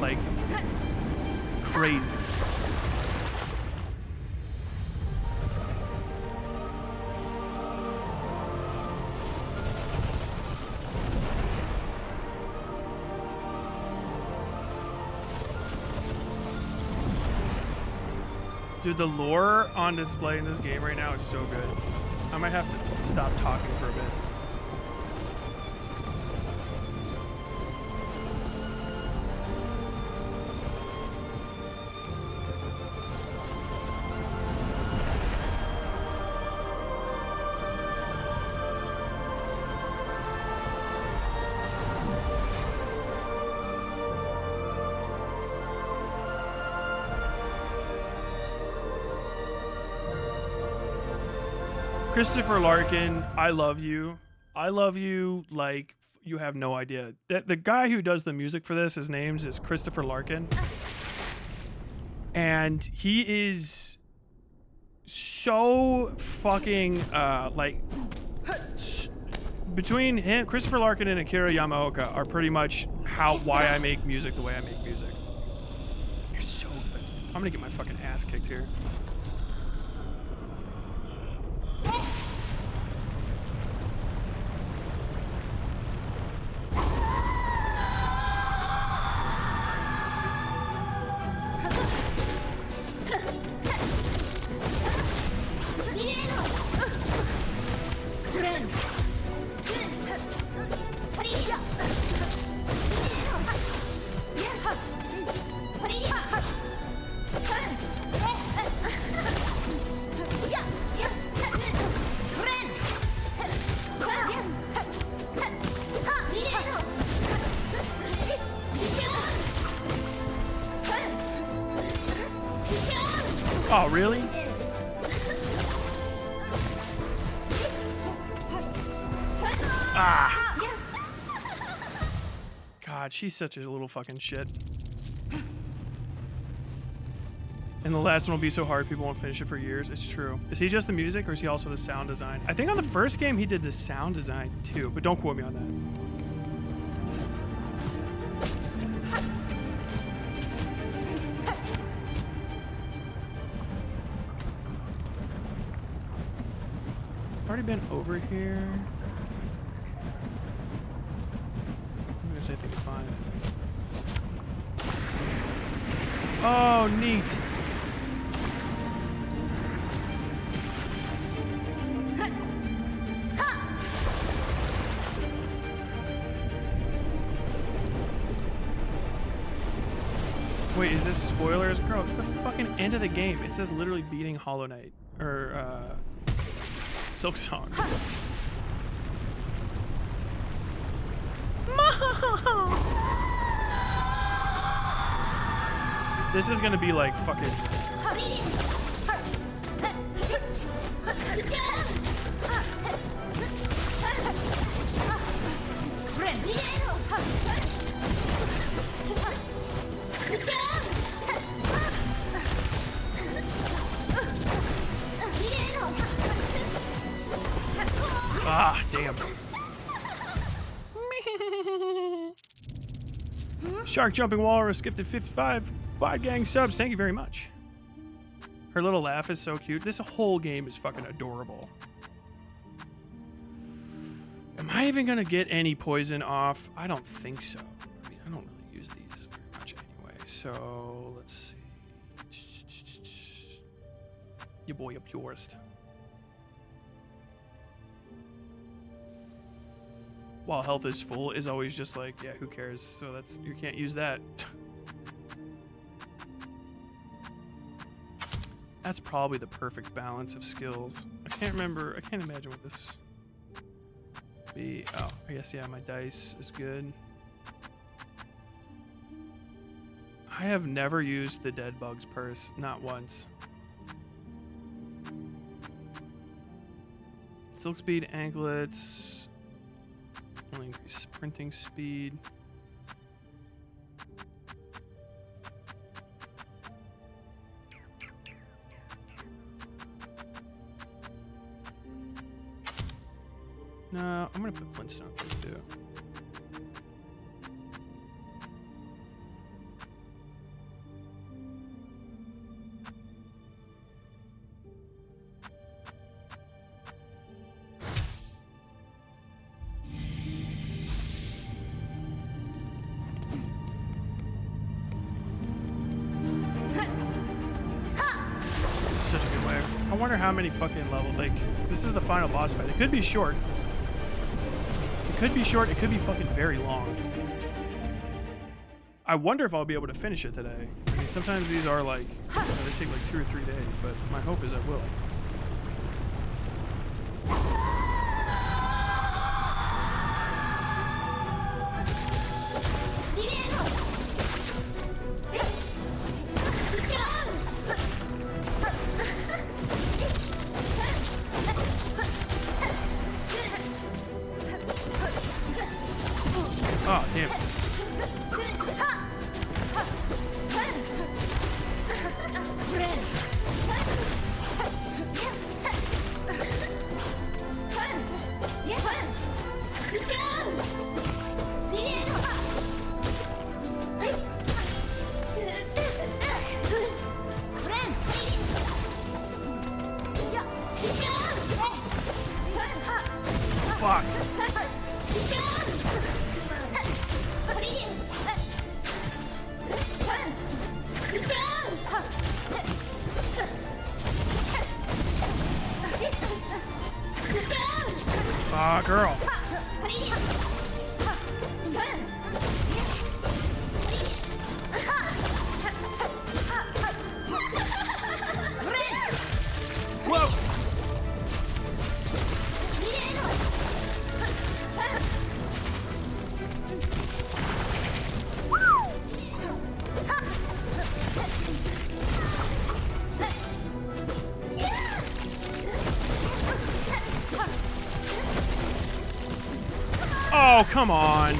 like crazy. Dude, the lore on display in this game right now is so good. I might have to stop talking for a bit. Christopher Larkin, I love you. I love you like you have no idea. The guy who does the music for this, his name is Christopher Larkin. And he is so fucking, like, between him, Christopher Larkin and Akira Yamaoka are pretty much why I make music the way I make music. You're so good. I'm gonna get my fucking ass kicked here. Oh, really? Ah. God, she's such a little fucking shit. And the last one will be so hard people won't finish it for years. It's true. Is he just the music or is he also the sound design? I think on the first game he did the sound design too, but don't quote me on that. Already been over here. There's anything to find. Oh, neat. Wait, is this spoilers? Girl, it's the fucking end of the game. It says literally beating Hollow Knight. Or, Silk Song. This is gonna be like fucking... Ah, damn. Shark Jumping Walrus gifted 55 Bod Gang subs. Thank you very much. Her little laugh is so cute. This whole game is fucking adorable. Am I even gonna get any poison off? I don't think so. I mean, I don't really use these very much anyway. So, let's see. Your boy, a purist. While health is full is always just like, yeah, who cares? So that's, you can't use that. That's probably the perfect balance of skills. I can't remember, I can't imagine what this be. Oh, I guess, yeah, my dice is good. I have never used the Dead Bugs purse, not once. Silk speed anklets. Only increase sprinting speed. No, I'm gonna put Flintstone too. Such a good way. I wonder how many fucking level, like, this is the final boss fight. It could be short. It could be short, it could be fucking very long. I wonder if I'll be able to finish it today. I mean, sometimes these are like, you know, they take like 2 or 3 days, but my hope is I will. Oh, damn. Fuck. Ah, girl. Whoa. Oh, come on.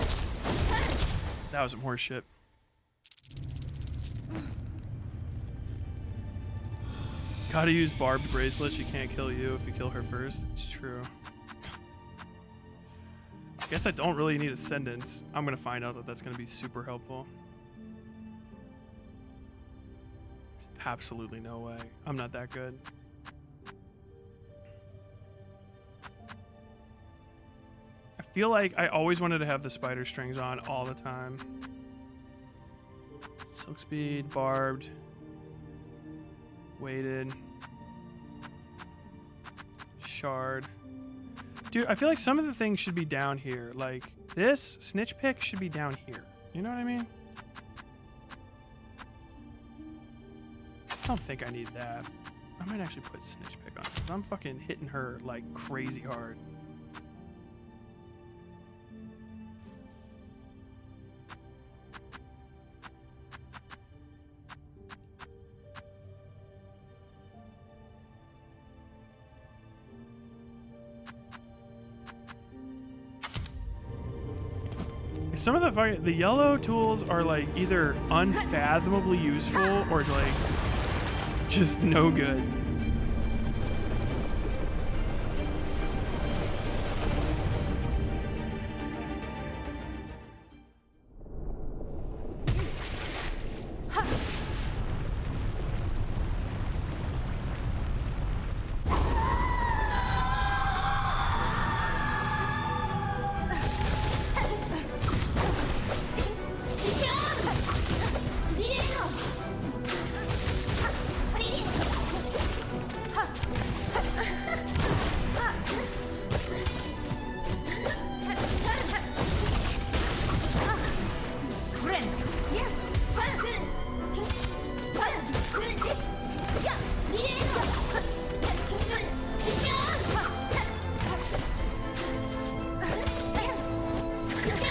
That was some horse shit. Gotta use barbed bracelet. She can't kill you if you kill her first. It's true. I guess I don't really need Ascendance. I'm gonna find out that that's gonna be super helpful. There's absolutely no way. I'm not that good. I feel like I always wanted to have the spider strings on all the time. Silk speed, barbed, weighted, shard. Dude, I feel like some of the things should be down here. Like this snitch pick should be down here. You know what I mean? I don't think I need that. I might actually put snitch pick on because I'm fucking hitting her like crazy hard. Some of the yellow tools are like either unfathomably useful or like just no good.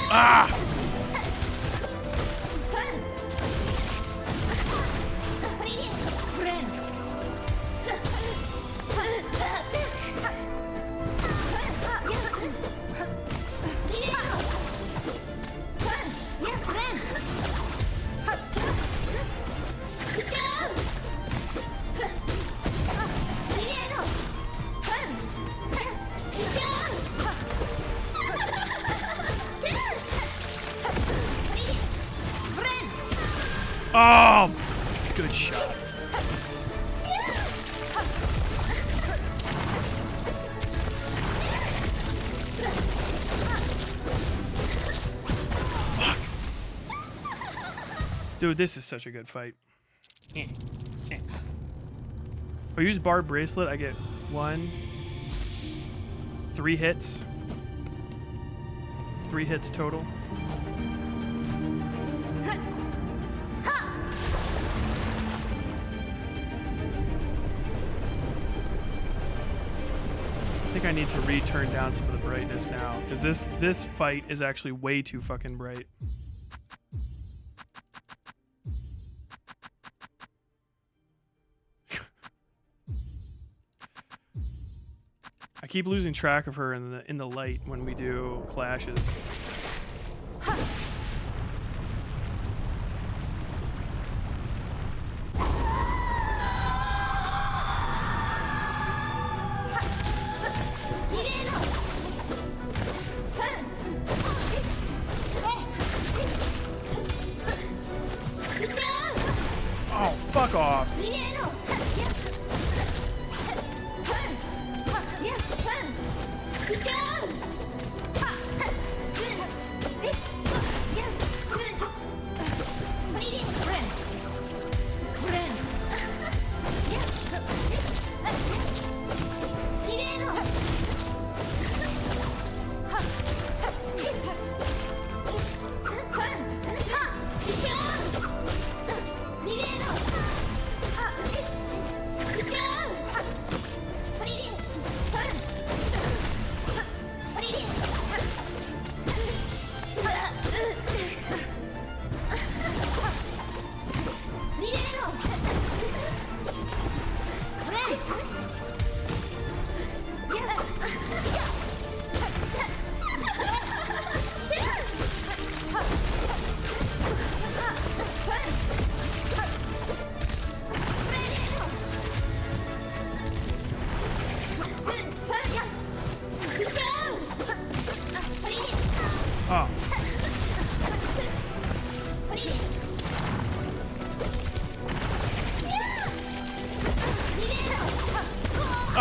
Ah! Oh, good shot. Fuck. Dude, this is such a good fight. If I use barbed bracelet, I get 3 hits. 3 hits total. I think I need to turn down some of the brightness now because this fight is actually way too fucking bright. I keep losing track of her in the light when we do clashes. Oh, fuck off.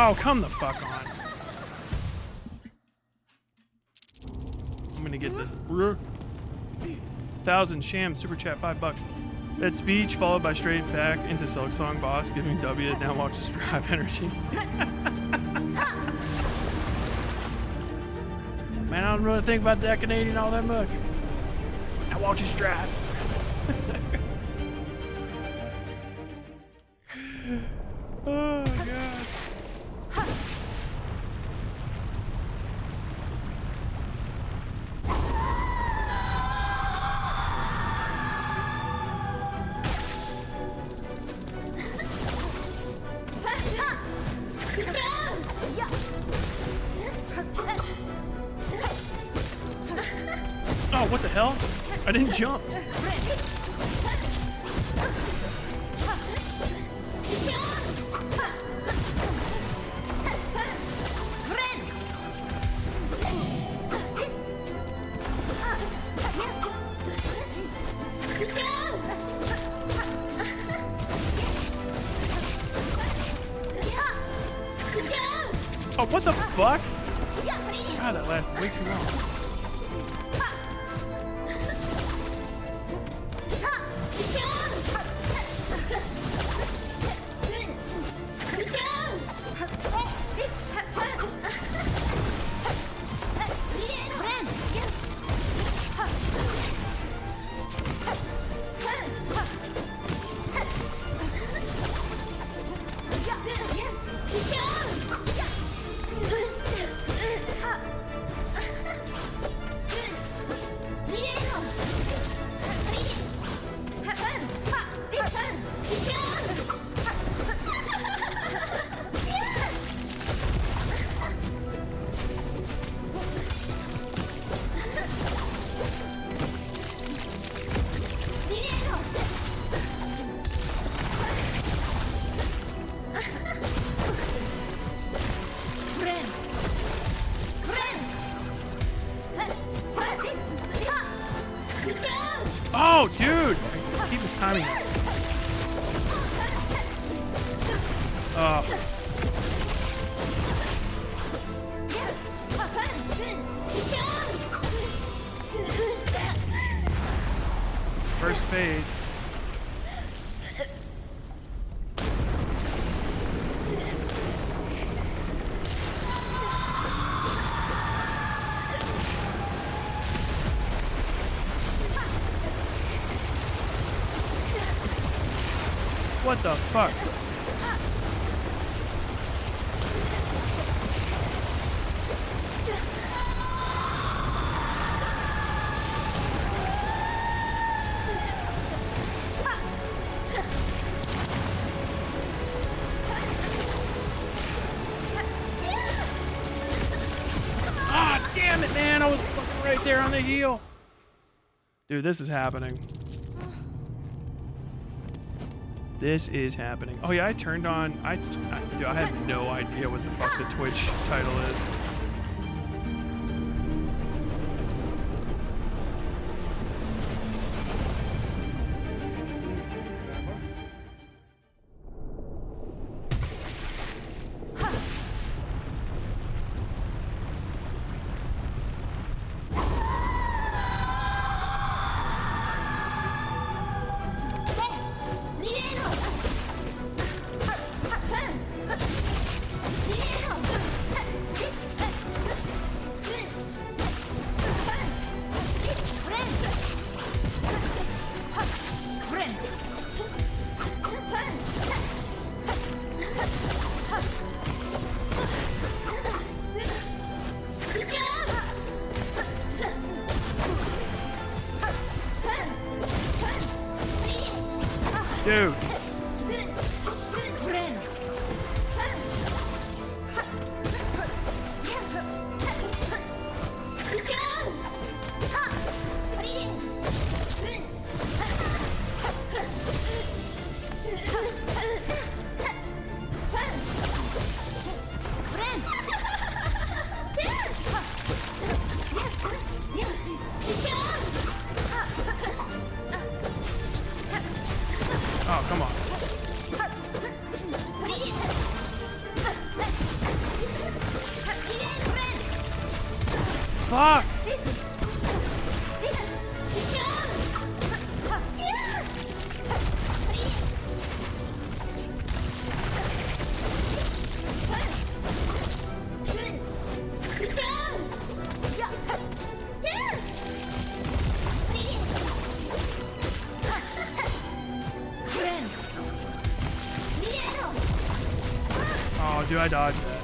Oh, come the fuck on. I'm gonna get this. 1,000 sham super chat, $5. That speech followed by straight back into Silk Song boss giving W. Now watch this drive energy. Man, I don't really think about that Canadian all that much. Now watch this drive. Oh god. Oh, what the hell? I didn't jump. Oh, what the fuck? God, that lasted way too long. Oh, dude! Keep his timing. First phase. What the fuck? Ah, damn it, man! I was fucking right there on the heel. Dude, this is happening. This is happening. Oh yeah, I turned on. Dude, I had no idea what the fuck the Twitch title is. Dude. Oh, come on. Fuck! Oh, do I dodge that?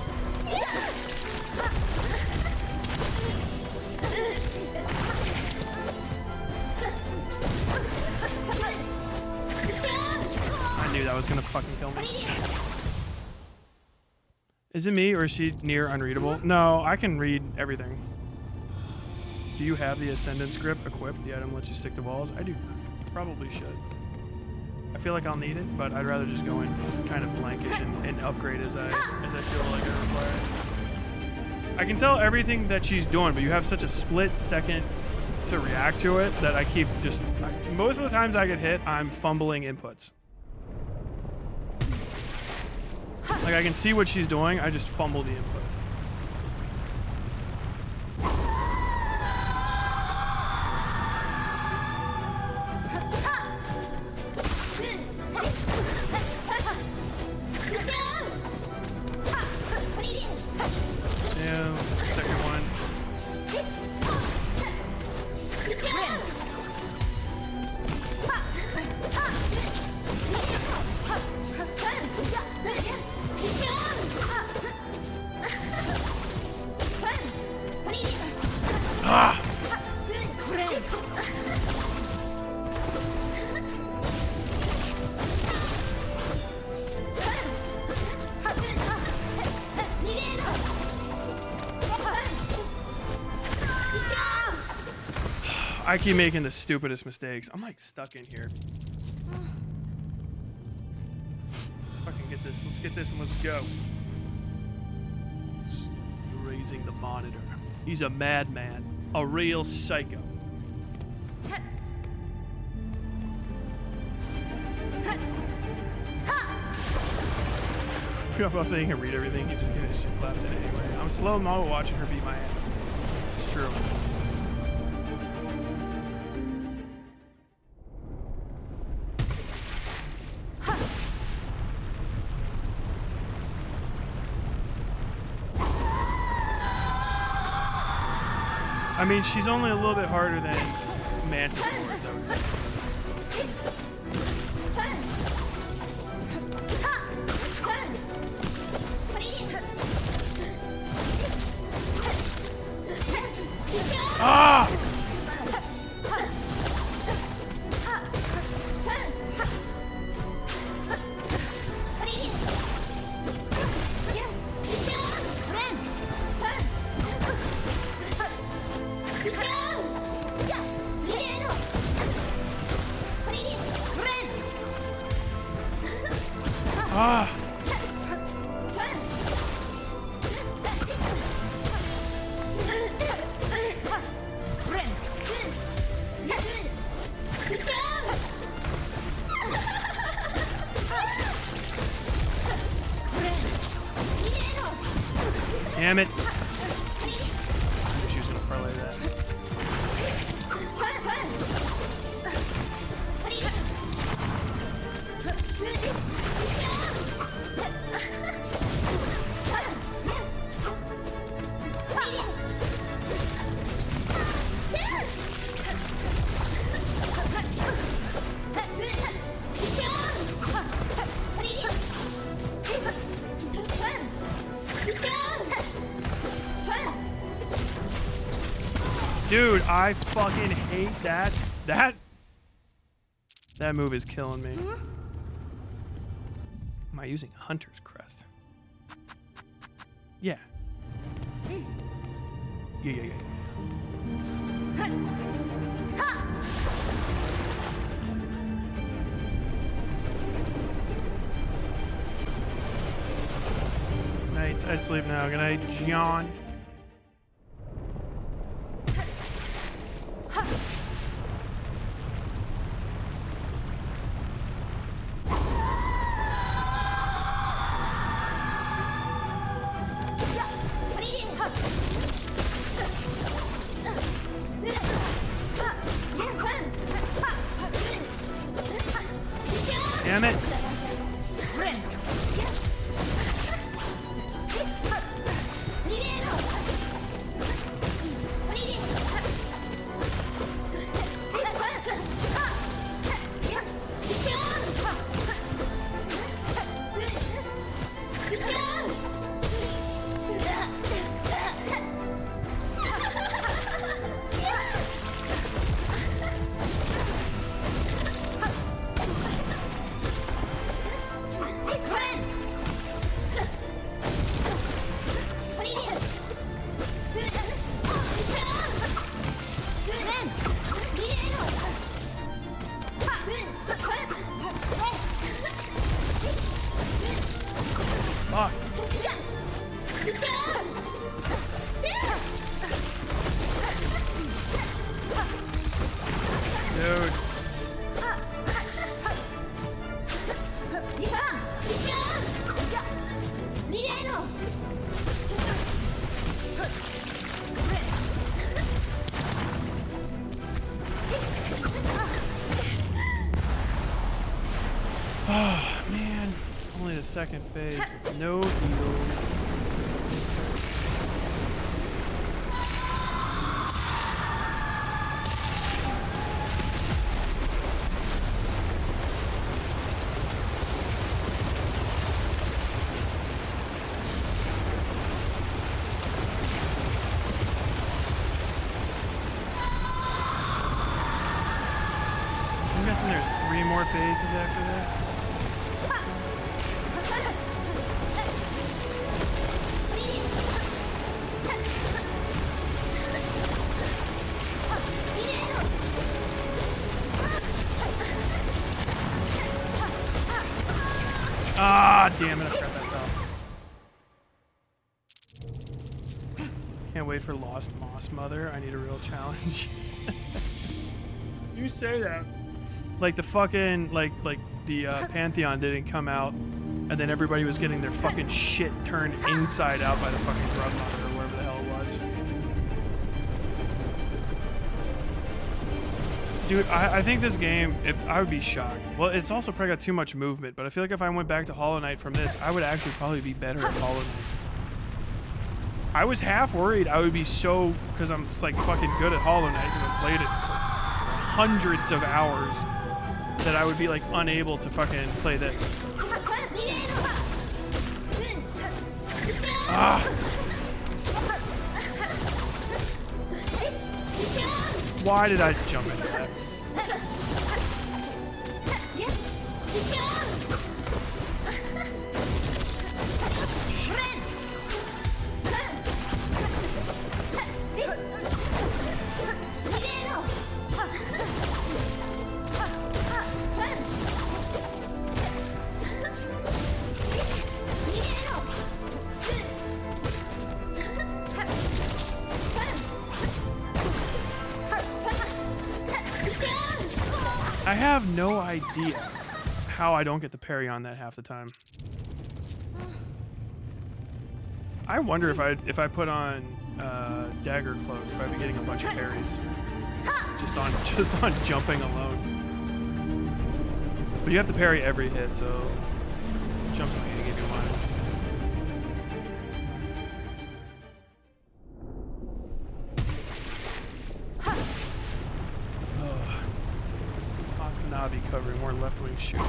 I knew that was gonna fucking kill me. Is it me or is she near unreadable? No, I can read everything. Do you have the Ascendance grip equipped? The item lets you stick to walls. I do. Probably should. I feel like I'll need it, but I'd rather just go in kind of blankish and upgrade as I feel like I require. I can tell everything that she's doing, but you have such a split second to react to it that I keep just... most of the times I get hit, I'm fumbling inputs. Like, I can see what she's doing, I just fumble the input. Yeah, second one. Ah! I keep making the stupidest mistakes. I'm like stuck in here. Let's fucking get this. Let's get this and let's go. Raising the monitor. He's a madman. A real psycho. I'm about saying he can read everything. He's just getting his shit clapped in it anyway. I'm slow mo watching her beat my ass. It's true. I mean, she's only a little bit harder than Mantis Lord, I would say. Ah! Ah! Damn it. She was gonna parlay that. Dude, I fucking hate that. That move is killing me. Am I using Hunter's Crest? Yeah. Yeah. Night. I sleep now. Good night, John. Dude. Oh, man. Only the second phase with no heal. I'm guessing there's 3 more phases after this. Ah, damn it, I forgot that fell. Can't wait for Lost Moss Mother. I need a real challenge. You say that. Like the fucking, like the Pantheon didn't come out, and then everybody was getting their fucking shit turned inside out by the fucking Grub Mother or whatever the hell it was. Dude, I think this game, if I would be shocked. Well, it's also probably got too much movement, but I feel like if I went back to Hollow Knight from this, I would actually probably be better at Hollow Knight. I was half worried I would be so, because I'm like fucking good at Hollow Knight and I've played it for hundreds of hours, that I would be like unable to fucking play this. Ah! Why did I jump into that? I have no idea how I don't get the parry on that half the time. I wonder if I put on Dagger Cloak, if I'd be getting a bunch of parries just on jumping alone. But you have to parry every hit, so jump's not gonna give you one. Navi covering more left-wing shooting.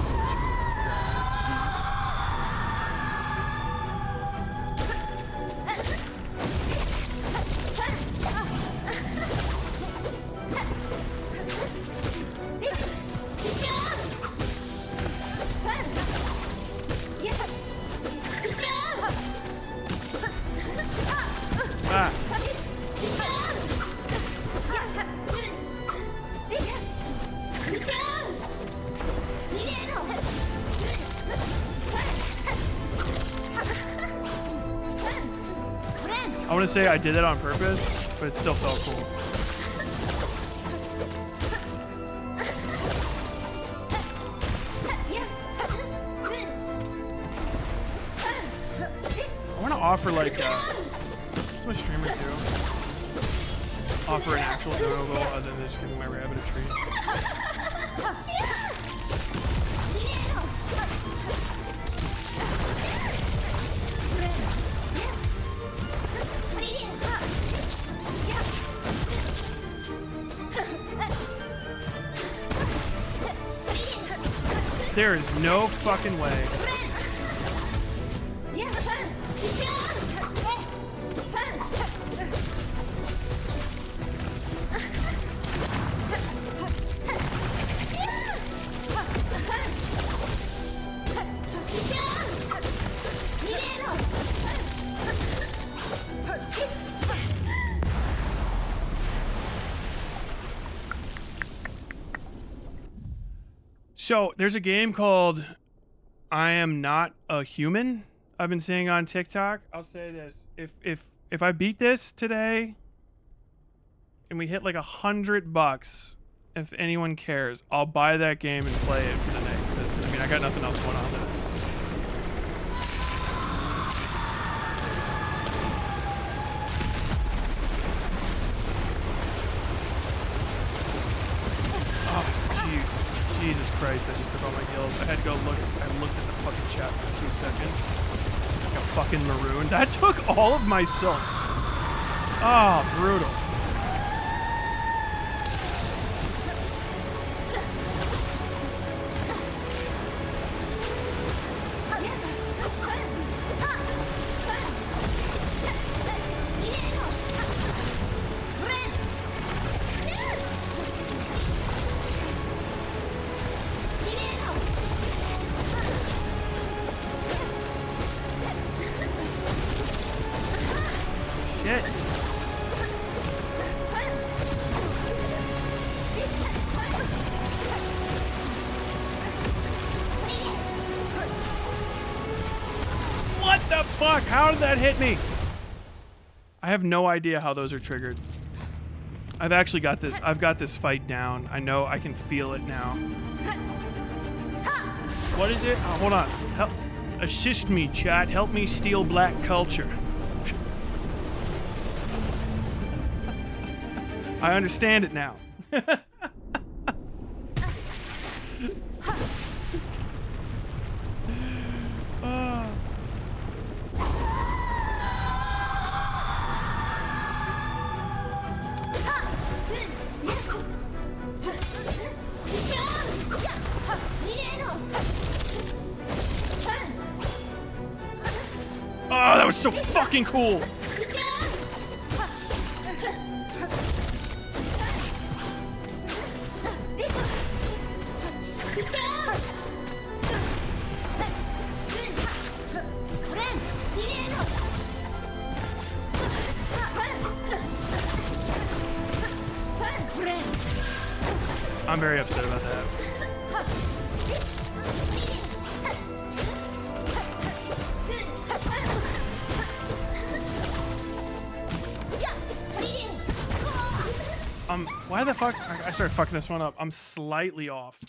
Ah. I want to say I did it on purpose, but it still felt cool. I want to offer like, what's my streamers do? Offer an actual dono goal other than just giving my rabbit a treat. There is no fucking way. So there's a game called I Am Not a Human, I've been seeing on TikTok. I'll say this: if I beat this today, and we hit like $100, if anyone cares, I'll buy that game and play it for the night. Because I mean, I got nothing else going on with it. Jesus Christ, I just took all my heals. I had to go look. I looked at the fucking chat for 2 seconds. Got fucking marooned. That took all of my silk. Oh, brutal. How did that hit me? I have no idea how those are triggered. I've actually got this. I've got this fight down. I know. I can feel it now. What is it? Oh, hold on. Help. Assist me, chat. Help me steal black culture. I understand it now. Oh, that was so fucking cool. I'm very upset about that. Why the fuck? I started fucking this one up. I'm slightly off.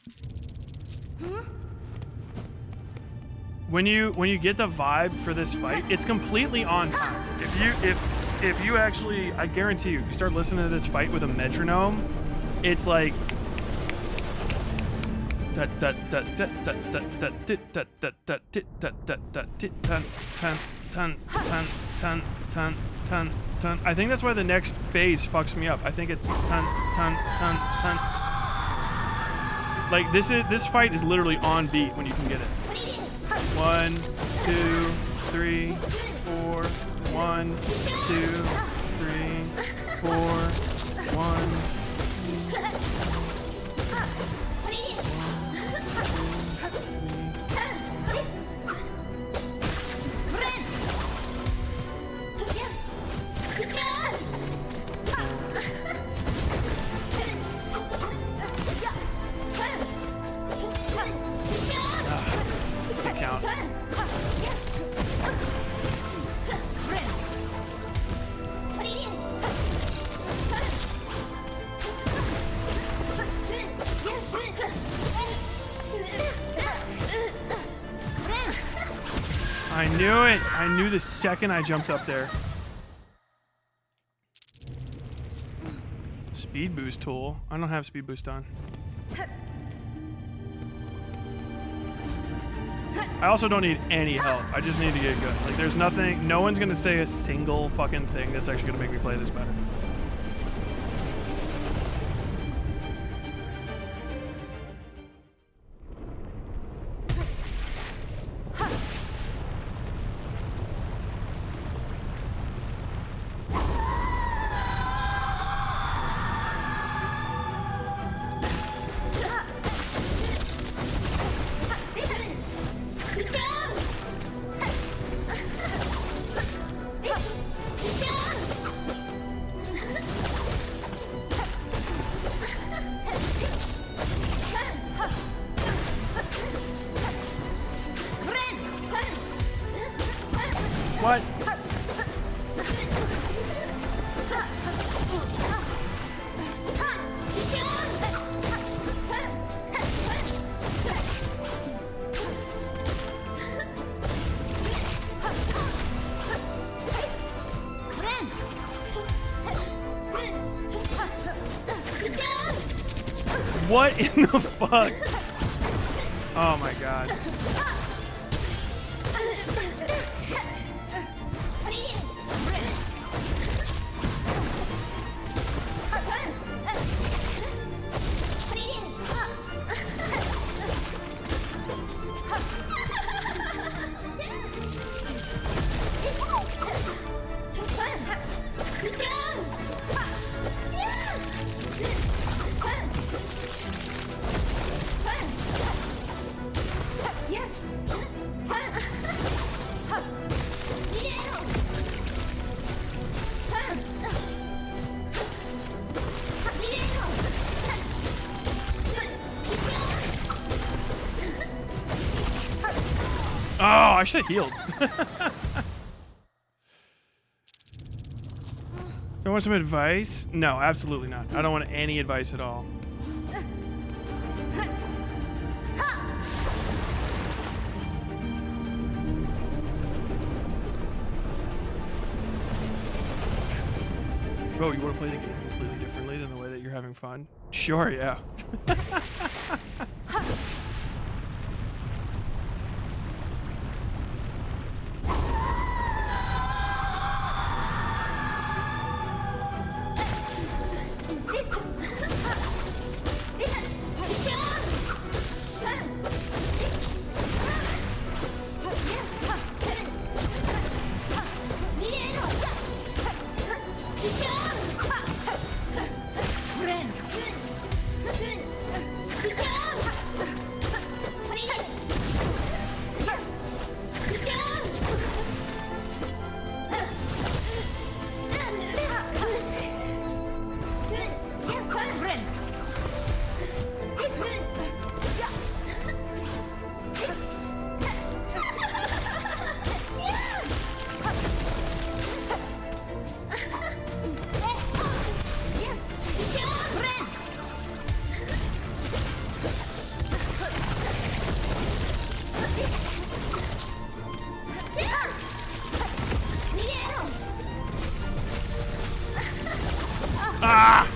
When you get the vibe for this fight, it's completely on time. If you actually, I guarantee you, if you start listening to this fight with a metronome, it's like I think that's why the next phase fucks me up. I think it's like this fight is literally on beat when you can get it. 1, 2, 3, 4. 1, 2, 3, 4. 1. Count. I knew it. I knew the second I jumped up there. Speed boost tool. I don't have speed boost on. I also don't need any help. I just need to get good. Like, there's nothing, no one's gonna say a single fucking thing that's actually gonna make me play this better. What in the fuck? Oh my god. Oh, I should have healed. Do I want some advice? No, absolutely not. I don't want any advice at all. Oh, you want to play the game completely differently than the way that you're having fun? Sure, yeah. Ah!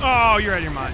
Oh, you're out of your mind.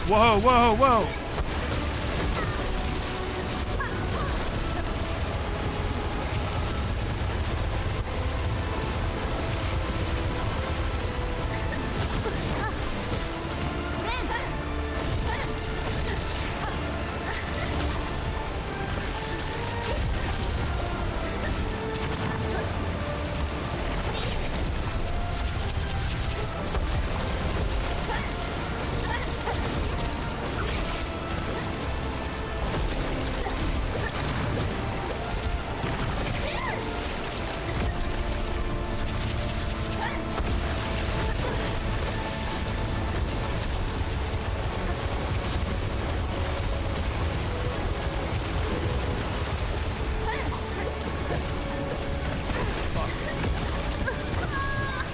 Whoa, whoa, whoa.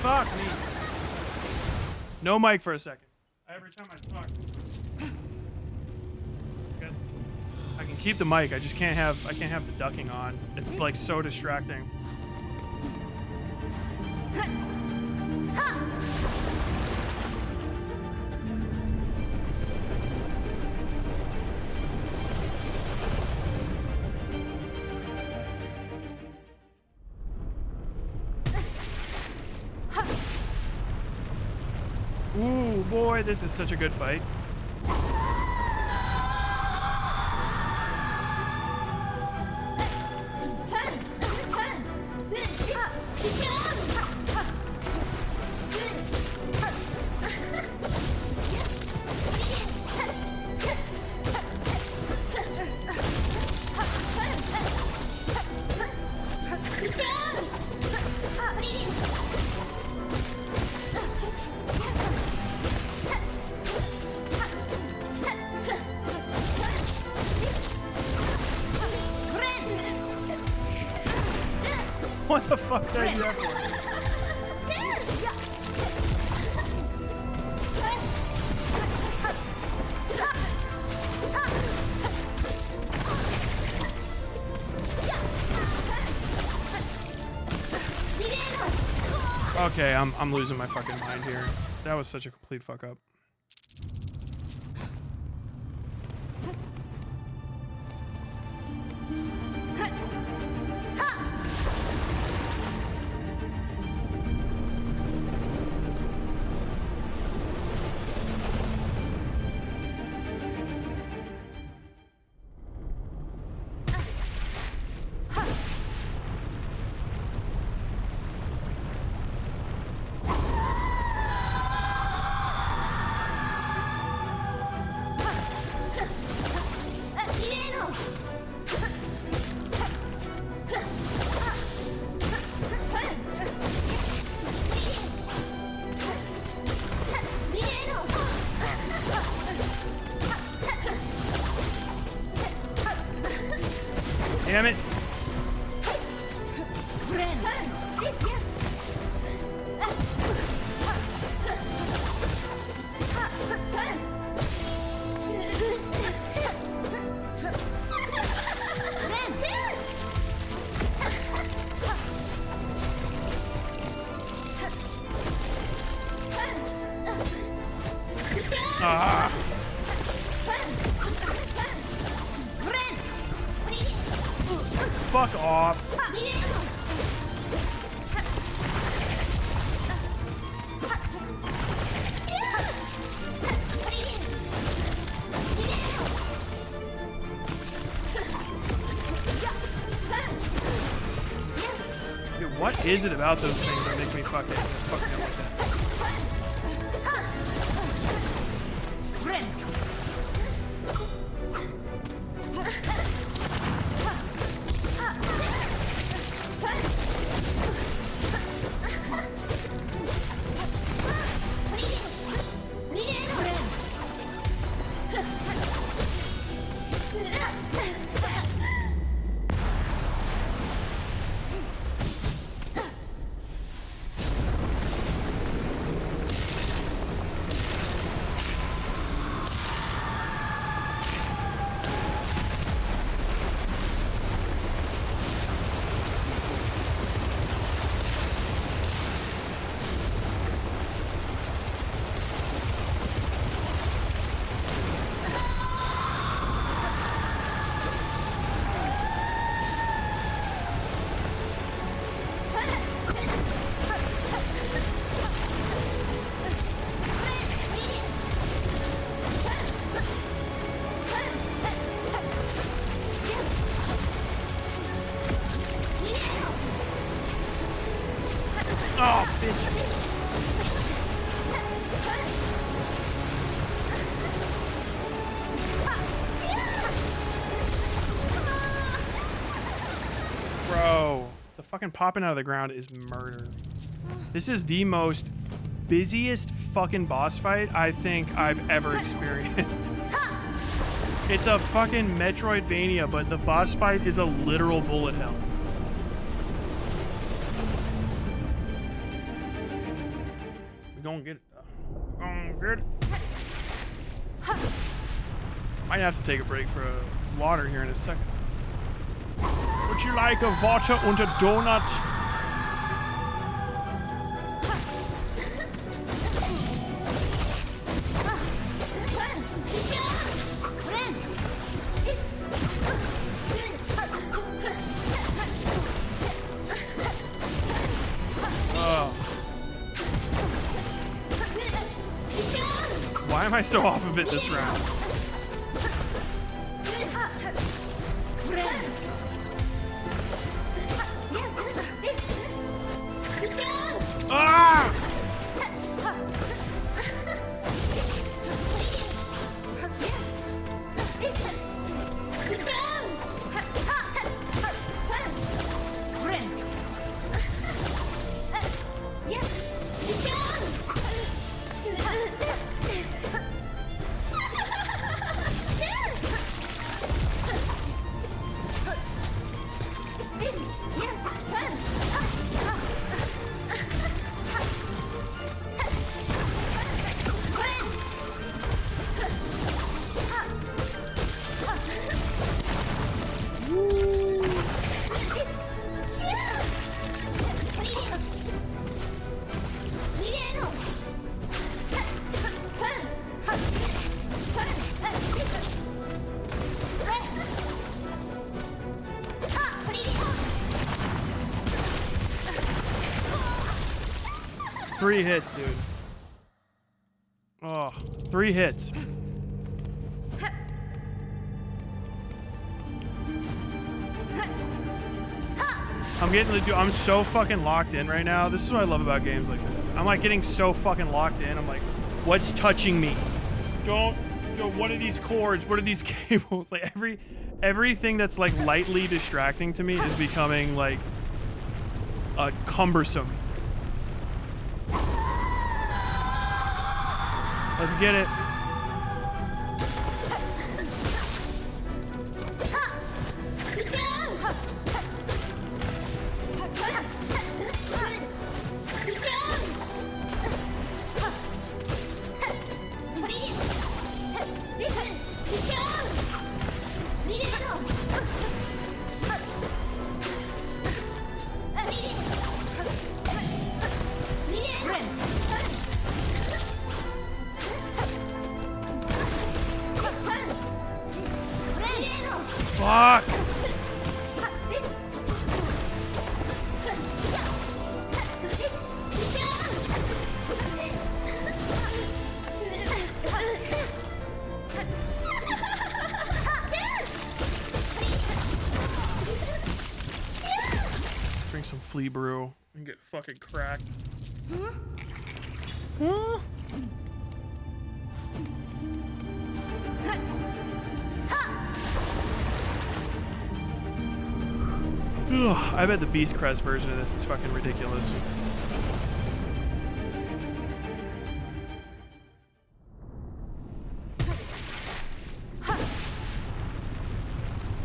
Fuck me. No mic for a second. Every time I talk. I guess I can keep the mic. I just can't have the ducking on. It's like so distracting. Ooh, boy, this is such a good fight. What the fuck did I do that for? Okay, I'm losing my fucking mind here. That was such a complete fuck up. Damn it. Ah. Fuck off. Dude, what is it about those things that make me fucking up like that? Oh, bitch. Bro, the fucking popping out of the ground is murder. This is the most busiest fucking boss fight I think I've ever experienced. It's a fucking Metroidvania, but the boss fight is a literal bullet hell. gonna get it. Gonna get it. Might have to take a break for water here in a second. Would you like a water and a donut? Why am I so off of it this round? Ah! Three hits, dude. Oh, 3 hits. I'm so fucking locked in right now. This is what I love about games like this. I'm like getting so fucking locked in. I'm like, what's touching me? What are these cords? What are these cables? Like everything that's like lightly distracting to me is becoming like cumbersome. Let's get it. Fuck! Drink some flea brew and get fucking cracked. Huh? Ugh, I bet the Beast Crest version of this is fucking ridiculous.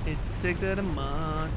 It's the 6th of the month.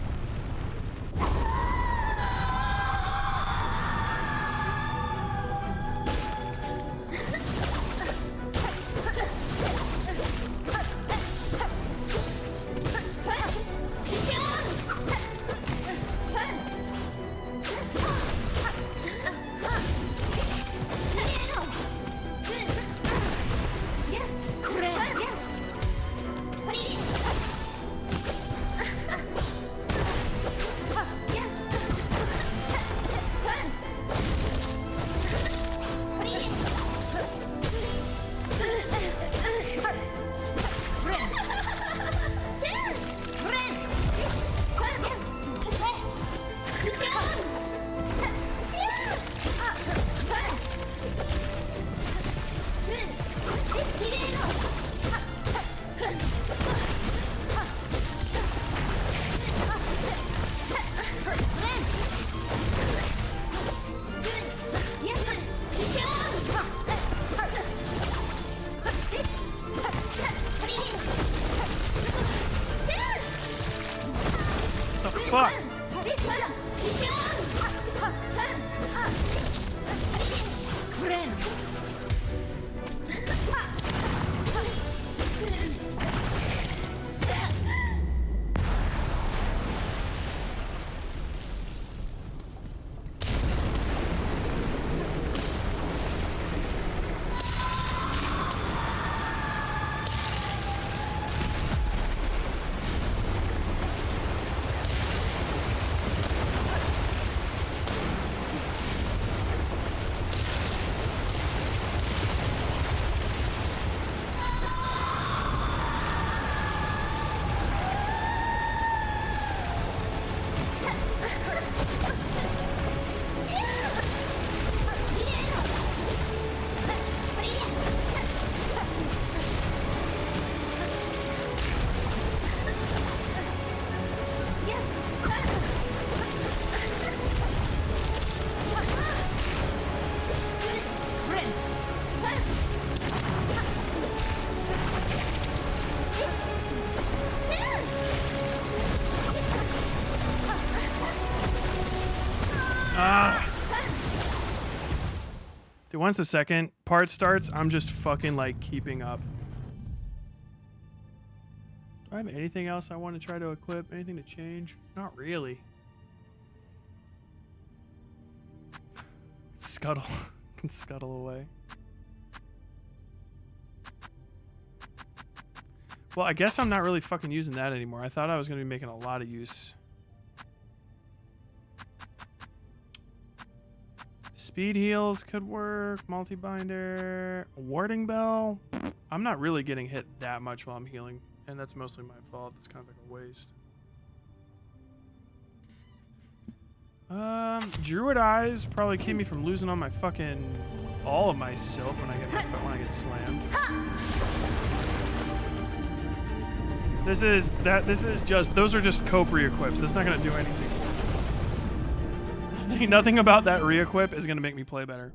Fuck. Dude, once the second part starts, I'm just fucking like keeping up. Do I have anything else I want to try to equip? Anything to change? Not really. Scuttle. Can scuttle away. Well, I guess I'm not really fucking using that anymore. I thought I was going to be making a lot of use. Speed heals could work. Multi-binder. Warding bell. I'm not really getting hit that much while I'm healing. And that's mostly my fault. That's kind of like a waste. Druid eyes probably keep me from losing all my fucking... all of my silk when I get slammed. This is just... those are just cope re-equips. That's not going to do anything. Nothing about that re-equip is going to make me play better.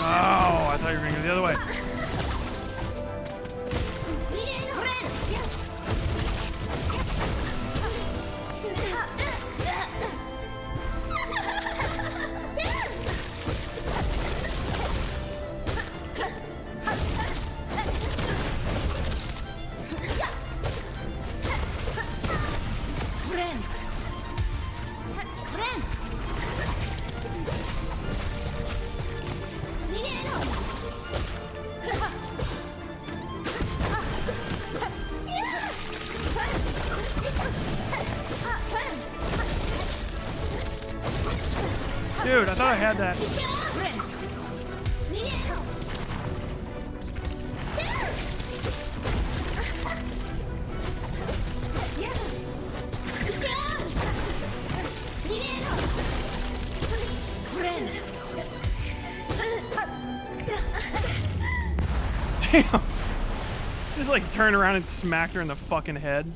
Oh, I thought you were going to go the other way. Dude, I thought I had that. Damn. Just like turn around and smack her in the fucking head.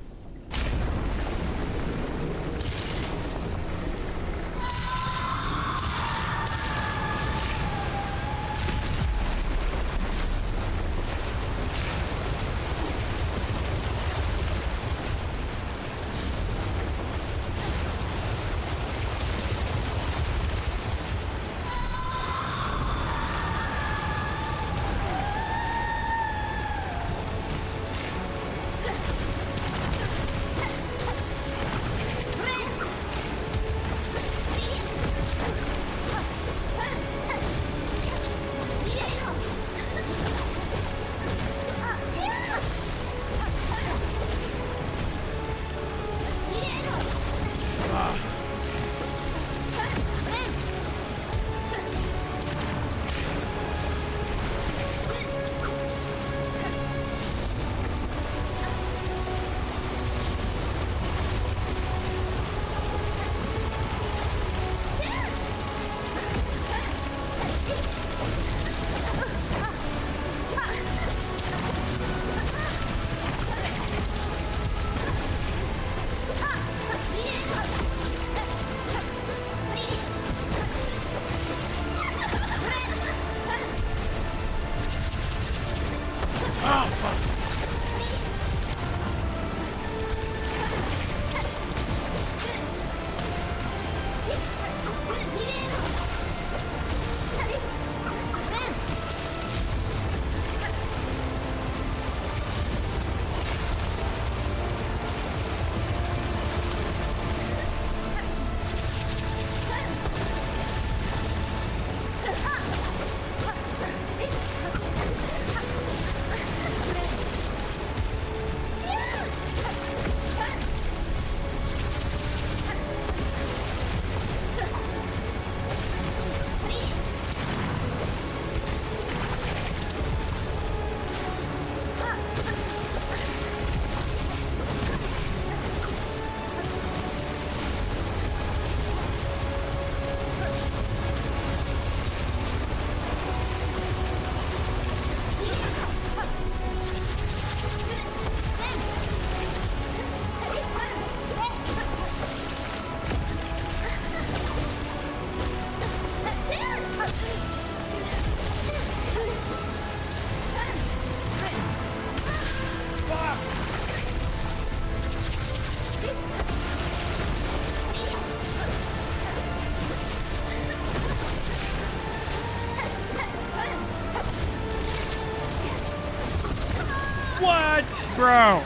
What? Bro.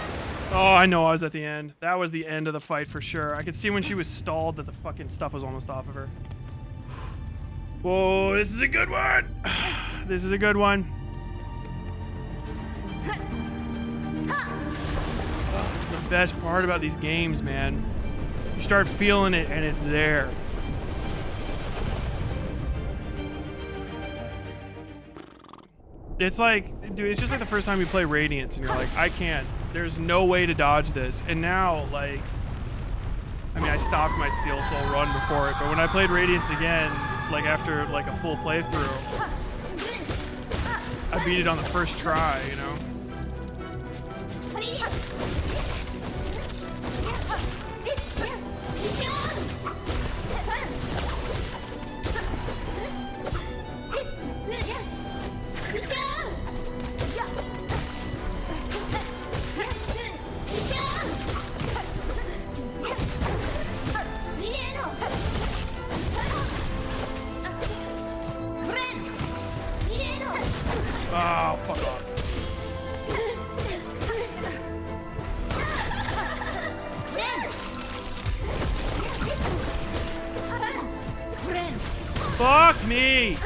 Oh, I know I was at the end. That was the end of the fight for sure. I could see when she was stalled that the fucking stuff was almost off of her. Whoa, this is a good one. This is a good one. Oh, this is the best part about these games, man. You start feeling it and it's there. It's like, dude, it's just like the first time you play Radiance and you're like, I can't. There's no way to dodge this. And now, like, I mean, I stopped my Steel Soul run before it, but when I played Radiance again, like after like a full playthrough, I beat it on the first try, you know? Oh, fuck off. Fuck me!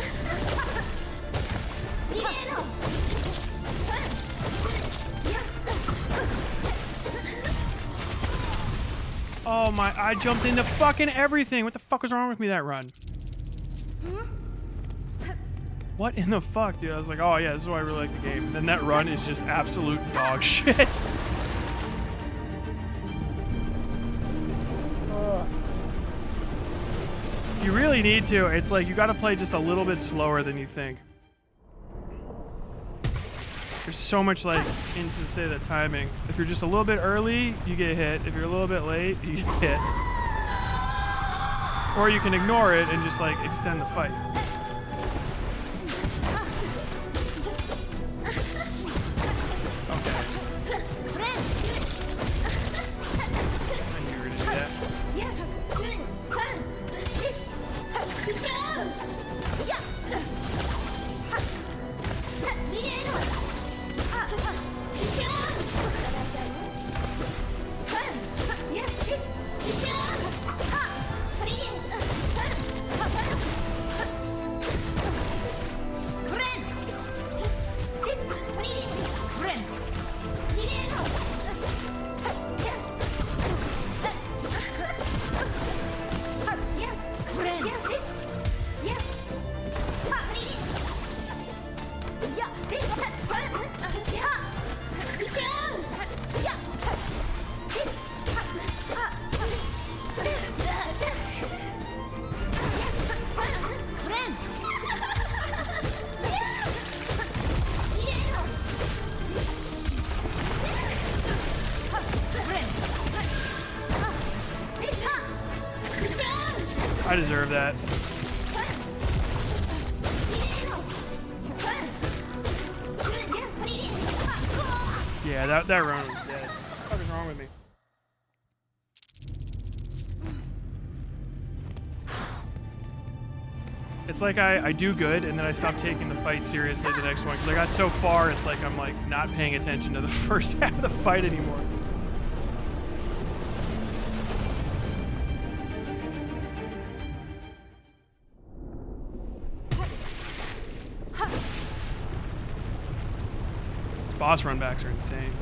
Oh my, I jumped into fucking everything. What the fuck was wrong with me that run? What in the fuck, dude? I was like, oh yeah, this is why I really like the game. And then that run is just absolute dog shit. You really need to. It's like you gotta play just a little bit slower than you think. There's so much like into say the timing. If you're just a little bit early, you get hit. If you're a little bit late, you get hit. Or you can ignore it and just like extend the fight. I deserve that. Yeah, that run was dead. What is wrong with me? It's like I do good and then I stop taking the fight seriously the next one because I got so far it's like I'm like not paying attention to the first half of the fight anymore. These boss runbacks are insane.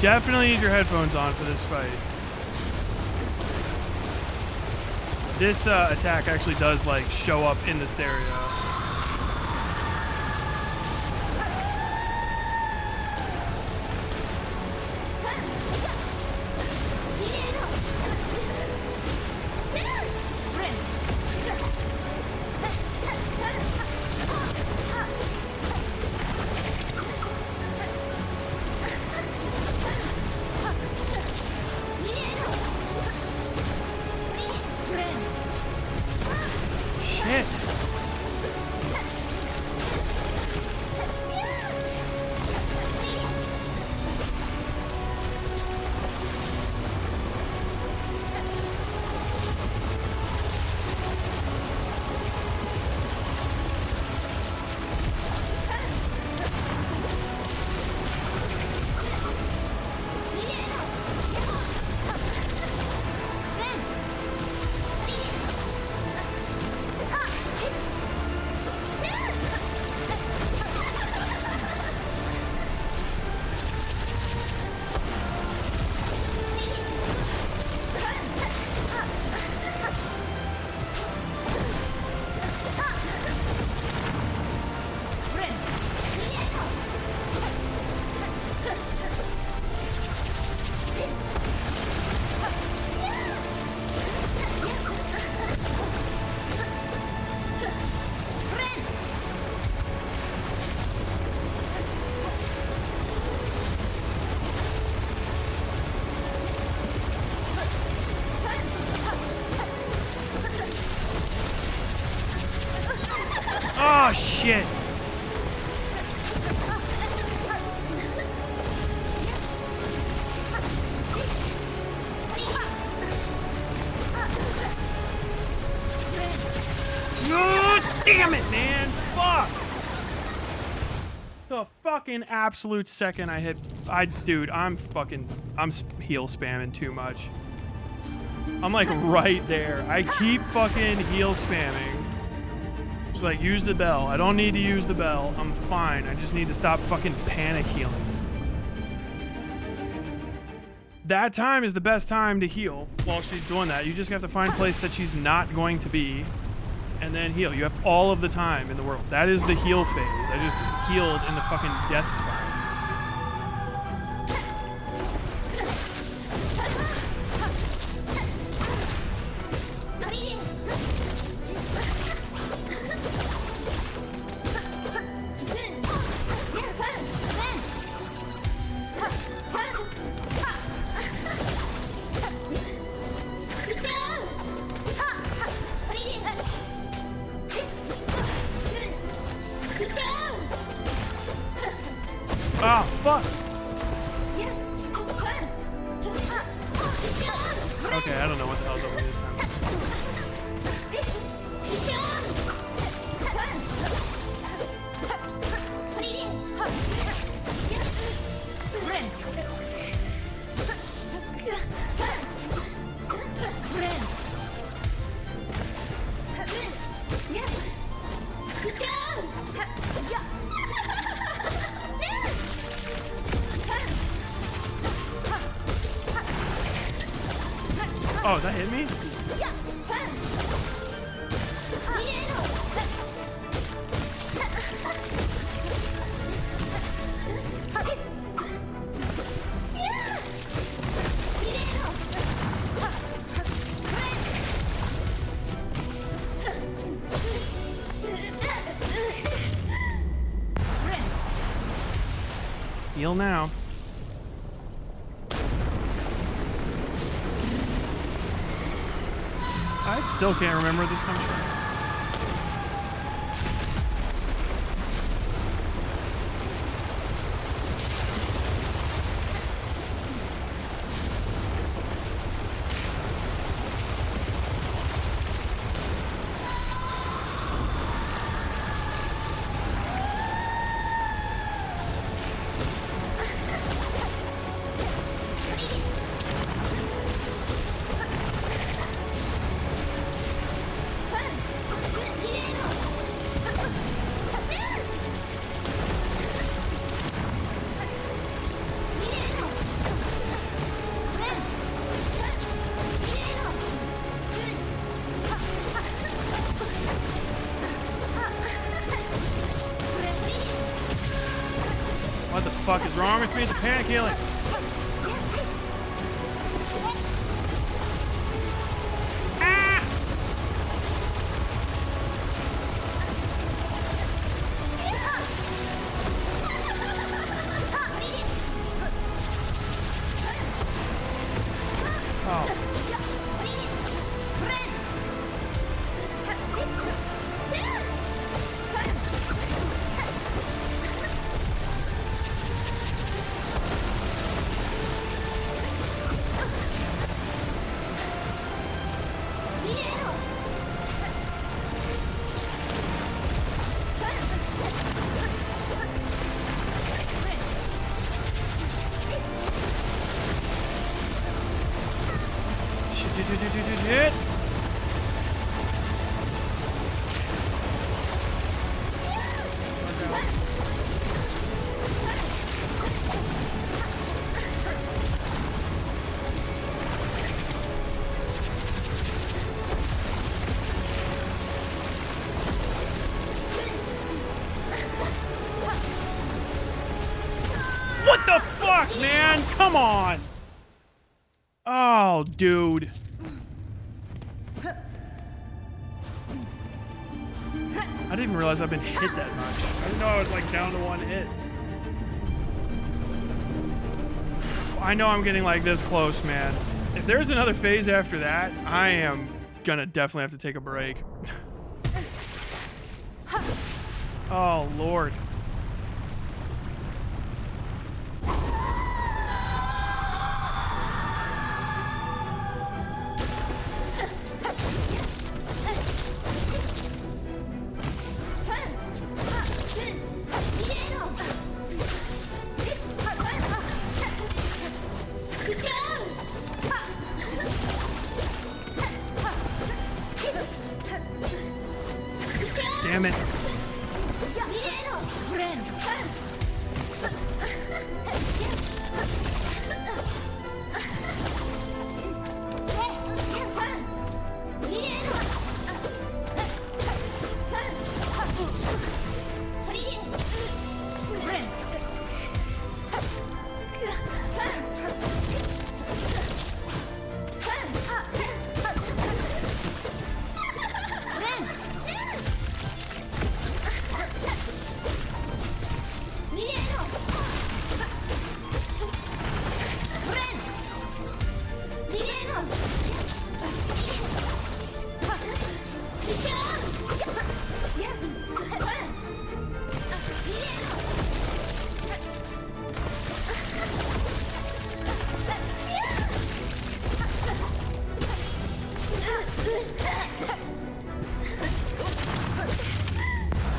definitely need your headphones on for this fight. This attack actually does like show up in the stereo. Shit. Oh shit. Oh, damn it, man. Fuck. The fucking absolute second I hit, dude, I'm heal spamming too much. I'm like right there. I keep fucking heal spamming. Just like, use the bell. I don't need to use the bell. I'm fine. I just need to stop fucking panic healing. That time is the best time to heal while she's doing that. You just have to find a place that she's not going to be and then heal. You have all of the time in the world. That is the heal phase. I just healed in the fucking death spot. Ah, fuck! Okay, I don't know what the hell's over this time. Oh, that hit me? Heal now. I still can't remember where this comes from. fuck is wrong with me? It's a panic healing. Ah! Oh. Shit. What the fuck, man? Come on. Oh, dude. I didn't realize I've been hit that much. I didn't know I was like down to one hit. I know I'm getting like this close, man. If there's another phase after that, I am gonna definitely have to take a break. Oh, Lord. Damn it.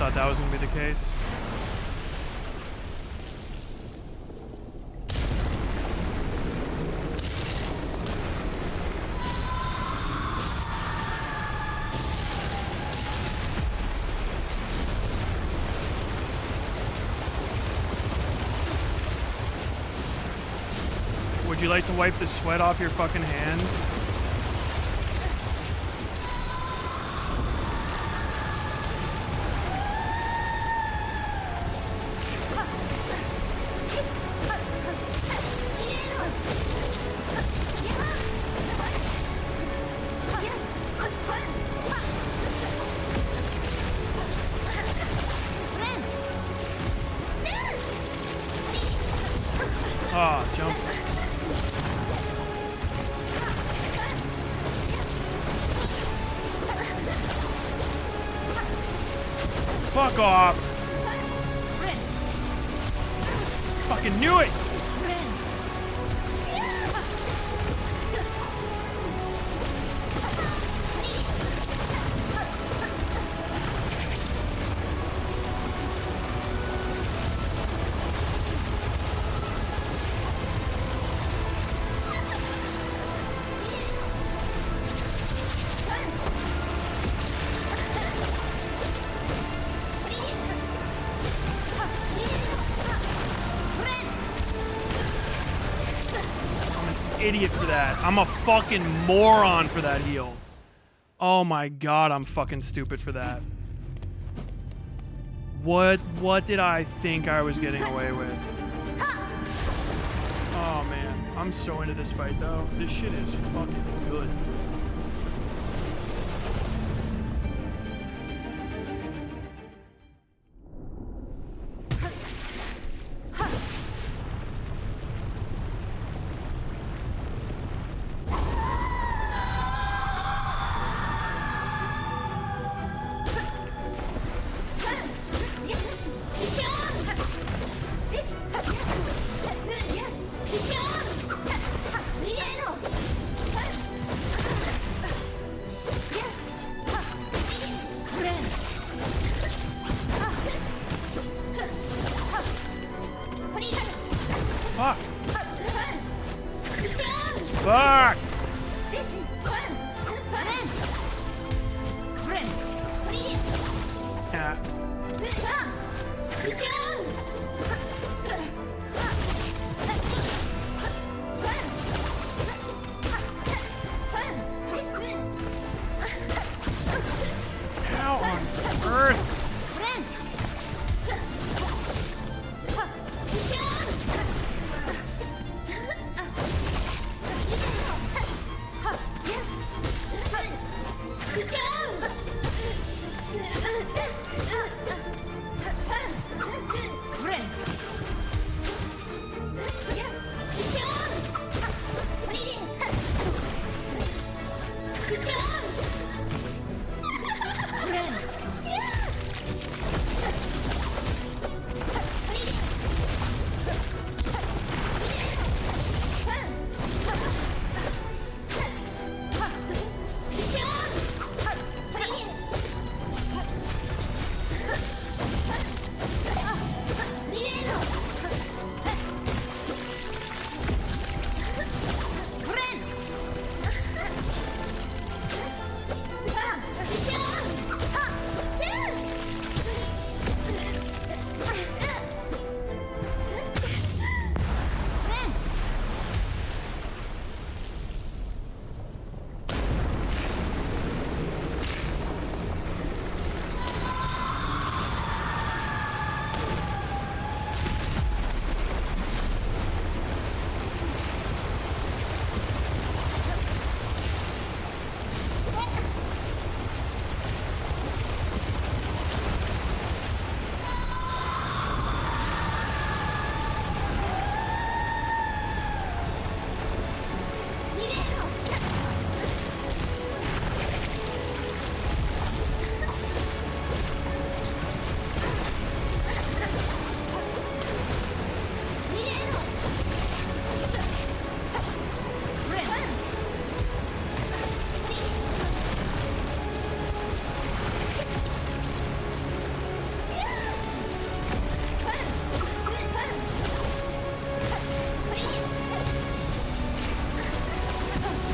Thought that was gonna be the case. Would you like to wipe the sweat off your fucking hands? Ah, oh, jump. Fuck off. Fucking knew it. Idiot for that. I'm a fucking moron for that heal. Oh my god, I'm fucking stupid for that. What did I think I was getting away with? I'm so into this fight though. This shit is fucking good. Fuck! Fuck! Yeah. How on earth?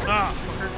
Ah, fucker.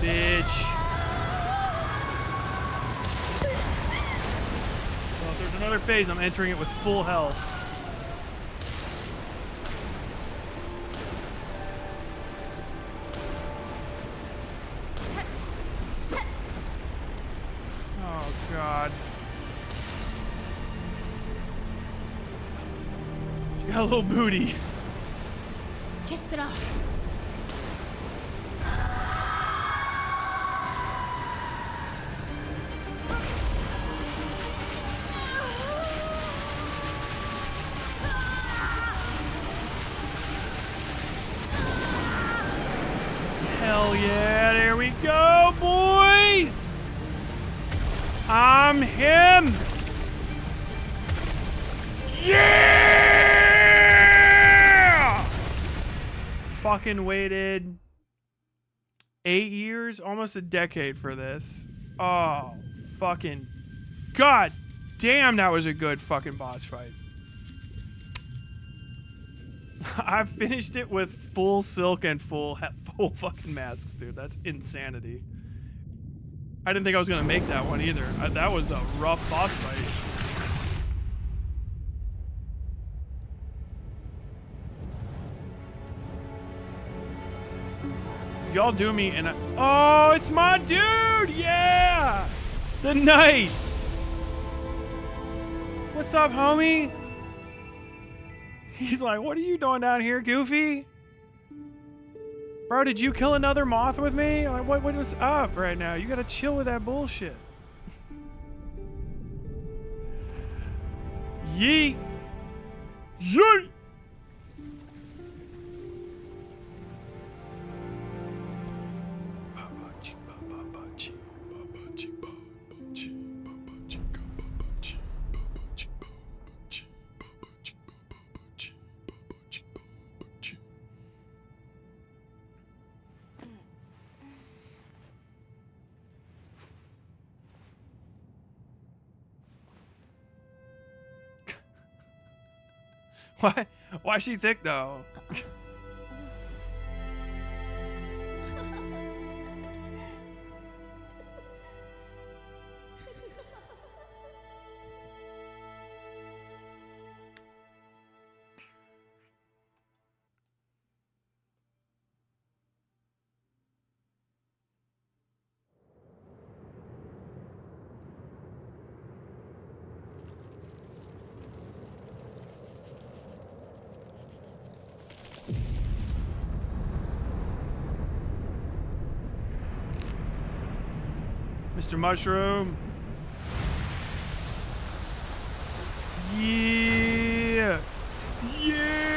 Bitch. Well, if there's another phase, I'm entering it with full health. Oh, God. Got a little booty. Kestra. Hell yeah, there we go, boys! I'm him! Yeah! Fucking waited 8 years, almost a decade for this. Oh, fucking god damn, that was a good fucking boss fight. I finished it with full silk and full fucking masks, dude. That's insanity. I didn't think I was gonna make that one either. That was a rough boss fight. Y'all do me and oh, it's my dude! Yeah! The knight! What's up, homie? He's like, what are you doing down here, Goofy? Bro, did you kill another moth with me? Like, what was up right now? You gotta chill with that bullshit. Yeet! Yeet! Why? Why is she thick though? Mr. Mushroom. Yeah. Yeah.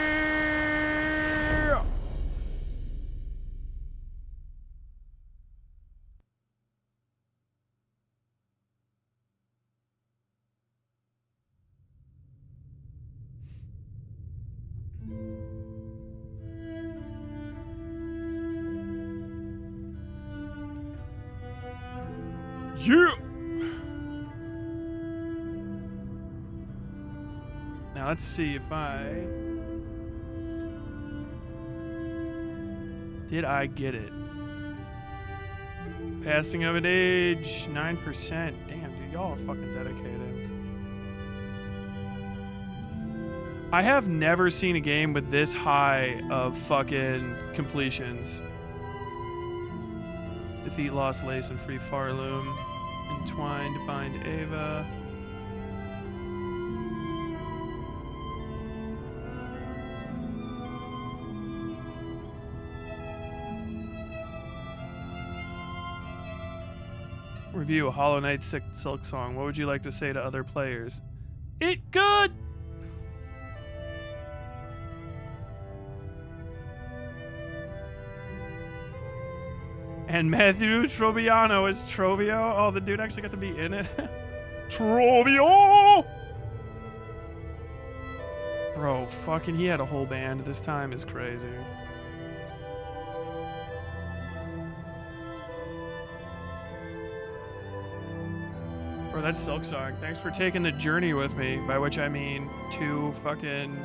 Yeah. Now let's see if did I get it? Passing of an age, 9%. Damn, dude, y'all are fucking dedicated. I have never seen a game with this high of fucking completions. Defeat Lost Lace and free Farloom. Entwined to bind Ava. Review a Hollow Knight Silk Song. What would you like to say to other players? It good! And Matthew Troviano is Trovio. Oh, the dude actually got to be in it. Trovio! Bro, fucking he had a whole band. This time is crazy. Bro, that's Silk Song. Thanks for taking the journey with me, by which I mean 2 fucking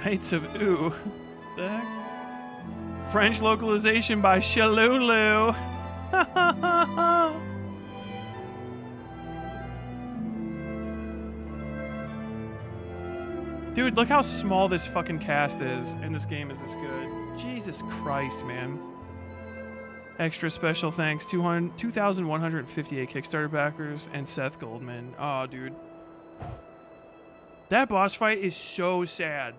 Nights of Ooh. The heck? French localization by Shalulu. Dude, look how small this fucking cast is, and this game is this good. Jesus Christ, man. Extra special thanks, 2,158 Kickstarter backers, and Seth Goldman. Oh, dude. That boss fight is so sad.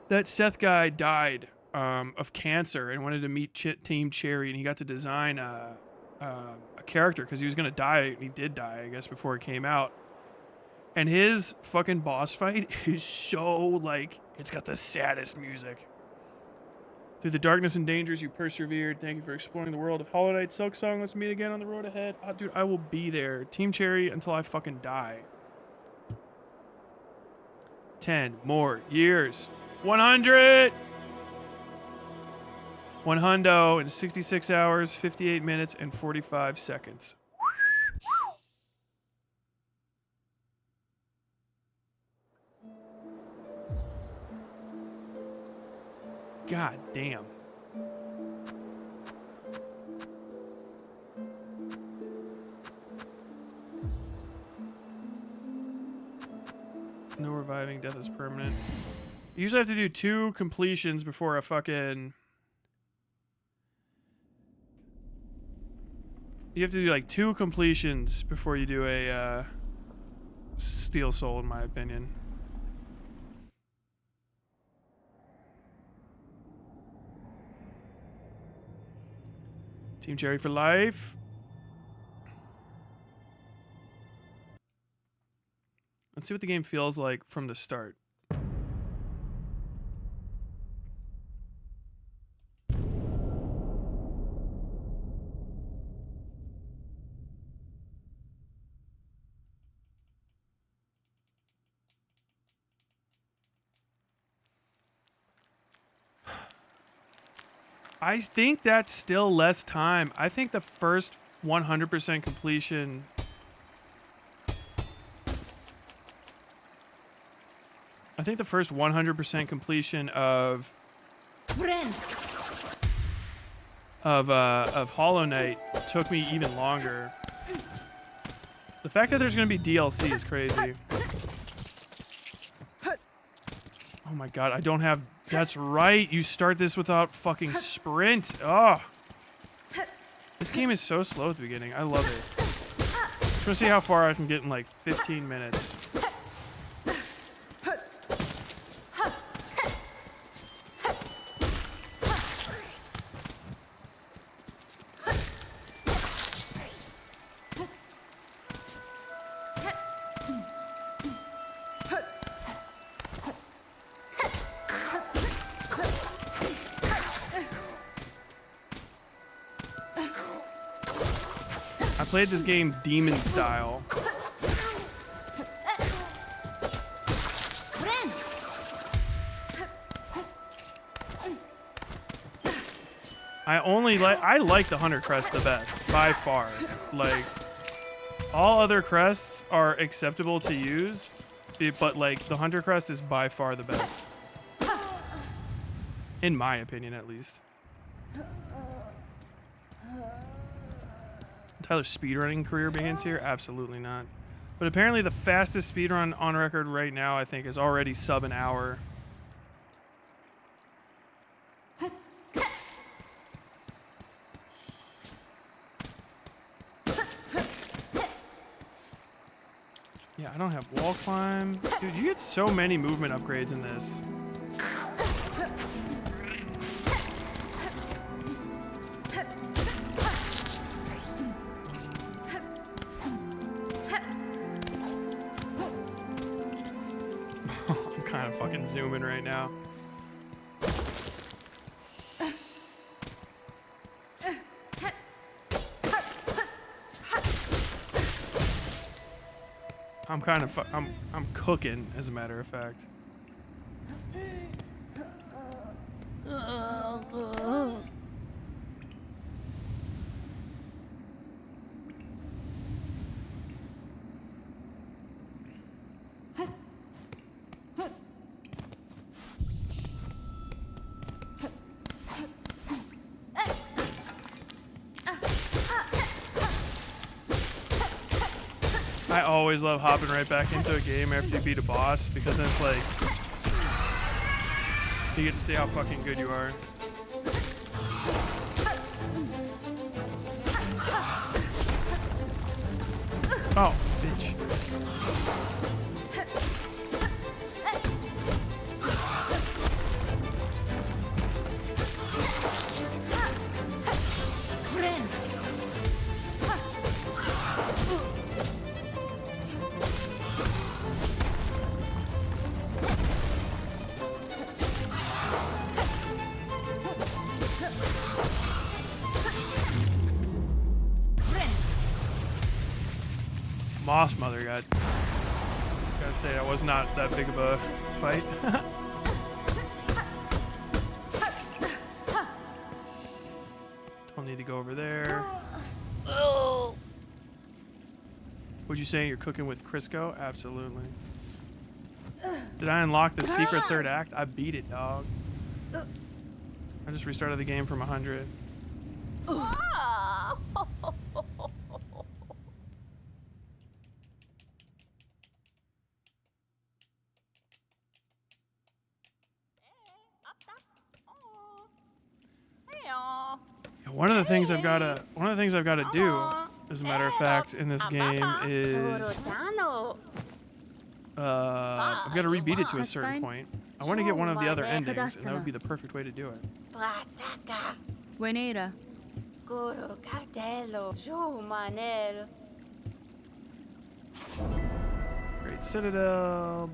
That Seth guy died of cancer and wanted to meet Team Cherry, and he got to design a character because he was gonna die. He did die, I guess, before it came out. And his fucking boss fight is so, like, it's got the saddest music. Through the darkness and dangers, you persevered. Thank you for exploring the world of Hollow Knight. Silk Song, let's meet again on the road ahead. Oh, dude, I will be there. Team Cherry until I fucking die. 10 more years. 100! 100 in 66 hours, 58 minutes, and 45 seconds. God damn. No reviving, death is permanent. You usually have to do 2 completions before a fucking... You have to do like 2 completions before you do a Steel Soul, in my opinion. Team Cherry for life. Let's see what the game feels like from the start. I think that's still less time. I think the first 100% completion... I think the first 100% completion of Hollow Knight took me even longer. The fact that there's gonna be DLC is crazy. Oh my god, I don't have... That's right, you start this without fucking sprint. Oh. This game is so slow at the beginning. I love it. Just wanna see how far I can get in like 15 minutes. I played this game demon style. I like the Hunter Crest the best, by far. Like, all other crests are acceptable to use, but like the Hunter Crest is by far the best. In my opinion, at least. Tyler's speedrunning career begins here? Absolutely not. But apparently the fastest speedrun on record right now, I think, is already sub an hour. Yeah, I don't have wall climb. Dude, you get so many movement upgrades in this. I'm kind of fucking zooming right now. I'm cooking, as a matter of fact. I always love hopping right back into a game after you beat a boss, because then it's like you get to see how fucking good you are. Oh, bitch. Moss Mother got. Gotta say, that was not that big of a fight. Don't need to go over there. Would you say you're cooking with Crisco? Absolutely. Did I unlock the secret third act? I beat it, dog. I just restarted the game from 100. One of the things I've got to do, as a matter of fact, in this game is I've got to rebeat it to a certain point. I want to get one of the other endings, and that would be the perfect way to do it. Buenera. Great Citadel.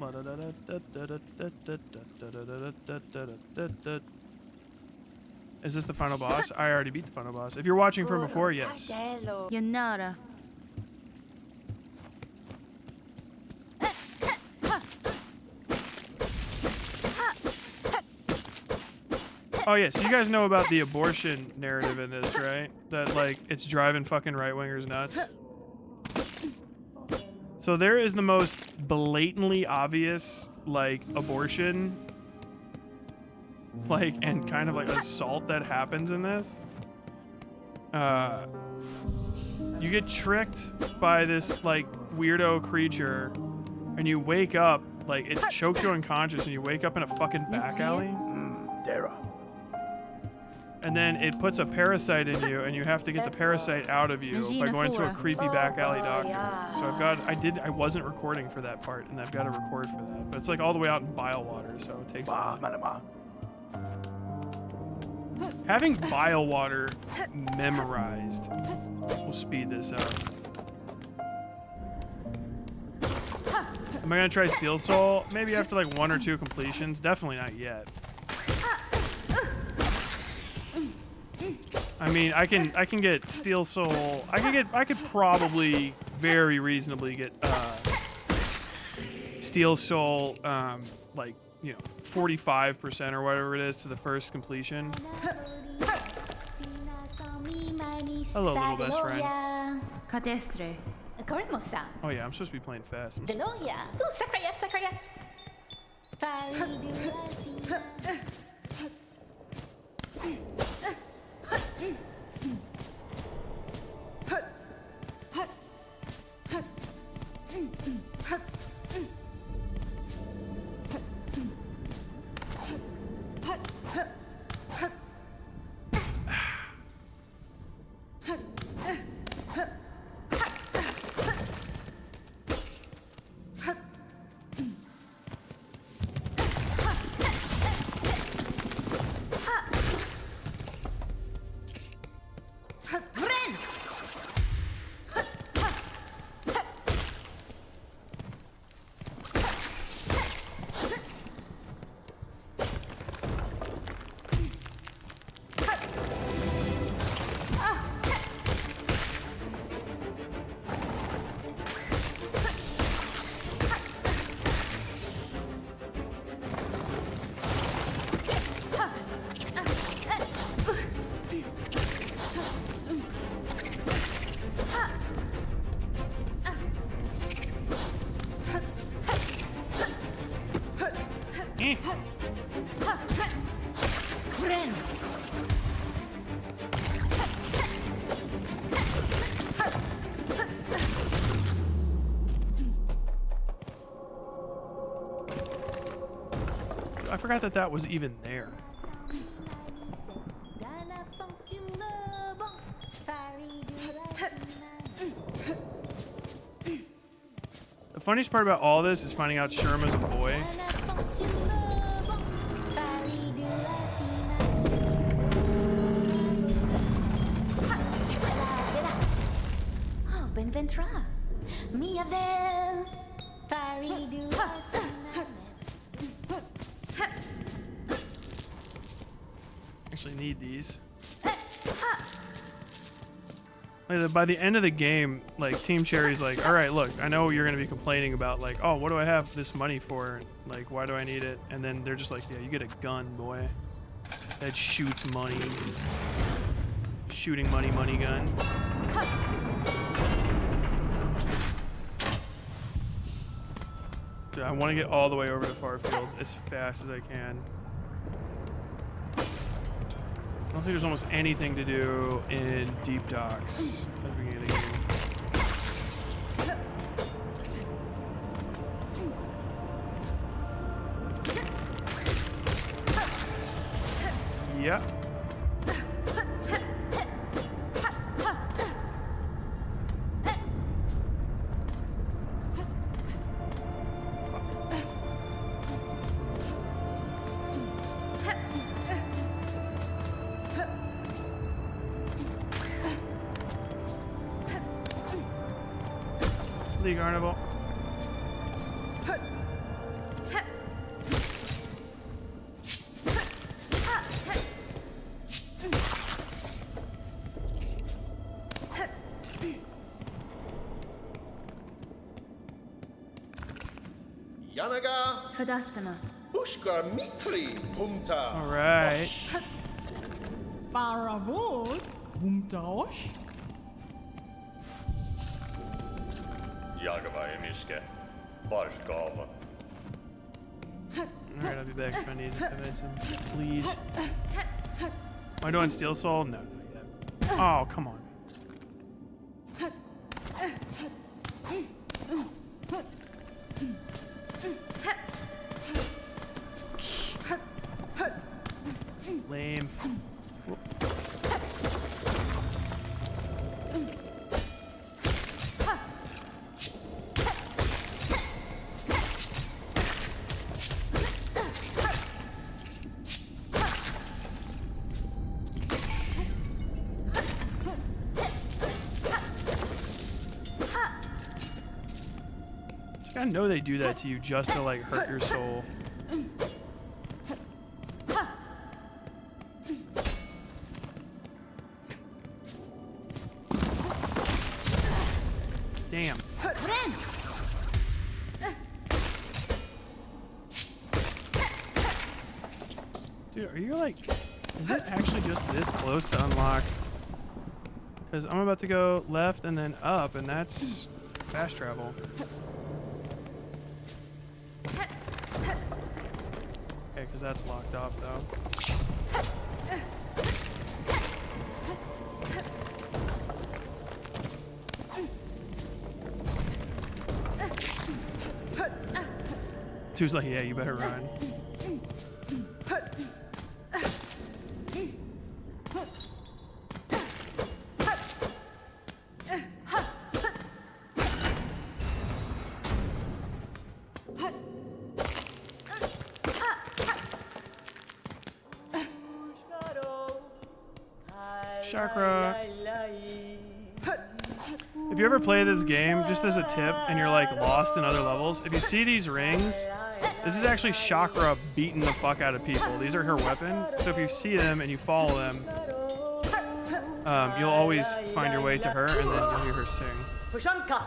Is this the final boss? I already beat the final boss. If you're watching from before, yes. Yanara. Oh yeah, so you guys know about the abortion narrative in this, right? That like it's driving fucking right-wingers nuts. So there is the most blatantly obvious like abortion like and kind of like assault that happens in this. You get tricked by this like weirdo creature and you wake up, like it chokes you unconscious and you wake up in a fucking back alley. And then it puts a parasite in you, and you have to get the parasite out of you by going to a creepy back alley doctor. So I wasn't recording for that part, and I've got to record for that. But it's like all the way out in bile water, so it takes. Having bile water memorized will speed this up. Am I gonna try Steel Soul? Maybe after like 1 or 2 completions. Definitely not yet. I mean, I can get Steel Soul. I could probably very reasonably get Steel Soul like, you know, 45% or whatever it is to the first completion. Hello, little best friend. Cadestre. Oh yeah, I'm supposed to be playing fast. I forgot that that was even there. The funniest part about all this is finding out Sherma's a boy. Actually need these. Like, by the end of the game, like Team Cherry's like, all right, look, I know you're gonna be complaining about like, oh, what do I have this money for? Like, why do I need it? And then they're just like, yeah, you get a gun, boy, that shoots money. Shooting money, money gun. Dude, I want to get all the way over to Far Fields as fast as I can. I don't think there's almost anything to do in Deep Docks at the beginning of the game. Yep. The carnival. Yanaga Fadastana. Ushka Mitri Punta. All right. Paravos, Bumtosh. Jagava emiske. Barskava. Alright, I'll be back if I need some. Please. Am I doing Steel Soul? No, not yet. Oh, come on. Lame. I know they do that to you just to like hurt your soul. Damn. Dude, are you like... Is it actually just this close to unlock? Because I'm about to go left and then up, and that's fast travel. Okay, because that's locked off, though. Dude's like, yeah, you better run. Chakra. If you ever play this game, just as a tip, and you're like lost in other levels, if you see these rings, this is actually Chakra beating the fuck out of people. These are her weapon, so if you see them and you follow them, you'll always find your way to her, and then you'll hear her sing. Pushanka.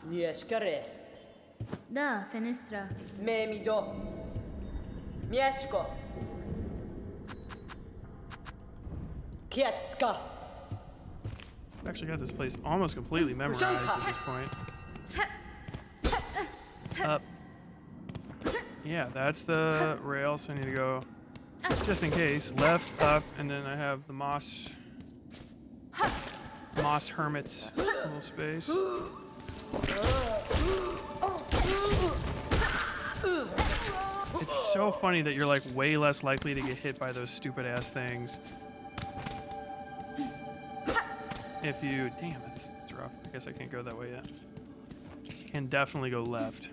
Nieskares. Da, Fenestra. Memido. Mieszko. Kietska. I've actually got this place almost completely memorized at this point. Up. Yeah, that's the rail, so I need to go, just in case, left, up, and then I have the Moss Hermit's little space. It's so funny that you're like way less likely to get hit by those stupid ass things. If you, damn, that's rough. I guess I can't go that way yet. Can definitely go left.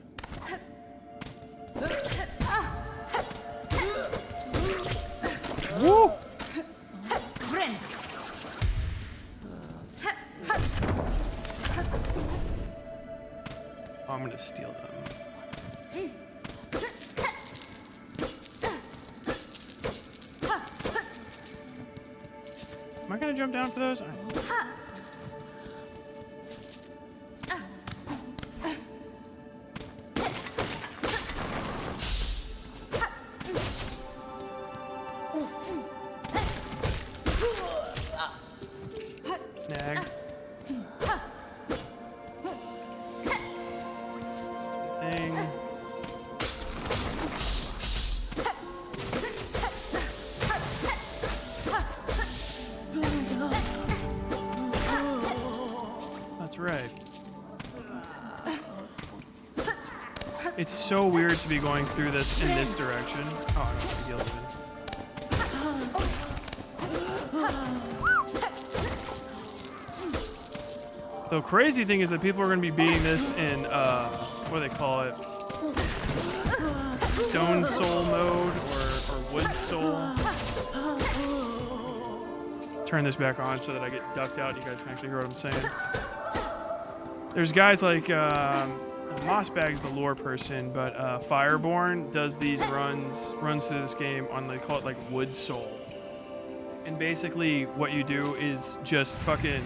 Woo! Oh, I'm gonna steal them. Am I gonna jump down for those? thing. That's right. It's so weird to be going through this in this direction. Oh, I don't want to heal even. The crazy thing is that people are going to be beating this in, what do they call it? Stone Soul mode or Wood Soul. Turn this back on so that I get ducked out and you guys can actually hear what I'm saying. There's guys like, Mossbag's the lore person, but Fireborn does these runs through this game on, they call it like Wood Soul. And basically what you do is just fucking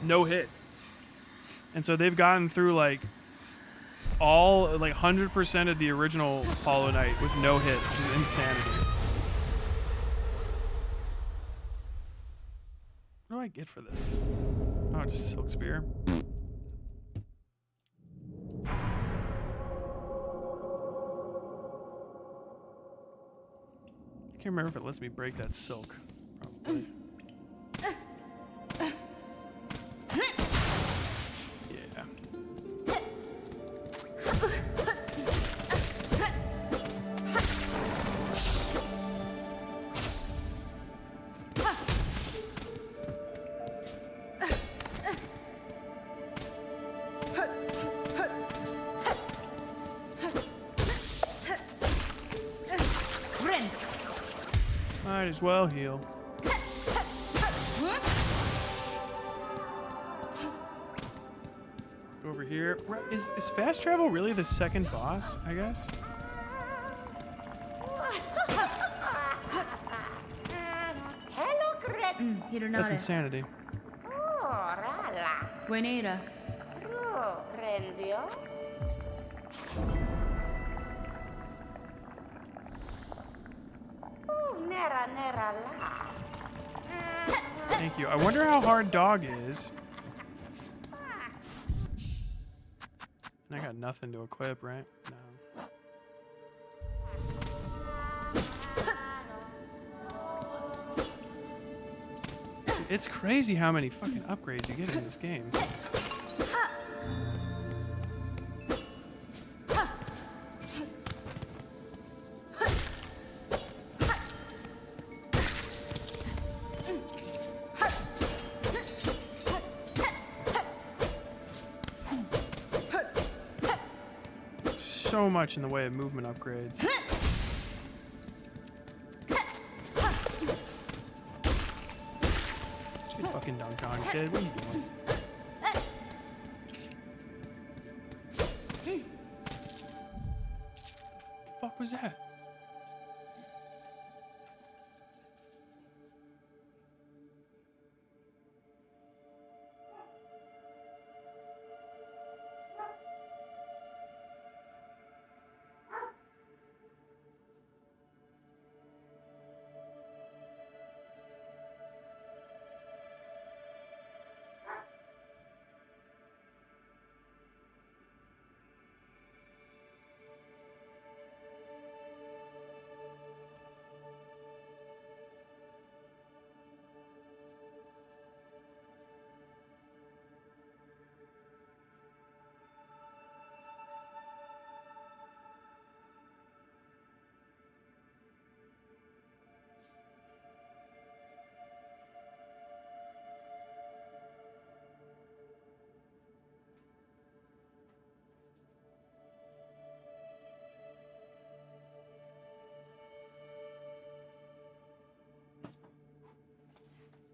no hits. And so they've gotten through like all, like 100% of the original Hollow Knight with no hit, which is insanity. What do I get for this? Oh, just Silk Spear. I can't remember if it lets me break that silk. Probably. Yeah. Might as well heal. Go over here. Is fast travel really the second boss, I guess? Hello, Gret. That's That's insanity. Oh, rala. Buenera. Ro, rendio. Oh, nera, nera, la. Thank you. I wonder how hard dog is. I got nothing to equip, right? No. It's crazy how many fucking upgrades you get in this game. So much in the way of movement upgrades. Get fucking dunked on, kid. What are you doing? The fuck was that?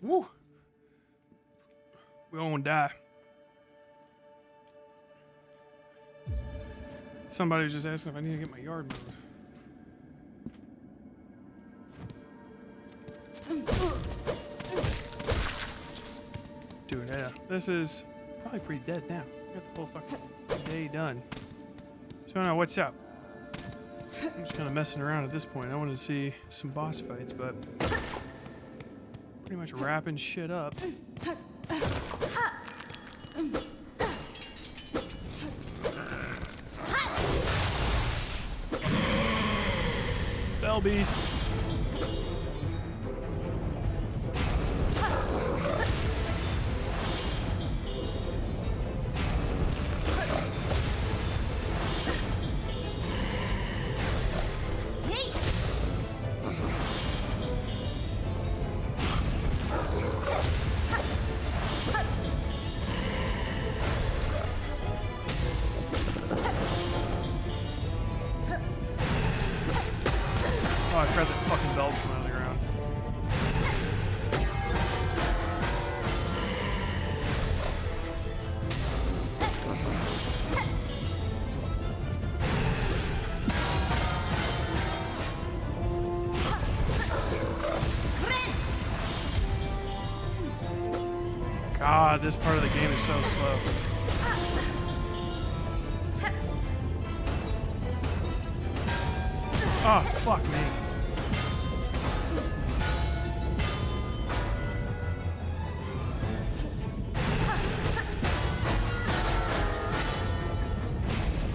Woo! We won't die. Somebody was just asking if I need to get my yard moved. Dude, yeah. This is probably pretty dead now. Got the whole fucking day done. So now what's up? I'm just kind of messing around at this point. I wanted to see some boss fights, but pretty much wrapping shit up. Bell Beast. Oh, I tried the fucking bells come out of the ground. God, this part of the game is so slow. Oh, fuck me.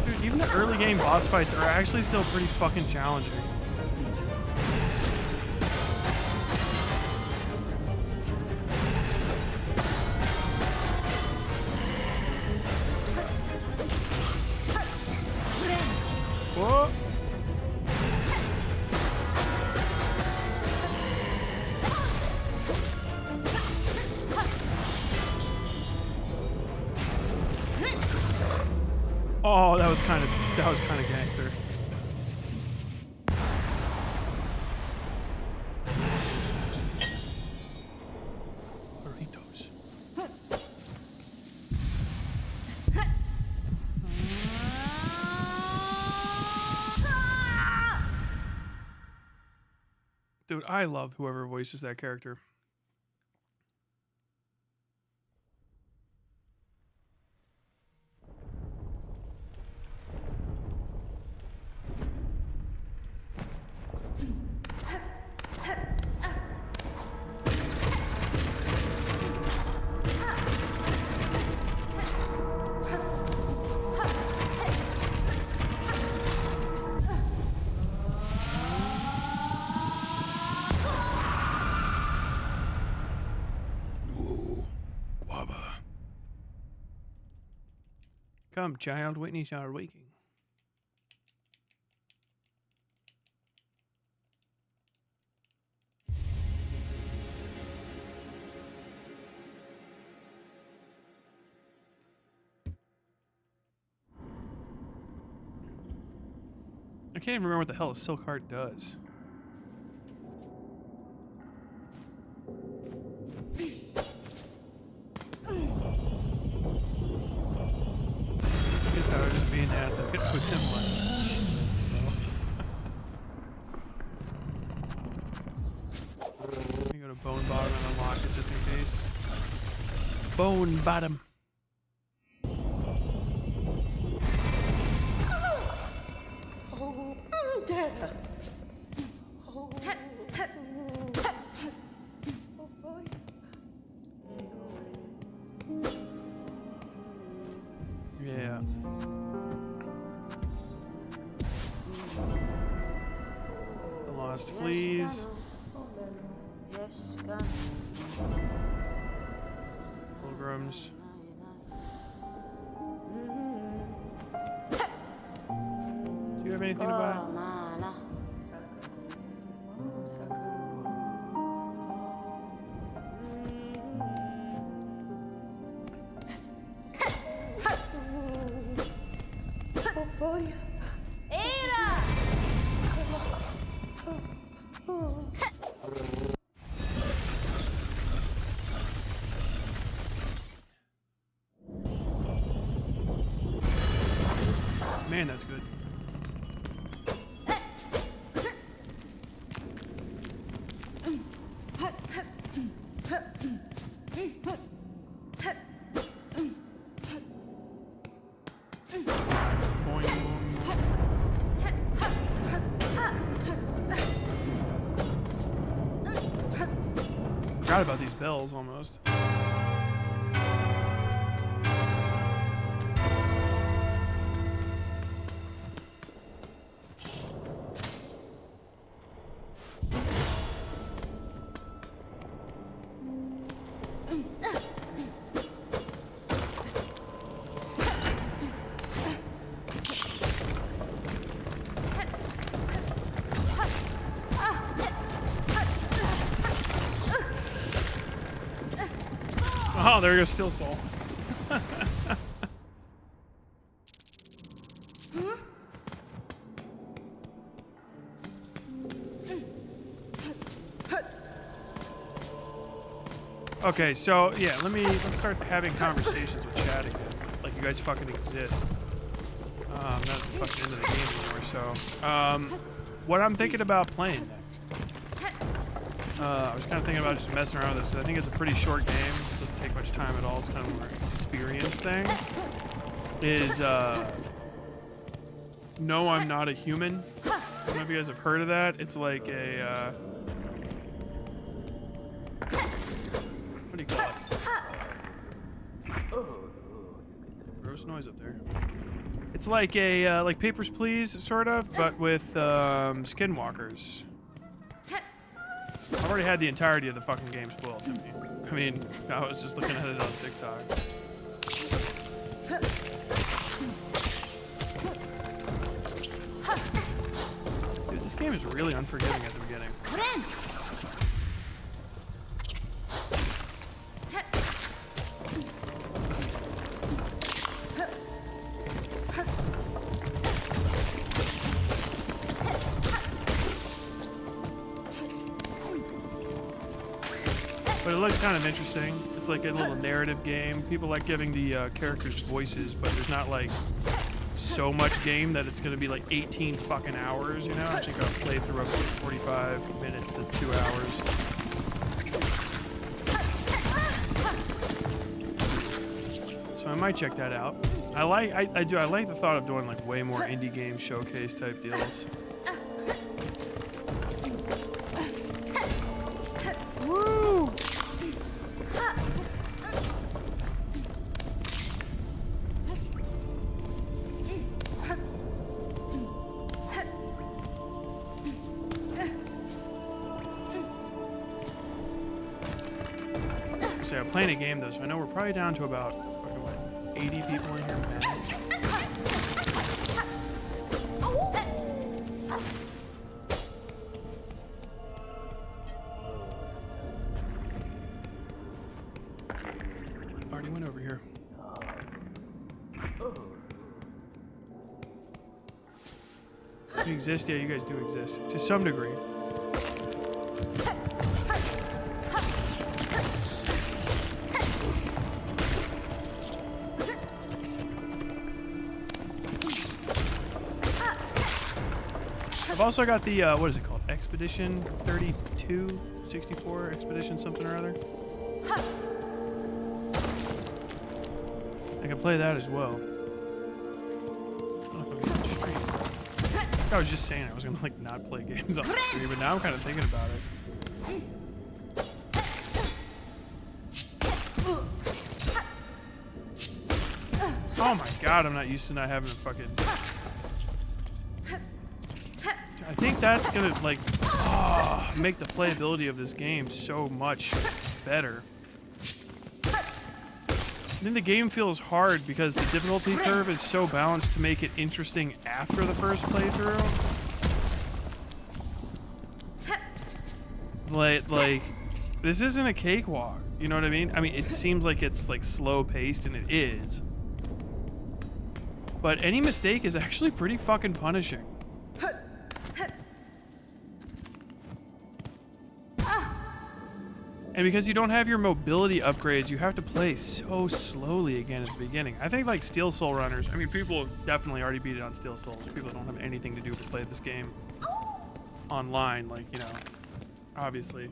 Dude, even the early game boss fights are actually still pretty fucking challenging. Whoa. Oh, that was kind of gangster. Burritos. Dude, I love whoever voices that character. Guava. Come, child, witness our waking. I can't even remember what the hell a silk heart does. Guess I was just being asked. I could push him one. Let me go to Bone Bottom and unlock it just in case. Bone Bottom. Yeah. The Lost Fleas. Pilgrims. Do you have anything to buy? Man, that's good. Boing, boing. Forgot about these bells almost. Oh, there goes Still Soul. Okay, so yeah, let's start having conversations with chat again. Like you guys fucking exist. Not fucking into the game anymore, so what I'm thinking about playing next. I was kind of thinking about just messing around with this because I think it's a pretty short game. It doesn't take much time at all. It's kind of more an experience thing. Is No, I'm Not a Human. I don't know if you guys have heard of that. It's like a what do you call it? Gross noise up there. It's like a like Papers, Please, sort of, but with skinwalkers. I've already had the entirety of the fucking game spoiled to me. I mean, I was just looking at it on TikTok. Dude, this game is really unforgiving at the beginning. But it looks kind of interesting. It's like a little narrative game. People like giving the characters voices, but there's not like so much game that it's going to be like 18 fucking hours, you know? I think I'll play through up to 45 minutes to 2 hours. So I might check that out. I like the thought of doing like way more indie game showcase type deals. Woo! So I'm playing a game though, so I know we're probably down to about 80 people in here max. Already went over here. You exist? Yeah, you guys do exist. To some degree. I've also got the, what is it called? Expedition 3264? Expedition something or other? I can play that as well. I don't know if I'm gonna stream. I was just saying I was gonna like not play games on stream, but now I'm kind of thinking about it. Oh my god, I'm not used to not having a fucking... I think that's gonna like make the playability of this game so much better. And then the game feels hard because the difficulty curve is so balanced to make it interesting after the first playthrough. Like this isn't a cakewalk, you know what I mean? I mean, it seems like it's like slow paced, and it is. But any mistake is actually pretty fucking punishing. And because you don't have your mobility upgrades, you have to play so slowly again at the beginning. I think like Steel Soul runners, I mean, people definitely already beat it on Steel Souls. People don't have anything to do but play this game online, like, you know, obviously.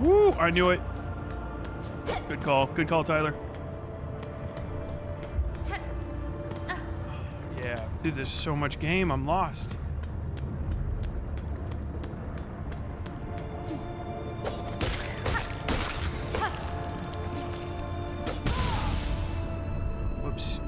Woo! I knew it. Good call. Good call, Tyler. Yeah. Dude, there's so much game. I'm lost. Whoops.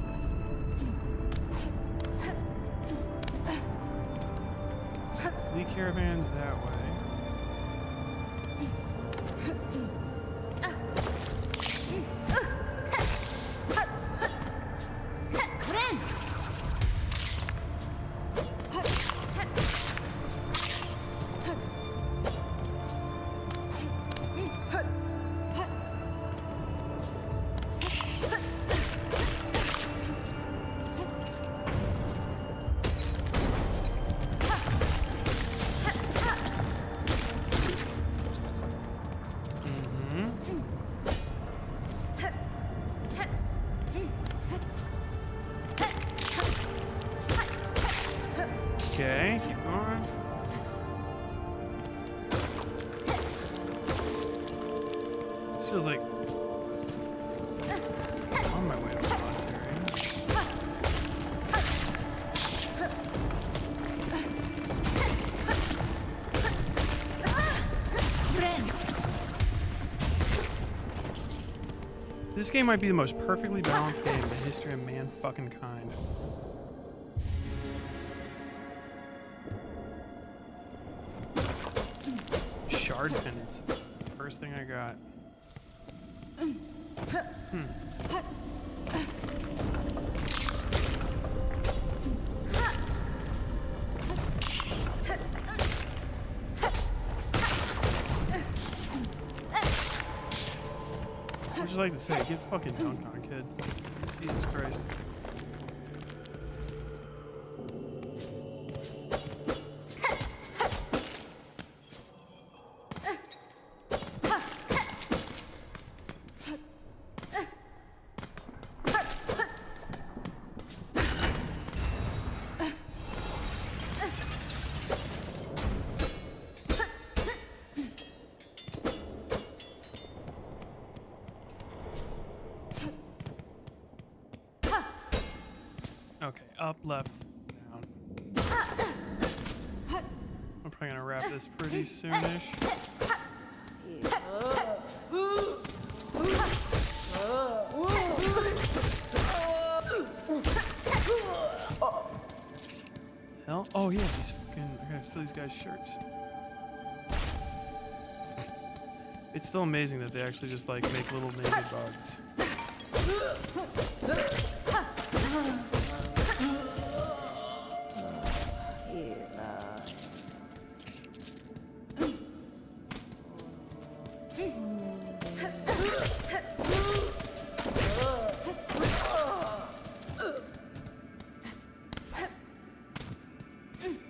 feels like I'm on my way to the boss area. This game might be the most perfectly balanced game in the history of man fucking kind. Shard pendants. First thing I got. I'd just like to say, get fucking dunked on, kid. Jesus Christ. Okay, up, left, down. I'm probably gonna wrap this pretty soonish. Hell? Oh yeah, these fucking. I gotta steal these guys' shirts. It's still amazing that they actually just like make little naked bugs.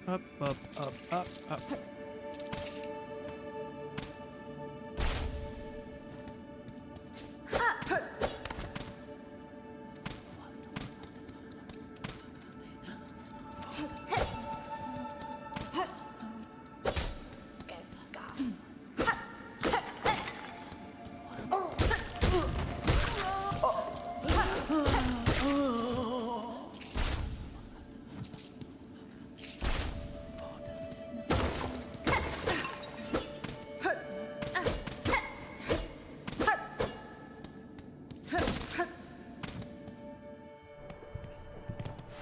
Up, up, up, up, up.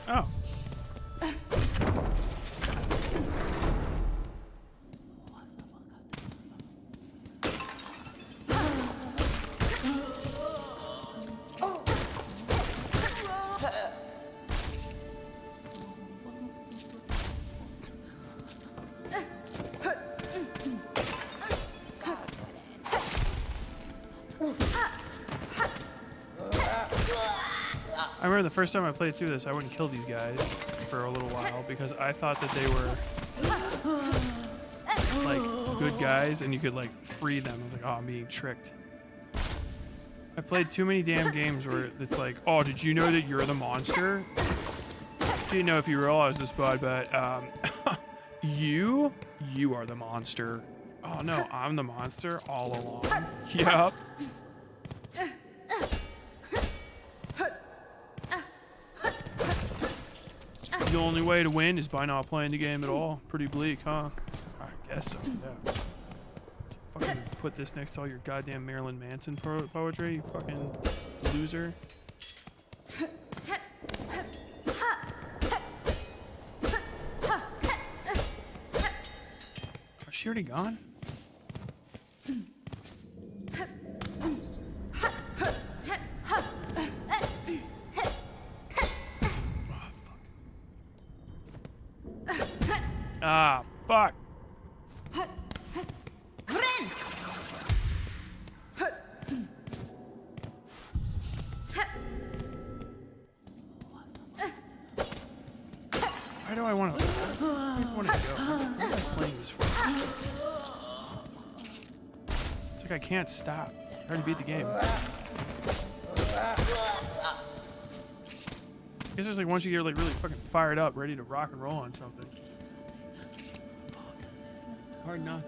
Oh. I remember the first time I played through this, I wouldn't kill these guys for a little while because I thought that they were like good guys and you could like free them. I was like, oh, I'm being tricked. I played too many damn games where it's like, oh, did you know that you're the monster? Didn't know if you realized this, bud, but you are the monster. Oh no, I'm the monster all along. Yup. The only way to win is by not playing the game at all. Pretty bleak, huh? I guess so, yeah. Fucking put this next to all your goddamn Marilyn Manson poetry, you fucking loser. Is she already gone? Ah, fuck. Why do I want to? I want to go. What am I playing this for? It's like I can't stop. I already beat the game. I guess there's like once you get like really fucking fired up, ready to rock and roll on something. Hard not.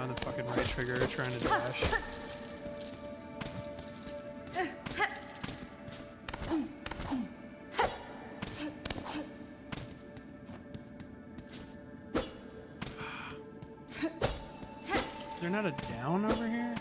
on the fucking right trigger trying to dash. Is there not a down over here?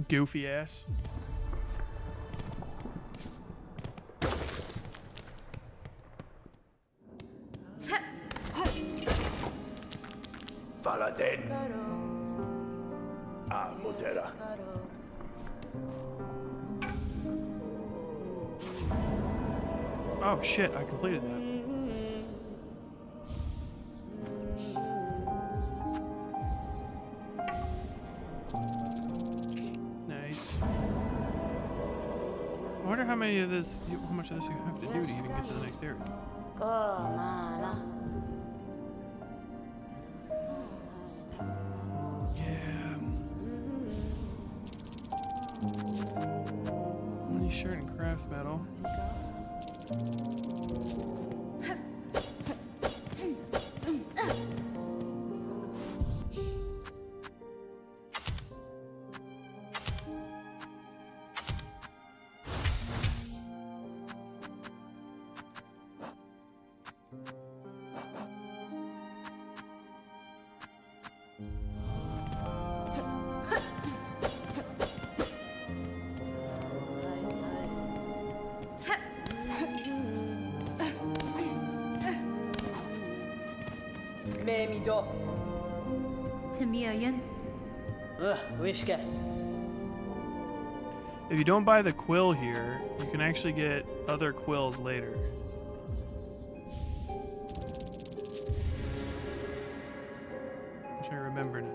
Goofy ass. Faladen. Ah, Mutera. Oh shit, I completed that. Nice. I wonder how many of this, how much of this you have to do to even get to the next area. Comala. Yeah. Money shirt and craft metal. Memido. Tamiayan. Wishka. If you don't buy the quill here, you can actually get other quills later. Which I remember now.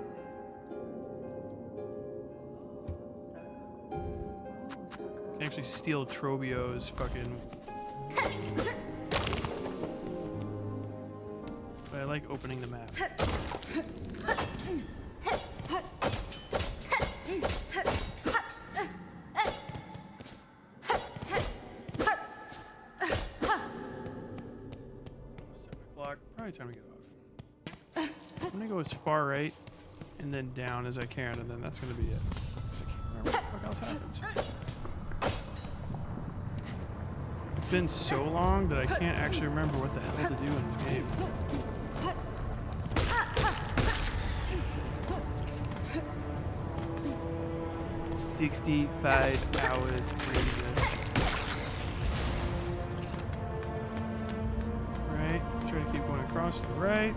You can actually steal Trobio's fucking... But I like opening the map. Probably time to get off. I'm gonna go as far right and then down as I can, and then that's gonna be it. 'Cause I can't remember what the fuck else happens. It's been so long that I can't actually remember what the hell to do in this game. "65 hours previous." Right, try to keep going across to the right.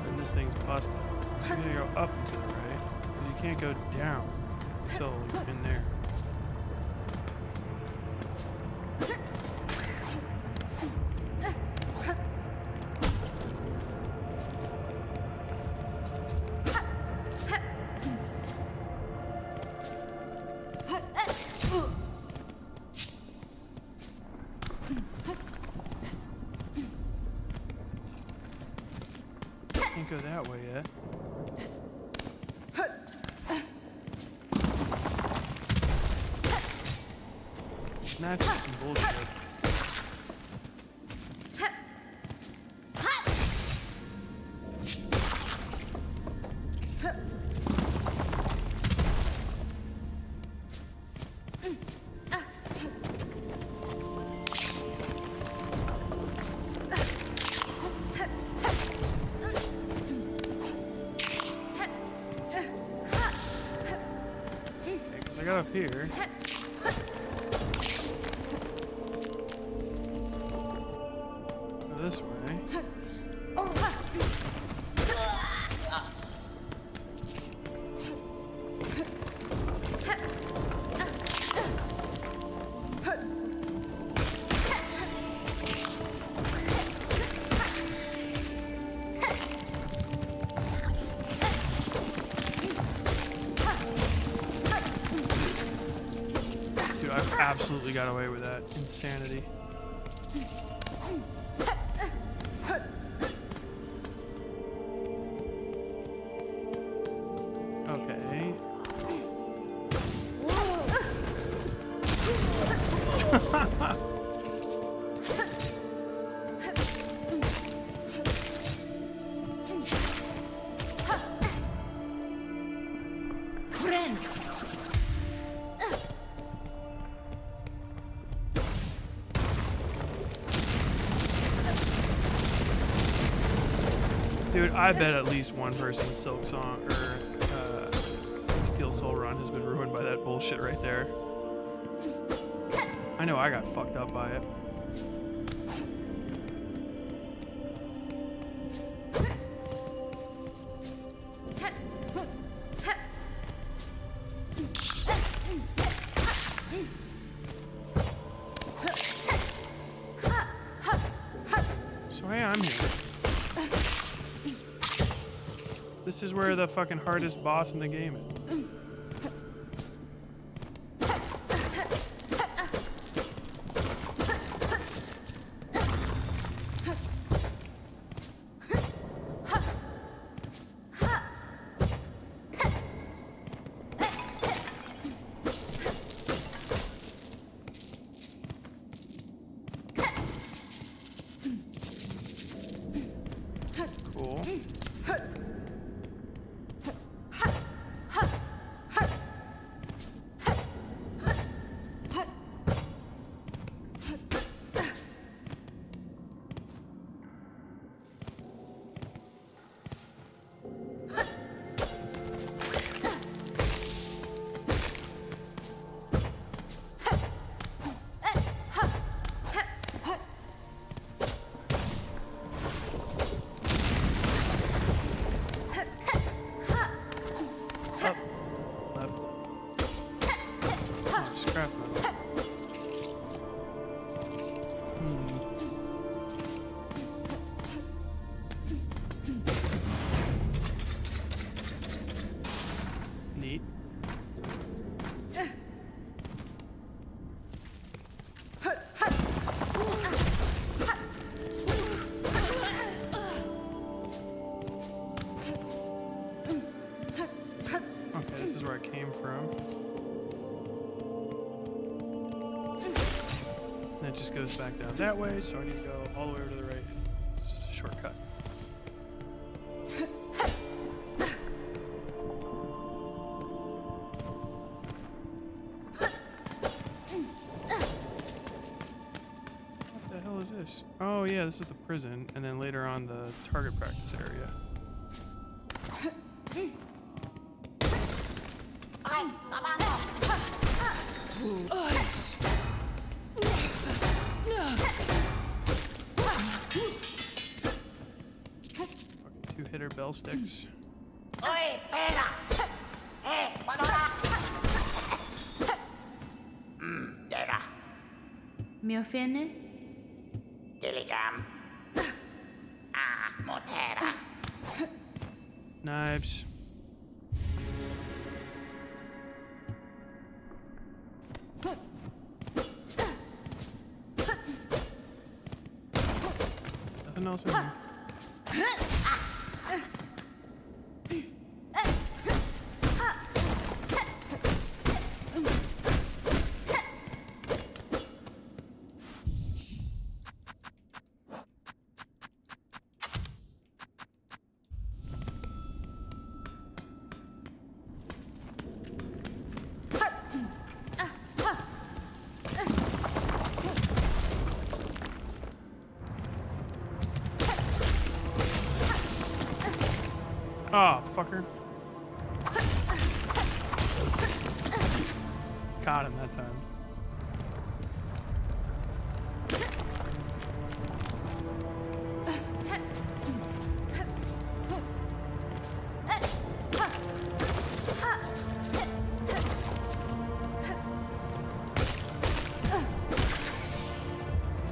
And this thing's busted. So you gotta go up and to the right. But you can't go down until you're in there. Can't go that way yet. That's just some bullshit. Because I got up here. Go this way. Dude, I've absolutely got away with that insanity. Okay. Dude, I bet at least one person's Silk Song or Steel Soul run has been ruined by that bullshit right there. I know I got fucked up by it. So hey, I'm here. This is where the fucking hardest boss in the game is. Cool. Neat. Okay, this is where I came from. And it just goes back down that way, so I need to go all the way over to the right. It's just a shortcut. What the hell is this? Oh yeah, this is the prison, and then later on the target practice area. Fucking two-hitter bell sticks. Mi offende? Knives. Nothing else in here. motherfucker. Caught him that time.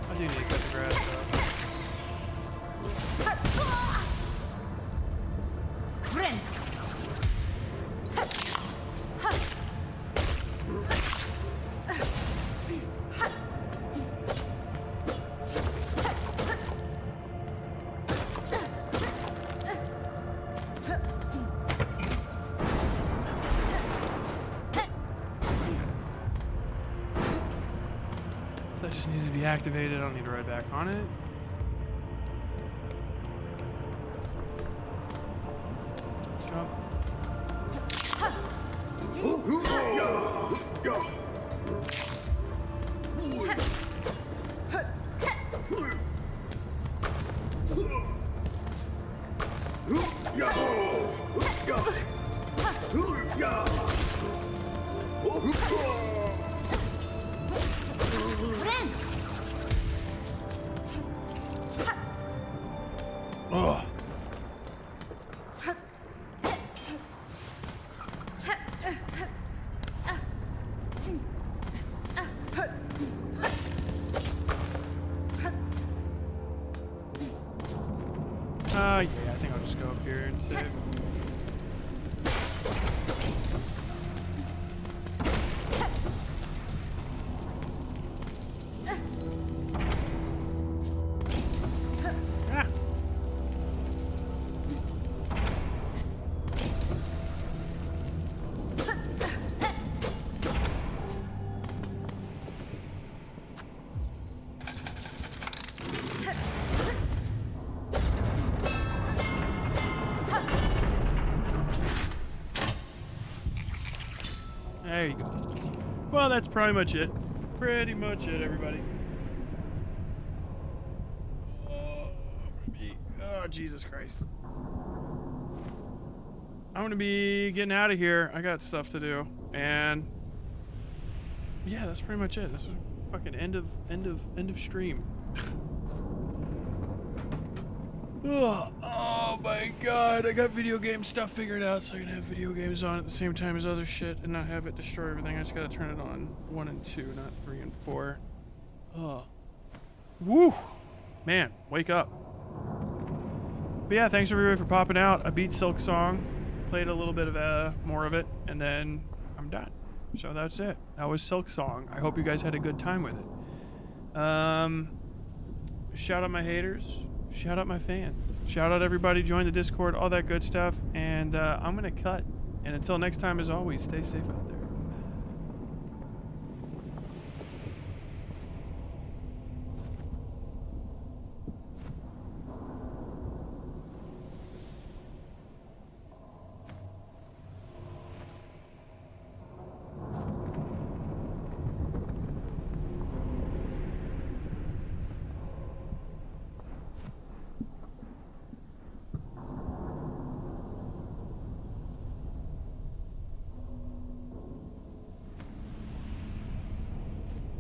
I do need to cut the grass though. Friend. That just needs to be activated. I don't need to ride back on it. Jump. Ugh. Yeah, I think I'll just go up here and save. Ah. There you go. Well, that's pretty much it. Pretty much it, everybody. Oh, Jesus Christ. I'm gonna be getting out of here. I got stuff to do. And yeah, that's pretty much it. This is fucking end of stream. Oh my god, I got video game stuff figured out so I can have video games on at the same time as other shit and not have it destroy everything. I just gotta turn it on 1 and 2, not 3 and 4. Oh. Woo! Man, wake up. But yeah, thanks everybody for popping out. I beat Silk Song, played a little bit of more of it, and then I'm done. So that's it. That was Silk Song. I hope you guys had a good time with it. Shout out my haters. Shout out my fans. Shout out everybody, join the Discord, all that good stuff. And I'm going to cut. And until next time, as always, stay safe out there.